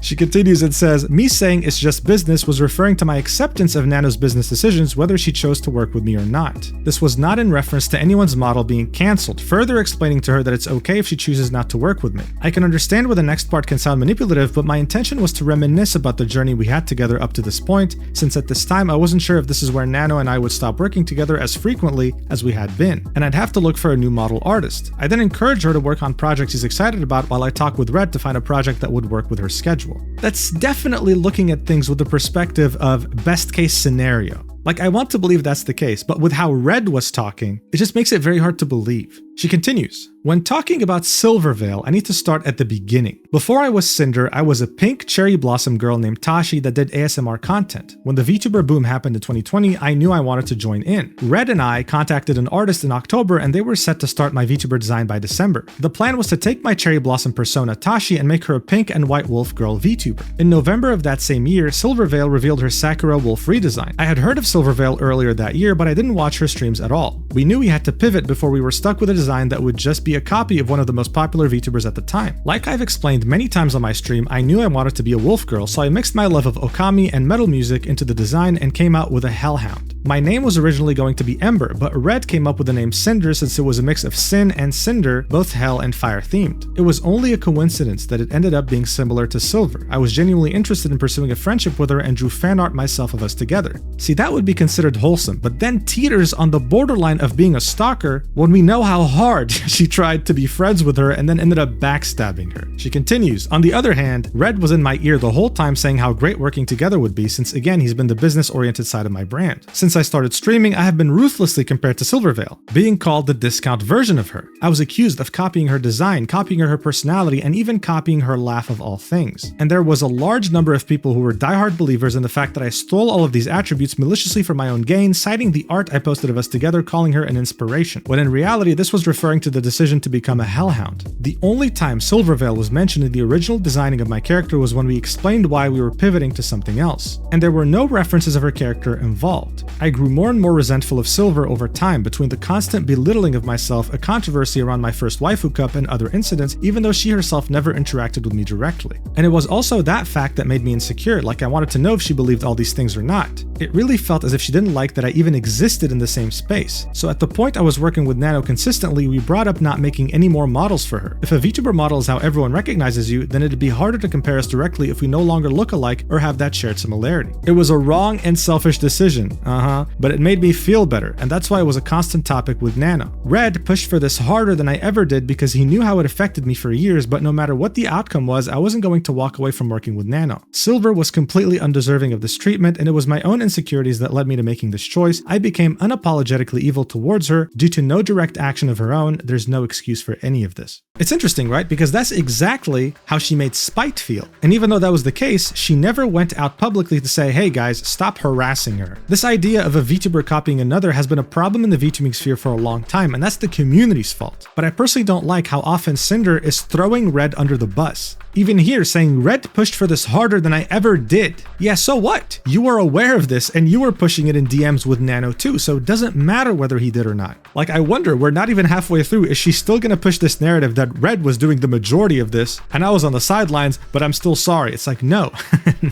She continues and says, me saying it's just business was referring to my acceptance of Nano's business decisions whether she chose to work with me or not. This was not in reference to anyone's model being cancelled, further explaining to her that it's okay if she chooses not to work with me. I can understand where the next part can sound manipulative, but my intention was to reminisce about the journey we had together up to this point, since at this time I wasn't sure if this is where Nano and I would stop working together as frequently as we had been, and I'd have to look for a new model artist. I then encouraged her to work on projects she's excited about while I talk with Red to find a project that would work with her schedule. That's definitely looking at things with the perspective of best case scenario. Like, I want to believe that's the case, but with how Red was talking, it just makes it very hard to believe. She continues, when talking about Silvervale, I need to start at the beginning. Before I was Sinder, I was a pink cherry blossom girl named Tashi that did ASMR content. When the VTuber boom happened in 2020, I knew I wanted to join in. Red and I contacted an artist in October and they were set to start my VTuber design by December. The plan was to take my cherry blossom persona Tashi and make her a pink and white wolf girl VTuber. In November of that same year, Silvervale revealed her Sakura wolf redesign. I had heard of Silvervale earlier that year, but I didn't watch her streams at all. We knew we had to pivot before we were stuck with a design that would just be a copy of one of the most popular VTubers at the time. Like I've explained many times on my stream, I knew I wanted to be a wolf girl, so I mixed my love of Okami and metal music into the design and came out with a hellhound. My name was originally going to be Ember, but Red came up with the name Sinder since it was a mix of sin and cinder, both hell and fire themed. It was only a coincidence that it ended up being similar to Silver. I was genuinely interested in pursuing a friendship with her and drew fan art myself of us together. See, that would be considered wholesome, but then teeters on the borderline of being a stalker when we know how hard she tried to be friends with her and then ended up backstabbing her. She continues, on the other hand, Red was in my ear the whole time saying how great working together would be since again he's been the business-oriented side of my brand. Since Since I started streaming, I have been ruthlessly compared to Silvervale, being called the discount version of her. I was accused of copying her design, copying her personality, and even copying her laugh of all things. And there was a large number of people who were diehard believers in the fact that I stole all of these attributes maliciously for my own gain, citing the art I posted of us together, calling her an inspiration, when in reality this was referring to the decision to become a hellhound. The only time Silvervale was mentioned in the original designing of my character was when we explained why we were pivoting to something else, and there were no references of her character involved. I grew more and more resentful of Silver over time between the constant belittling of myself, a controversy around my first waifu cup, and other incidents, even though she herself never interacted with me directly. And it was also that fact that made me insecure, like I wanted to know if she believed all these things or not. It really felt as if she didn't like that I even existed in the same space. So at the point I was working with Nano consistently, we brought up not making any more models for her. If a VTuber model is how everyone recognizes you, then it'd be harder to compare us directly if we no longer look alike or have that shared similarity. It was a wrong and selfish decision, but it made me feel better, and that's why it was a constant topic with Nano. Red pushed for this harder than I ever did because he knew how it affected me for years, but no matter what the outcome was, I wasn't going to walk away from working with Nano. Silver was completely undeserving of this treatment, and it was my own insecurities that led me to making this choice. I became unapologetically evil towards her due to no direct action of her own. There's no excuse for any of this. It's interesting, right? Because that's exactly how she made Spite feel. And even though that was the case, she never went out publicly to say, hey guys, stop harassing her. This idea of a VTuber copying another has been a problem in the VTubing sphere for a long time, and that's the community's fault. But I personally don't like how often Sinder is throwing Red under the bus. Even here, saying Red pushed for this harder than I ever did. Yeah, so what? You were aware of this and you were pushing it in DMs with Nano too, so it doesn't matter whether he did or not. Like, I wonder, we're not even halfway through, is she still gonna push this narrative that Red was doing the majority of this and I was on the sidelines, but I'm still sorry? It's like, no,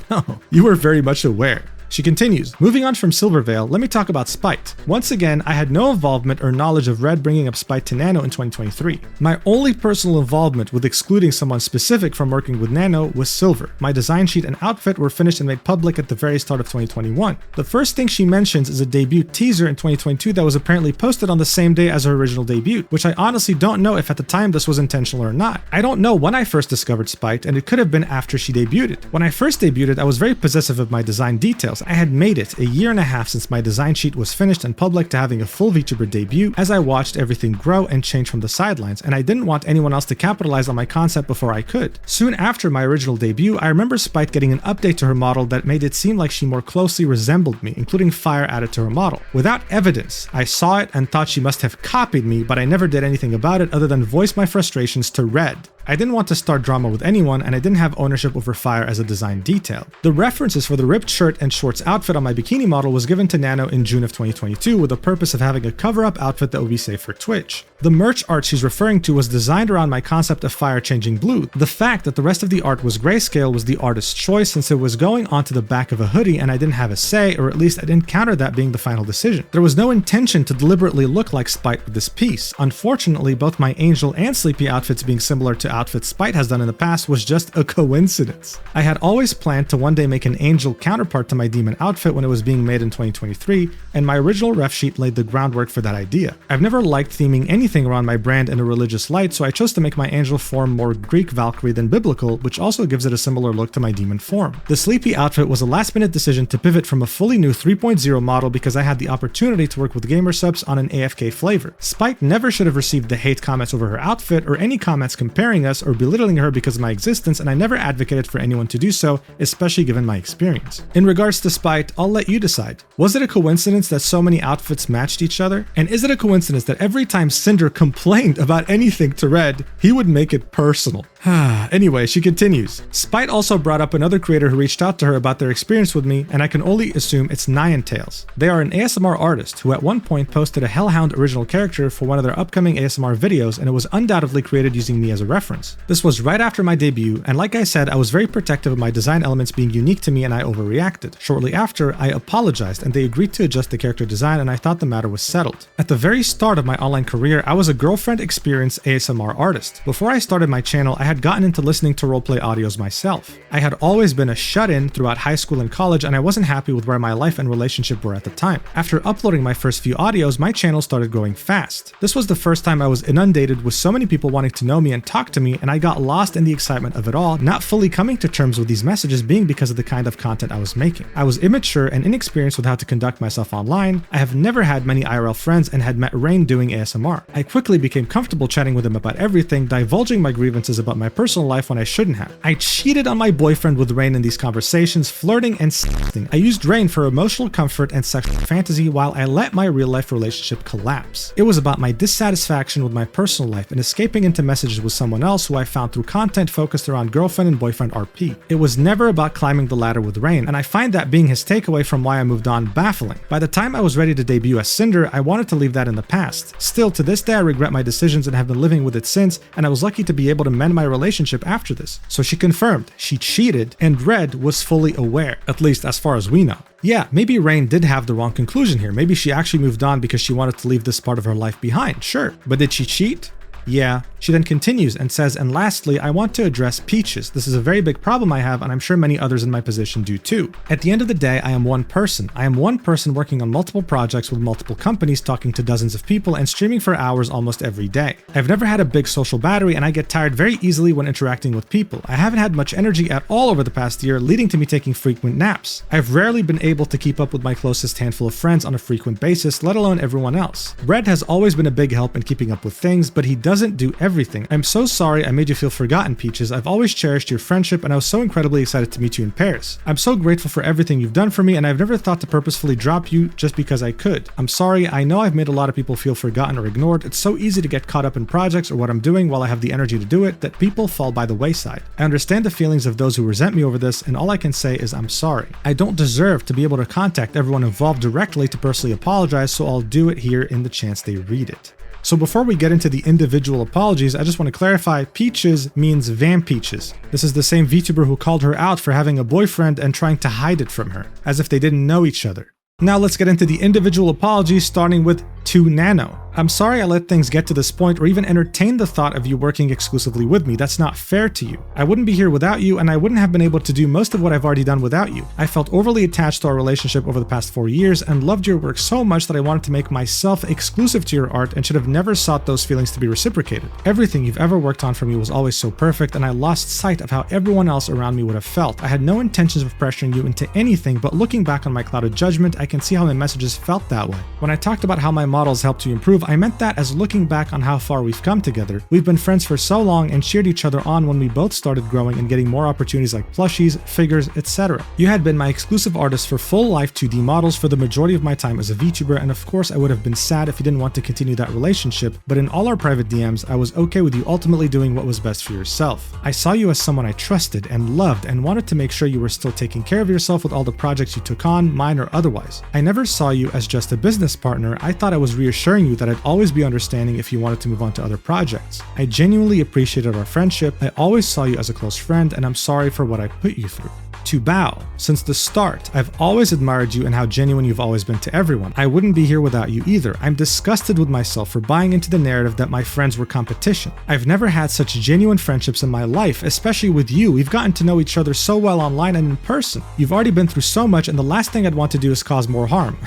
no, you were very much aware. She continues, moving on from Silvervale, let me talk about Spite. Once again, I had no involvement or knowledge of Red bringing up Spite to Nano in 2023. My only personal involvement with excluding someone specific from working with Nano was Silver. My design sheet and outfit were finished and made public at the very start of 2021. The first thing she mentions is a debut teaser in 2022 that was apparently posted on the same day as her original debut, which I honestly don't know if at the time this was intentional or not. I don't know when I first discovered Spite, and it could have been after she debuted. When I first debuted, I was very possessive of my design details. I had made it a year and a half since my design sheet was finished and public to having a full VTuber debut as I watched everything grow and change from the sidelines, and I didn't want anyone else to capitalize on my concept before I could. Soon after my original debut, I remember Spite getting an update to her model that made it seem like she more closely resembled me, including fire added to her model. Without evidence, I saw it and thought she must have copied me, but I never did anything about it other than voice my frustrations to Red. I didn't want to start drama with anyone, and I didn't have ownership over fire as a design detail. The references for the ripped shirt and shorts outfit on my bikini model was given to Nano in June of 2022 with the purpose of having a cover-up outfit that would be safe for Twitch. The merch art she's referring to was designed around my concept of fire changing blue. The fact that the rest of the art was grayscale was the artist's choice since it was going onto the back of a hoodie and I didn't have a say, or at least I didn't counter that being the final decision. There was no intention to deliberately look like Spite with this piece. Unfortunately, both my Angel and Sleepy outfits being similar to outfits Spite has done in the past was just a coincidence. I had always planned to one day make an Angel counterpart to my Demon outfit when it was being made in 2023, and my original ref sheet laid the groundwork for that idea. I've never liked theming anything around my brand in a religious light, so I chose to make my Angel form more Greek Valkyrie than biblical, which also gives it a similar look to my Demon form. The Sleepy outfit was a last-minute decision to pivot from a fully new 3.0 model because I had the opportunity to work with gamer subs on an AFK flavor. Spite never should have received the hate comments over her outfit or any comments comparing us or belittling her because of my existence, and I never advocated for anyone to do so, especially given my experience. In regards to Spite, I'll let you decide. Was it a coincidence that so many outfits matched each other? And is it a coincidence that every time Sinder complained about anything to Red, he would make it personal? Anyway, she continues. Spite also brought up another creator who reached out to her about their experience with me, and I can only assume it's Ninetales. They are an ASMR artist who at one point posted a Hellhound original character for one of their upcoming ASMR videos, and it was undoubtedly created using me as a reference. This was right after my debut, and like I said, I was very protective of my design elements being unique to me and I overreacted. Shortly after, I apologized and they agreed to adjust the character design, and I thought the matter was settled. At the very start of my online career, I was a girlfriend experienced ASMR artist. Before I started my channel, I had gotten into listening to roleplay audios myself. I had always been a shut-in throughout high school and college, and I wasn't happy with where my life and relationship were at the time. After uploading my first few audios, my channel started growing fast. This was the first time I was inundated with so many people wanting to know me and talk to to me, and I got lost in the excitement of it all, not fully coming to terms with these messages being because of the kind of content I was making. I was immature and inexperienced with how to conduct myself online. I have never had many IRL friends and had met Rayne doing ASMR. I quickly became comfortable chatting with him about everything, divulging my grievances about my personal life when I shouldn't have. I cheated on my boyfriend with Rayne in these conversations, flirting and sexting. I used Rayne for emotional comfort and sexual fantasy while I let my real-life relationship collapse. It was about my dissatisfaction with my personal life and escaping into messages with someone else who I found through content focused around girlfriend and boyfriend RP. It was never about climbing the ladder with Rayne, and I find that being his takeaway from why I moved on baffling. By the time I was ready to debut as Sinder, I wanted to leave that in the past. Still, to this day, I regret my decisions and have been living with it since, and I was lucky to be able to mend my relationship after this. So she confirmed, she cheated, and Red was fully aware, at least as far as we know. Yeah, maybe Rayne did have the wrong conclusion here. Maybe she actually moved on because she wanted to leave this part of her life behind, sure. But did she cheat? Yeah. She then continues and says, and lastly, I want to address Peaches. This is a very big problem I have, and I'm sure many others in my position do too. At the end of the day, I am one person. I am one person working on multiple projects with multiple companies, talking to dozens of people, and streaming for hours almost every day. I've never had a big social battery, and I get tired very easily when interacting with people. I haven't had much energy at all over the past year, leading to me taking frequent naps. I've rarely been able to keep up with my closest handful of friends on a frequent basis, let alone everyone else. Red has always been a big help in keeping up with things, but he doesn't do everything. I'm so sorry I made you feel forgotten, Peaches. I've always cherished your friendship, and I was so incredibly excited to meet you in Paris. I'm so grateful for everything you've done for me, and I've never thought to purposefully drop you just because I could. I'm sorry, I know I've made a lot of people feel forgotten or ignored. It's so easy to get caught up in projects or what I'm doing while I have the energy to do it that people fall by the wayside. I understand the feelings of those who resent me over this, and all I can say is I'm sorry. I don't deserve to be able to contact everyone involved directly to personally apologize, so I'll do it here in the chance they read it. So before we get into the individual apologies, I just want to clarify, Peaches means Vampeaches. This is the same VTuber who called her out for having a boyfriend and trying to hide it from her, as if they didn't know each other. Now let's get into the individual apologies, starting with 2Nano. I'm sorry I let things get to this point or even entertain the thought of you working exclusively with me. That's not fair to you. I wouldn't be here without you, and I wouldn't have been able to do most of what I've already done without you. I felt overly attached to our relationship over the past 4 years and loved your work so much that I wanted to make myself exclusive to your art and should have never sought those feelings to be reciprocated. Everything you've ever worked on for me was always so perfect, and I lost sight of how everyone else around me would have felt. I had no intentions of pressuring you into anything, but looking back on my clouded judgment, I can see how my messages felt that way. When I talked about how my models helped you improve, I meant that as looking back on how far we've come together. We've been friends for so long and cheered each other on when we both started growing and getting more opportunities like plushies, figures, etc. You had been my exclusive artist for full life 2D models for the majority of my time as a VTuber, and of course I would have been sad if you didn't want to continue that relationship, but in all our private DMs, I was okay with you ultimately doing what was best for yourself. I saw you as someone I trusted and loved and wanted to make sure you were still taking care of yourself with all the projects you took on, mine or otherwise. I never saw you as just a business partner. I thought I was reassuring you that I'd always be understanding if you wanted to move on to other projects. I genuinely appreciated our friendship. I always saw you as a close friend, and I'm sorry for what I put you through. To Bao, since the start, I've always admired you and how genuine you've always been to everyone. I wouldn't be here without you either. I'm disgusted with myself for buying into the narrative that my friends were competition. I've never had such genuine friendships in my life, especially with you. We've gotten to know each other so well online and in person. You've already been through so much, and the last thing I'd want to do is cause more harm.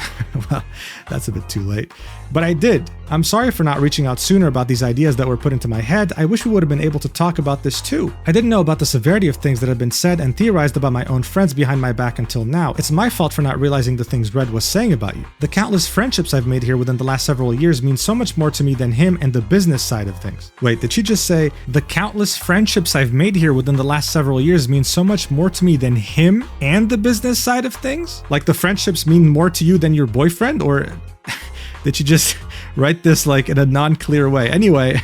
Well, that's a bit too late. But I did. I'm sorry for not reaching out sooner about these ideas that were put into my head. I wish we would have been able to talk about this too. I didn't know about the severity of things that had been said and theorized about my own friends behind my back until now. It's my fault for not realizing the things Red was saying about you. The countless friendships I've made here within the last several years mean so much more to me than him and the business side of things. Wait, did she just say, the countless friendships I've made here within the last several years mean so much more to me than him and the business side of things? Like the friendships mean more to you than your boyfriend, or did she just write this like in a non-clear way? Anyway,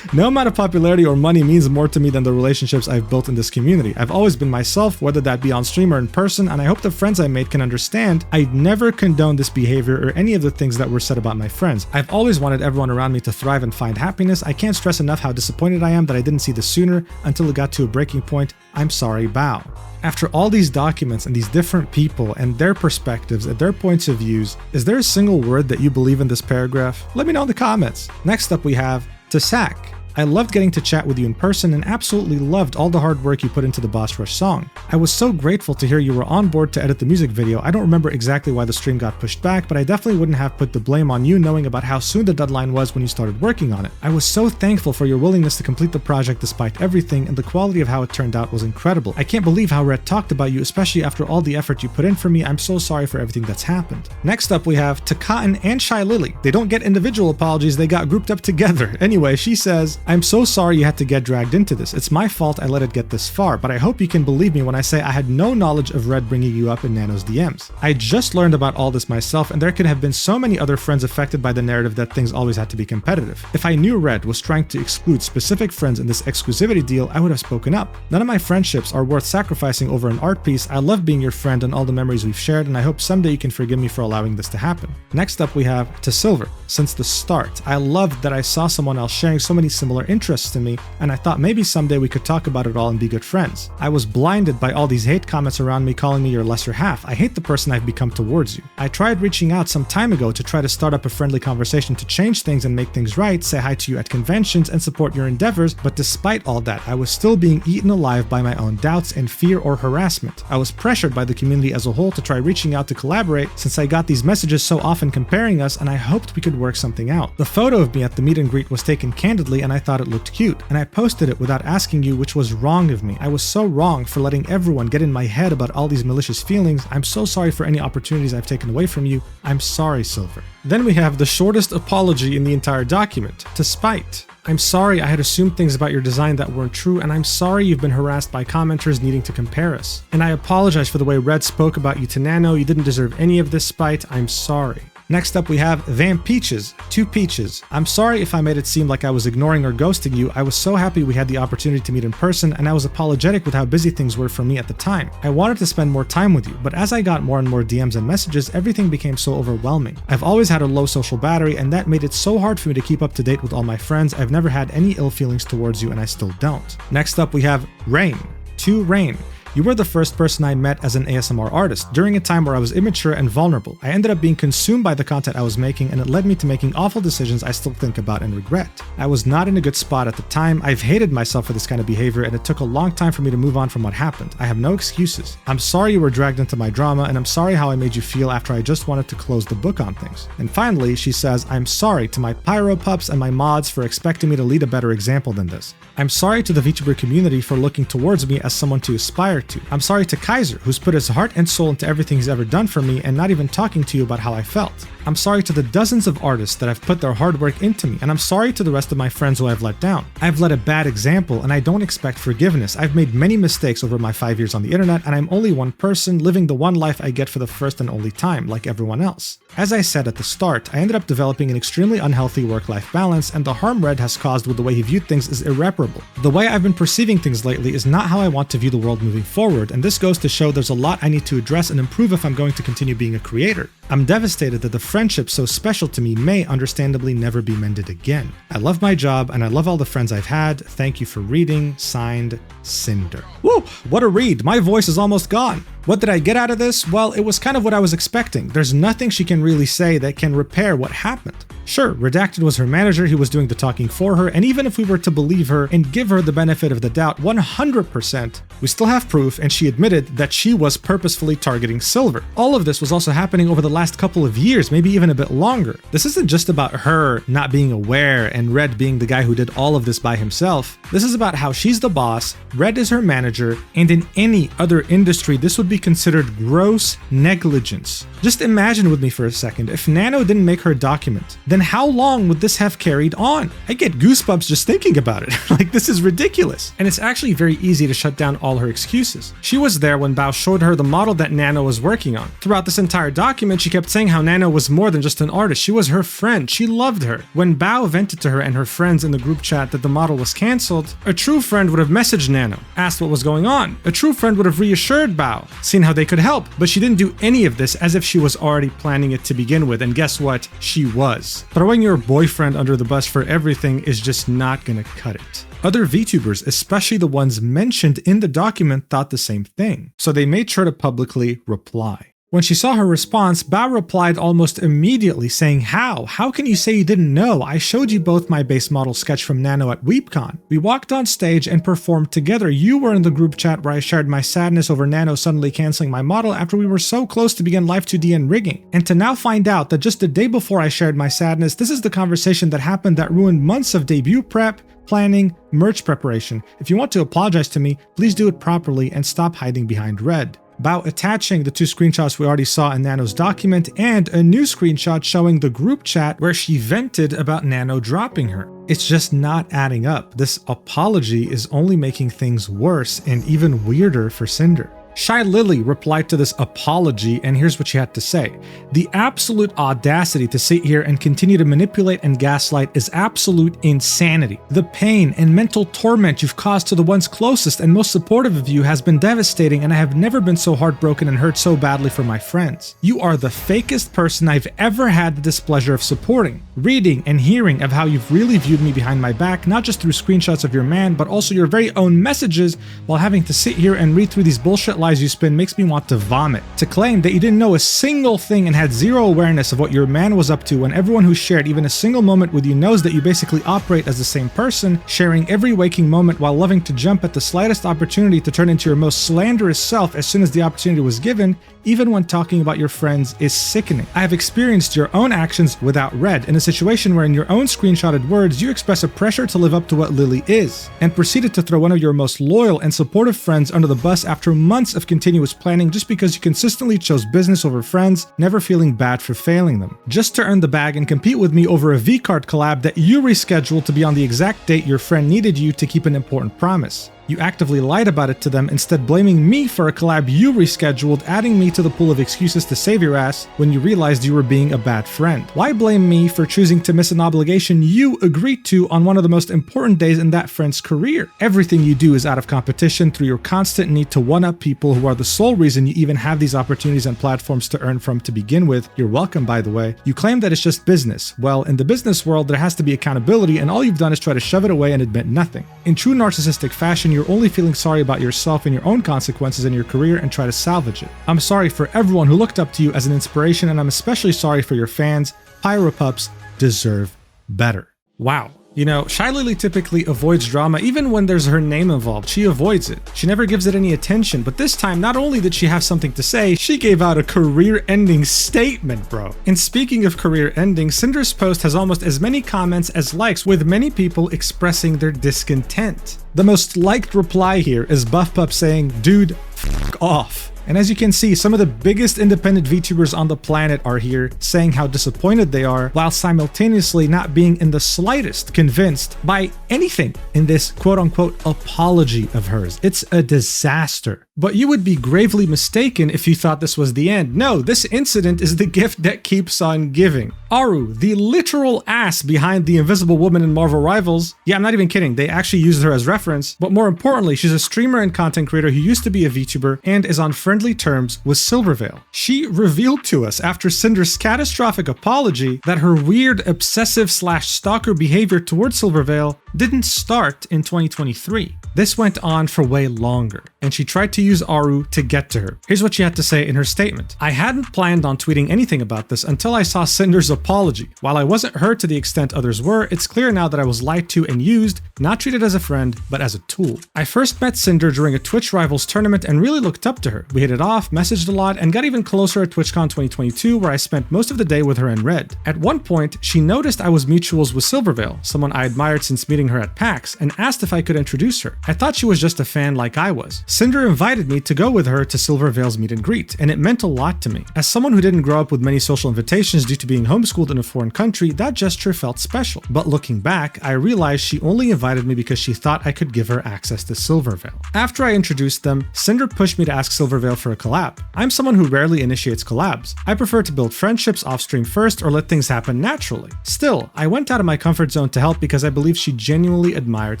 no amount of popularity or money means more to me than the relationships I've built in this community. I've always been myself, whether that be on stream or in person, and I hope the friends I made can understand I'd never condone this behavior or any of the things that were said about my friends. I've always wanted everyone around me to thrive and find happiness. I can't stress enough how disappointed I am that I didn't see this sooner until it got to a breaking point. I'm sorry, Bao. After all these documents and these different people and their perspectives and their points of views, is there a single word that you believe in this paragraph? Let me know in the comments. Next up we have Tasak. I loved getting to chat with you in person and absolutely loved all the hard work you put into the Boss Rush song. I was so grateful to hear you were on board to edit the music video. I don't remember exactly why the stream got pushed back, but I definitely wouldn't have put the blame on you knowing about how soon the deadline was when you started working on it. I was so thankful for your willingness to complete the project despite everything, and the quality of how it turned out was incredible. I can't believe how Red talked about you, especially after all the effort you put in for me. I'm so sorry for everything that's happened. Next up we have Takaten and Shy Lily. They don't get individual apologies, they got grouped up together. Anyway, she says, I'm so sorry you had to get dragged into this. It's my fault I let it get this far, but I hope you can believe me when I say I had no knowledge of Red bringing you up in Nano's DMs. I just learned about all this myself, and there could have been so many other friends affected by the narrative that things always had to be competitive. If I knew Red was trying to exclude specific friends in this exclusivity deal, I would have spoken up. None of my friendships are worth sacrificing over an art piece. I love being your friend and all the memories we've shared, and I hope someday you can forgive me for allowing this to happen. Next up we have To Silver. Since the start, I loved that I saw someone else sharing so many similar interests to me, and I thought maybe someday we could talk about it all and be good friends. I was blinded by all these hate comments around me calling me your lesser half. I hate the person I've become towards you. I tried reaching out some time ago to try to start up a friendly conversation to change things and make things right, say hi to you at conventions and support your endeavors, but despite all that, I was still being eaten alive by my own doubts and fear or harassment. I was pressured by the community as a whole to try reaching out to collaborate since I got these messages so often comparing us, and I hoped we could work something out. The photo of me at the meet and greet was taken candidly and I thought it looked cute, and I posted it without asking you, which was wrong of me. I was so wrong for letting everyone get in my head about all these malicious feelings. I'm so sorry for any opportunities I've taken away from you. I'm sorry, Silver. Then we have the shortest apology in the entire document. To Spite. I'm sorry I had assumed things about your design that weren't true, and I'm sorry you've been harassed by commenters needing to compare us. And I apologize for the way Red spoke about you to Nano. You didn't deserve any of this, Spite. I'm sorry. Next up we have Van Peaches, 2 Peaches. I'm sorry if I made it seem like I was ignoring or ghosting you. I was so happy we had the opportunity to meet in person, and I was apologetic with how busy things were for me at the time. I wanted to spend more time with you, but as I got more and more DMs and messages, everything became so overwhelming. I've always had a low social battery, and that made it so hard for me to keep up to date with all my friends. I've never had any ill feelings towards you, and I still don't. Next up we have Rayne, 2 Rayne. You were the first person I met as an ASMR artist during a time where I was immature and vulnerable. I ended up being consumed by the content I was making, and it led me to making awful decisions I still think about and regret. I was not in a good spot at the time. I've hated myself for this kind of behavior, and it took a long time for me to move on from what happened. I have no excuses. I'm sorry you were dragged into my drama, and I'm sorry how I made you feel after I just wanted to close the book on things. And finally, she says, I'm sorry to my Pyro Pups and my mods for expecting me to lead a better example than this. I'm sorry to the VTuber community for looking towards me as someone to aspire to. I'm sorry to Kaiser, who's put his heart and soul into everything he's ever done for me and not even talking to you about how I felt. I'm sorry to the dozens of artists that have put their hard work into me, and I'm sorry to the rest of my friends who I've let down. I've led a bad example, and I don't expect forgiveness. I've made many mistakes over my 5 years on the internet, and I'm only one person living the one life I get for the first and only time, like everyone else. As I said at the start, I ended up developing an extremely unhealthy work-life balance, and the harm Red has caused with the way he viewed things is irreparable. The way I've been perceiving things lately is not how I want to view the world moving forward, and this goes to show there's a lot I need to address and improve if I'm going to continue being a creator. I'm devastated that the friendship so special to me may understandably never be mended again. I love my job, and I love all the friends I've had. Thank you for reading. Signed, Sinder. Woo! What a read. My voice is almost gone. What did I get out of this? Well, it was kind of what I was expecting. There's nothing she can really say that can repair what happened. Sure, Redacted was her manager, he was doing the talking for her, and even if we were to believe her and give her the benefit of the doubt 100%, we still have proof, and she admitted that she was purposefully targeting Silver. All of this was also happening over the last couple of years, maybe even a bit longer. This isn't just about her not being aware and Red being the guy who did all of this by himself. This is about how she's the boss, Red is her manager, and in any other industry this would be considered gross negligence. Just imagine with me for a second, if Nano didn't make her document, then how long would this have carried on? I get goosebumps just thinking about it. Like, this is ridiculous. And it's actually very easy to shut down all her excuses. She was there when Bao showed her the model that Nano was working on. Throughout this entire document, she kept saying how Nano was more than just an artist. She was her friend. She loved her. When Bao vented to her and her friends in the group chat that the model was cancelled, a true friend would have messaged Nano, asked what was going on. A true friend would have reassured Bao, seen how they could help, but she didn't do any of this as if she was already planning it to begin with, and guess what? She was. Throwing your boyfriend under the bus for everything is just not gonna cut it. Other VTubers, especially the ones mentioned in the document, thought the same thing, so they made sure to publicly reply. When she saw her response, Bao replied almost immediately saying, How? How can you say you didn't know? I showed you both my base model sketch from Nano at WeebCon. We walked on stage and performed together. You were in the group chat where I shared my sadness over Nano suddenly canceling my model after we were so close to begin Live 2D and rigging. And to now find out that just the day before I shared my sadness, this is the conversation that happened that ruined months of debut prep, planning, merch preparation. If you want to apologize to me, please do it properly and stop hiding behind red. Bao attaching the 2 screenshots we already saw in Nano's document and a new screenshot showing the group chat where she vented about Nano dropping her. It's just not adding up. This apology is only making things worse and even weirder for Sinder. Shy Lily replied to this apology, and here's what she had to say. The absolute audacity to sit here and continue to manipulate and gaslight is absolute insanity. The pain and mental torment you've caused to the ones closest and most supportive of you has been devastating, and I have never been so heartbroken and hurt so badly for my friends. You are the fakest person I've ever had the displeasure of supporting. Reading and hearing of how you've really viewed me behind my back, not just through screenshots of your man, but also your very own messages, while having to sit here and read through these bullshit lies you spin makes me want to vomit. To claim that you didn't know a single thing and had zero awareness of what your man was up to when everyone who shared even a single moment with you knows that you basically operate as the same person, sharing every waking moment while loving to jump at the slightest opportunity to turn into your most slanderous self as soon as the opportunity was given, even when talking about your friends, is sickening. I have experienced your own actions without red in a situation where in your own screenshotted words you express a pressure to live up to what Lily is, and proceeded to throw one of your most loyal and supportive friends under the bus after months of continuous planning just because you consistently chose business over friends, never feeling bad for failing them. Just to earn the bag and compete with me over a V-Card collab that you rescheduled to be on the exact date your friend needed you to keep an important promise. You actively lied about it to them, instead blaming me for a collab you rescheduled, adding me to the pool of excuses to save your ass when you realized you were being a bad friend. Why blame me for choosing to miss an obligation you agreed to on one of the most important days in that friend's career? Everything you do is out of competition through your constant need to one-up people who are the sole reason you even have these opportunities and platforms to earn from to begin with. You're welcome, by the way. You claim that it's just business. Well, in the business world, there has to be accountability, and all you've done is try to shove it away and admit nothing. In true narcissistic fashion, you're only feeling sorry about yourself and your own consequences in your career and try to salvage it. I'm sorry for everyone who looked up to you as an inspiration, and I'm especially sorry for your fans. Pyropups deserve better. Wow. You know, Shy Lily typically avoids drama even when there's her name involved. She avoids it. She never gives it any attention, but this time not only did she have something to say, she gave out a career-ending statement, bro. And speaking of career-ending, Sinder's post has almost as many comments as likes, with many people expressing their discontent. The most liked reply here is BuffPup saying, "Dude, f*** off." And as you can see, some of the biggest independent VTubers on the planet are here, saying how disappointed they are, while simultaneously not being in the slightest convinced by anything in this quote-unquote apology of hers. It's a disaster. But you would be gravely mistaken if you thought this was the end. No, this incident is the gift that keeps on giving. ARUUU, the literal ass behind the Invisible Woman in Marvel Rivals. Yeah, I'm not even kidding. They actually used her as reference. But more importantly, she's a streamer and content creator who used to be a VTuber and is on friendly terms with Silvervale. She revealed to us after Sinder's catastrophic apology that her weird obsessive/stalker behavior towards Silvervale didn't start in 2023. This went on for way longer, and she tried to use ARUUU to get to her. Here's what she had to say in her statement. "I hadn't planned on tweeting anything about this until I saw Sinder's apology. While I wasn't hurt to the extent others were, it's clear now that I was lied to and used, not treated as a friend, but as a tool. I first met Sinder during a Twitch Rivals tournament and really looked up to her. We hit it off, messaged a lot, and got even closer at TwitchCon 2022, where I spent most of the day with her and Red. At one point, she noticed I was mutuals with Silvervale, someone I admired since meeting her at PAX, and asked if I could introduce her. I thought she was just a fan like I was. Sinder invited me to go with her to Silvervale's meet and greet, and it meant a lot to me. As someone who didn't grow up with many social invitations due to being homeschooled in a foreign country, that gesture felt special. But looking back, I realized she only invited me because she thought I could give her access to Silvervale. After I introduced them, Sinder pushed me to ask Silvervale for a collab. I'm someone who rarely initiates collabs. I prefer to build friendships off-stream first or let things happen naturally. Still, I went out of my comfort zone to help because I believe she genuinely admired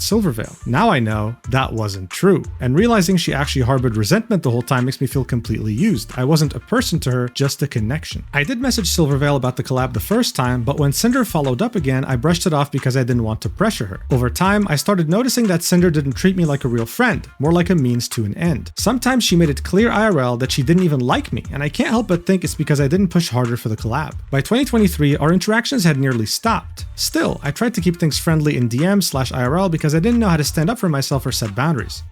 Silvervale. Now I know now, that wasn't true. And realizing she actually harbored resentment the whole time makes me feel completely used. I wasn't a person to her, just a connection. I did message Silvervale about the collab the first time, but when Sinder followed up again, I brushed it off because I didn't want to pressure her. Over time, I started noticing that Sinder didn't treat me like a real friend, more like a means to an end. Sometimes she made it clear IRL that she didn't even like me, and I can't help but think it's because I didn't push harder for the collab. By 2023, our interactions had nearly stopped. Still, I tried to keep things friendly in DM/IRL because I didn't know how to stand up for myself or set boundaries.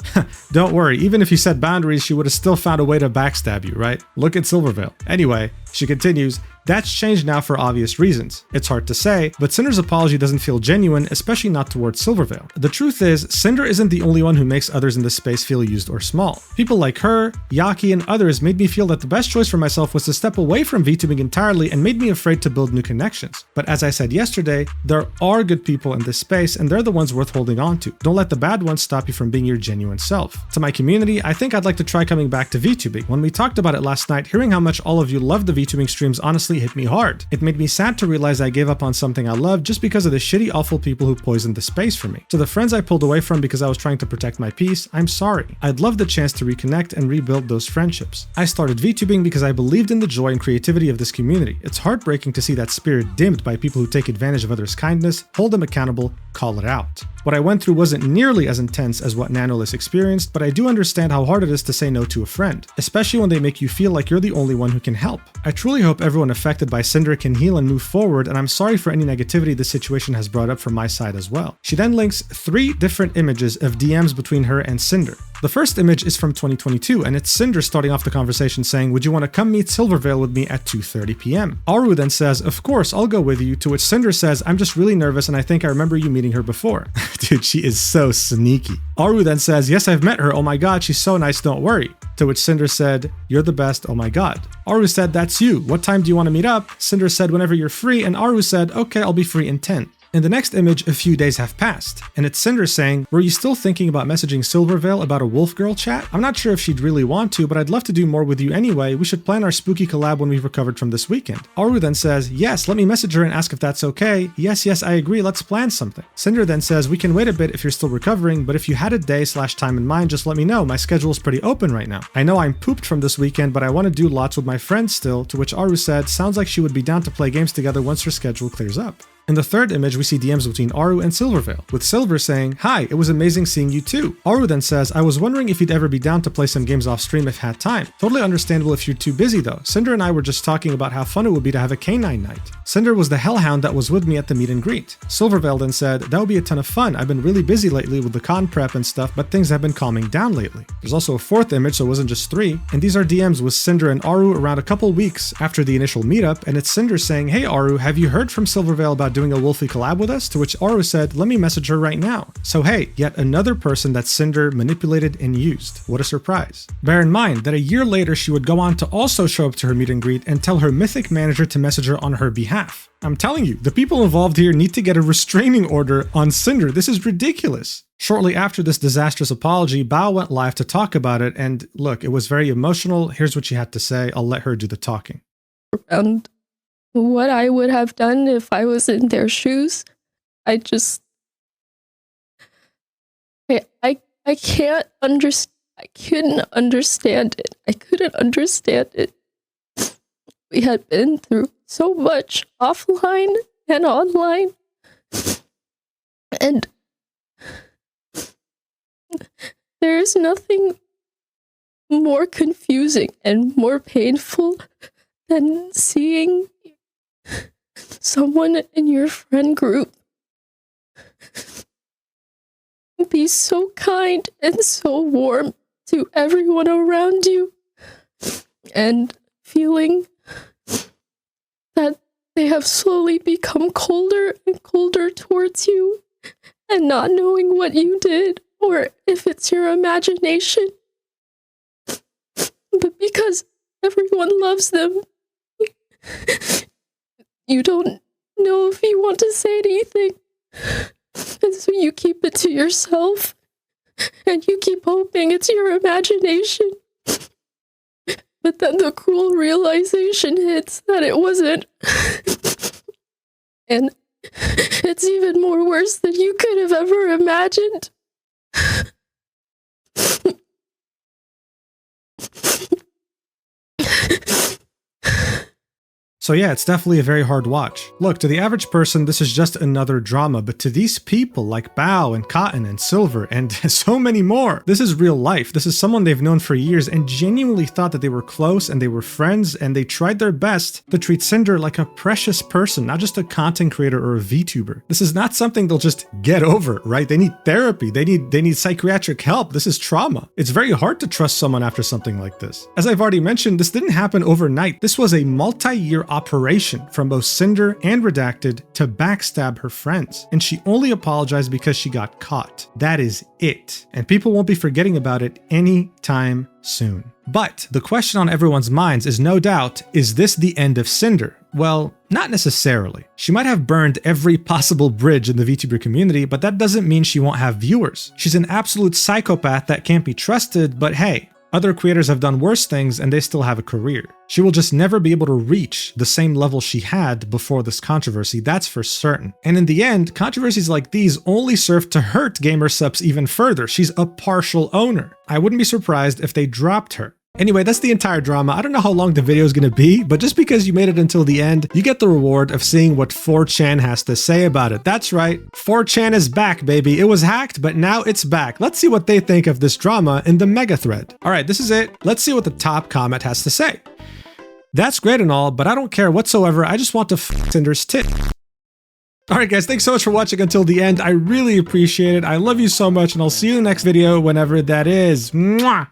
Don't worry, even if you set boundaries, she would have still found a way to backstab you, right? Look at Silvervale. Anyway, she continues, that's changed now for obvious reasons. It's hard to say, but Sinder's apology doesn't feel genuine, especially not towards Silvervale. The truth is, Sinder isn't the only one who makes others in this space feel used or small. People like her, Yaki, and others made me feel that the best choice for myself was to step away from VTubing entirely and made me afraid to build new connections. But as I said yesterday, there are good people in this space and they're the ones worth holding on to. Don't let the bad ones stop you from being your genuine self. To my community, I think I'd like to try coming back to VTubing. When we talked about it last night, hearing how much all of you love the VTubing streams honestly hit me hard. It made me sad to realize I gave up on something I loved just because of the shitty, awful people who poisoned the space for me. To the friends I pulled away from because I was trying to protect my peace, I'm sorry. I'd love the chance to reconnect and rebuild those friendships. I started VTubing because I believed in the joy and creativity of this community. It's heartbreaking to see that spirit dimmed by people who take advantage of others' kindness, hold them accountable, call it out. What I went through wasn't nearly as intense as what Nanoless experienced, but I do understand how hard it is to say no to a friend, especially when they make you feel like you're the only one who can help. I truly hope everyone affected by Sinder can heal and move forward, and I'm sorry for any negativity this situation has brought up from my side as well. She then links 3 different images of DMs between her and Sinder. The first image is from 2022, and it's Sinder starting off the conversation saying, would you want to come meet Silvervale with me at 2:30 p.m? ARUUU then says, of course, I'll go with you, to which Sinder says, I'm just really nervous and I think I remember you meeting her before. Dude, she is so sneaky. ARUUU then says, yes, I've met her, oh my god, she's so nice, don't worry. To which Sinder said, you're the best, oh my god. ARUUU said, that's you, what time do you want to meet up? Sinder said, whenever you're free, and ARUUU said, okay, I'll be free in 10. In the next image, a few days have passed, and it's Sinder saying, were you still thinking about messaging Silvervale about a wolf girl chat? I'm not sure if she'd really want to, but I'd love to do more with you anyway. We should plan our spooky collab when we've recovered from this weekend. ARUUU then says, yes, let me message her and ask if that's okay. Yes, I agree, let's plan something. Sinder then says, we can wait a bit if you're still recovering, but if you had a day/time in mind, just let me know. My schedule's pretty open right now. I know I'm pooped from this weekend, but I want to do lots with my friends still, to which ARUUU said, sounds like she would be down to play games together once her schedule clears up. In the third image, we see DMs between ARUUU and Silvervale, with Silver saying, hi, it was amazing seeing you too. ARUUU then says, I was wondering if you'd ever be down to play some games off stream if had time. Totally understandable if you're too busy though. Sinder and I were just talking about how fun it would be to have a canine night. Sinder was the hellhound that was with me at the meet and greet. Silvervale then said, that would be a ton of fun. I've been really busy lately with the con prep and stuff, but things have been calming down lately. There's also a fourth image, so it wasn't just 3, and these are DMs with Sinder and ARUUU around a couple weeks after the initial meetup, and it's Sinder saying, hey ARUUU, have you heard from Silvervale about doing a wolfy collab with us? To which ARUUU said, let me message her right now. So hey, yet another person that Sinder manipulated and used. What a surprise. Bear in mind that a year later she would go on to also show up to her meet and greet and tell her mythic manager to message her on her behalf. I'm telling you, the people involved here need to get a restraining order on Sinder. This is ridiculous. Shortly after this disastrous apology, Bao went live to talk about it, and look, it was very emotional. Here's what she had to say. I'll let her do the talking. And what I would have done if I was in their shoes, I can't understand. I couldn't understand it. I couldn't understand it. We had been through so much offline and online, and there's nothing more confusing and more painful than seeing someone in your friend group be so kind and so warm to everyone around you, and feeling that they have slowly become colder and colder towards you, and not knowing what you did or if it's your imagination. But because everyone loves them, you don't know if you want to say anything. And so you keep it to yourself, and you keep hoping it's your imagination. But then the cruel realization hits that it wasn't. And it's even more worse than you could have ever imagined. So yeah, it's definitely a very hard watch. Look, to the average person, this is just another drama, but to these people like Bao and Cotton and Silver and so many more, this is real life. This is someone they've known for years and genuinely thought that they were close and they were friends and they tried their best to treat Sinder like a precious person, not just a content creator or a VTuber. This is not something they'll just get over, right? They need therapy. They need psychiatric help. This is trauma. It's very hard to trust someone after something like this. As I've already mentioned, this didn't happen overnight. This was a multi-year operation from both Sinder and Redacted to backstab her friends. And she only apologized because she got caught. That is it. And people won't be forgetting about it anytime soon. But the question on everyone's minds is no doubt, is this the end of Sinder? Well, not necessarily. She might have burned every possible bridge in the VTuber community, but that doesn't mean she won't have viewers. She's an absolute psychopath that can't be trusted, but hey, other creators have done worse things and they still have a career. She will just never be able to reach the same level she had before this controversy, that's for certain. And in the end, controversies like these only serve to hurt gamer subs even further. She's a partial owner. I wouldn't be surprised if they dropped her. Anyway, that's the entire drama. I don't know how long the video is going to be, but just because you made it until the end, you get the reward of seeing what 4chan has to say about it. That's right, 4chan is back, baby. It was hacked, but now it's back. Let's see what they think of this drama in the mega thread. All right, this is it. Let's see what the top comment has to say. That's great and all, but I don't care whatsoever. I just want to f Sinder's tit. Alright guys, thanks so much for watching until the end. I really appreciate it. I love you so much, and I'll see you in the next video whenever that is. Mwah!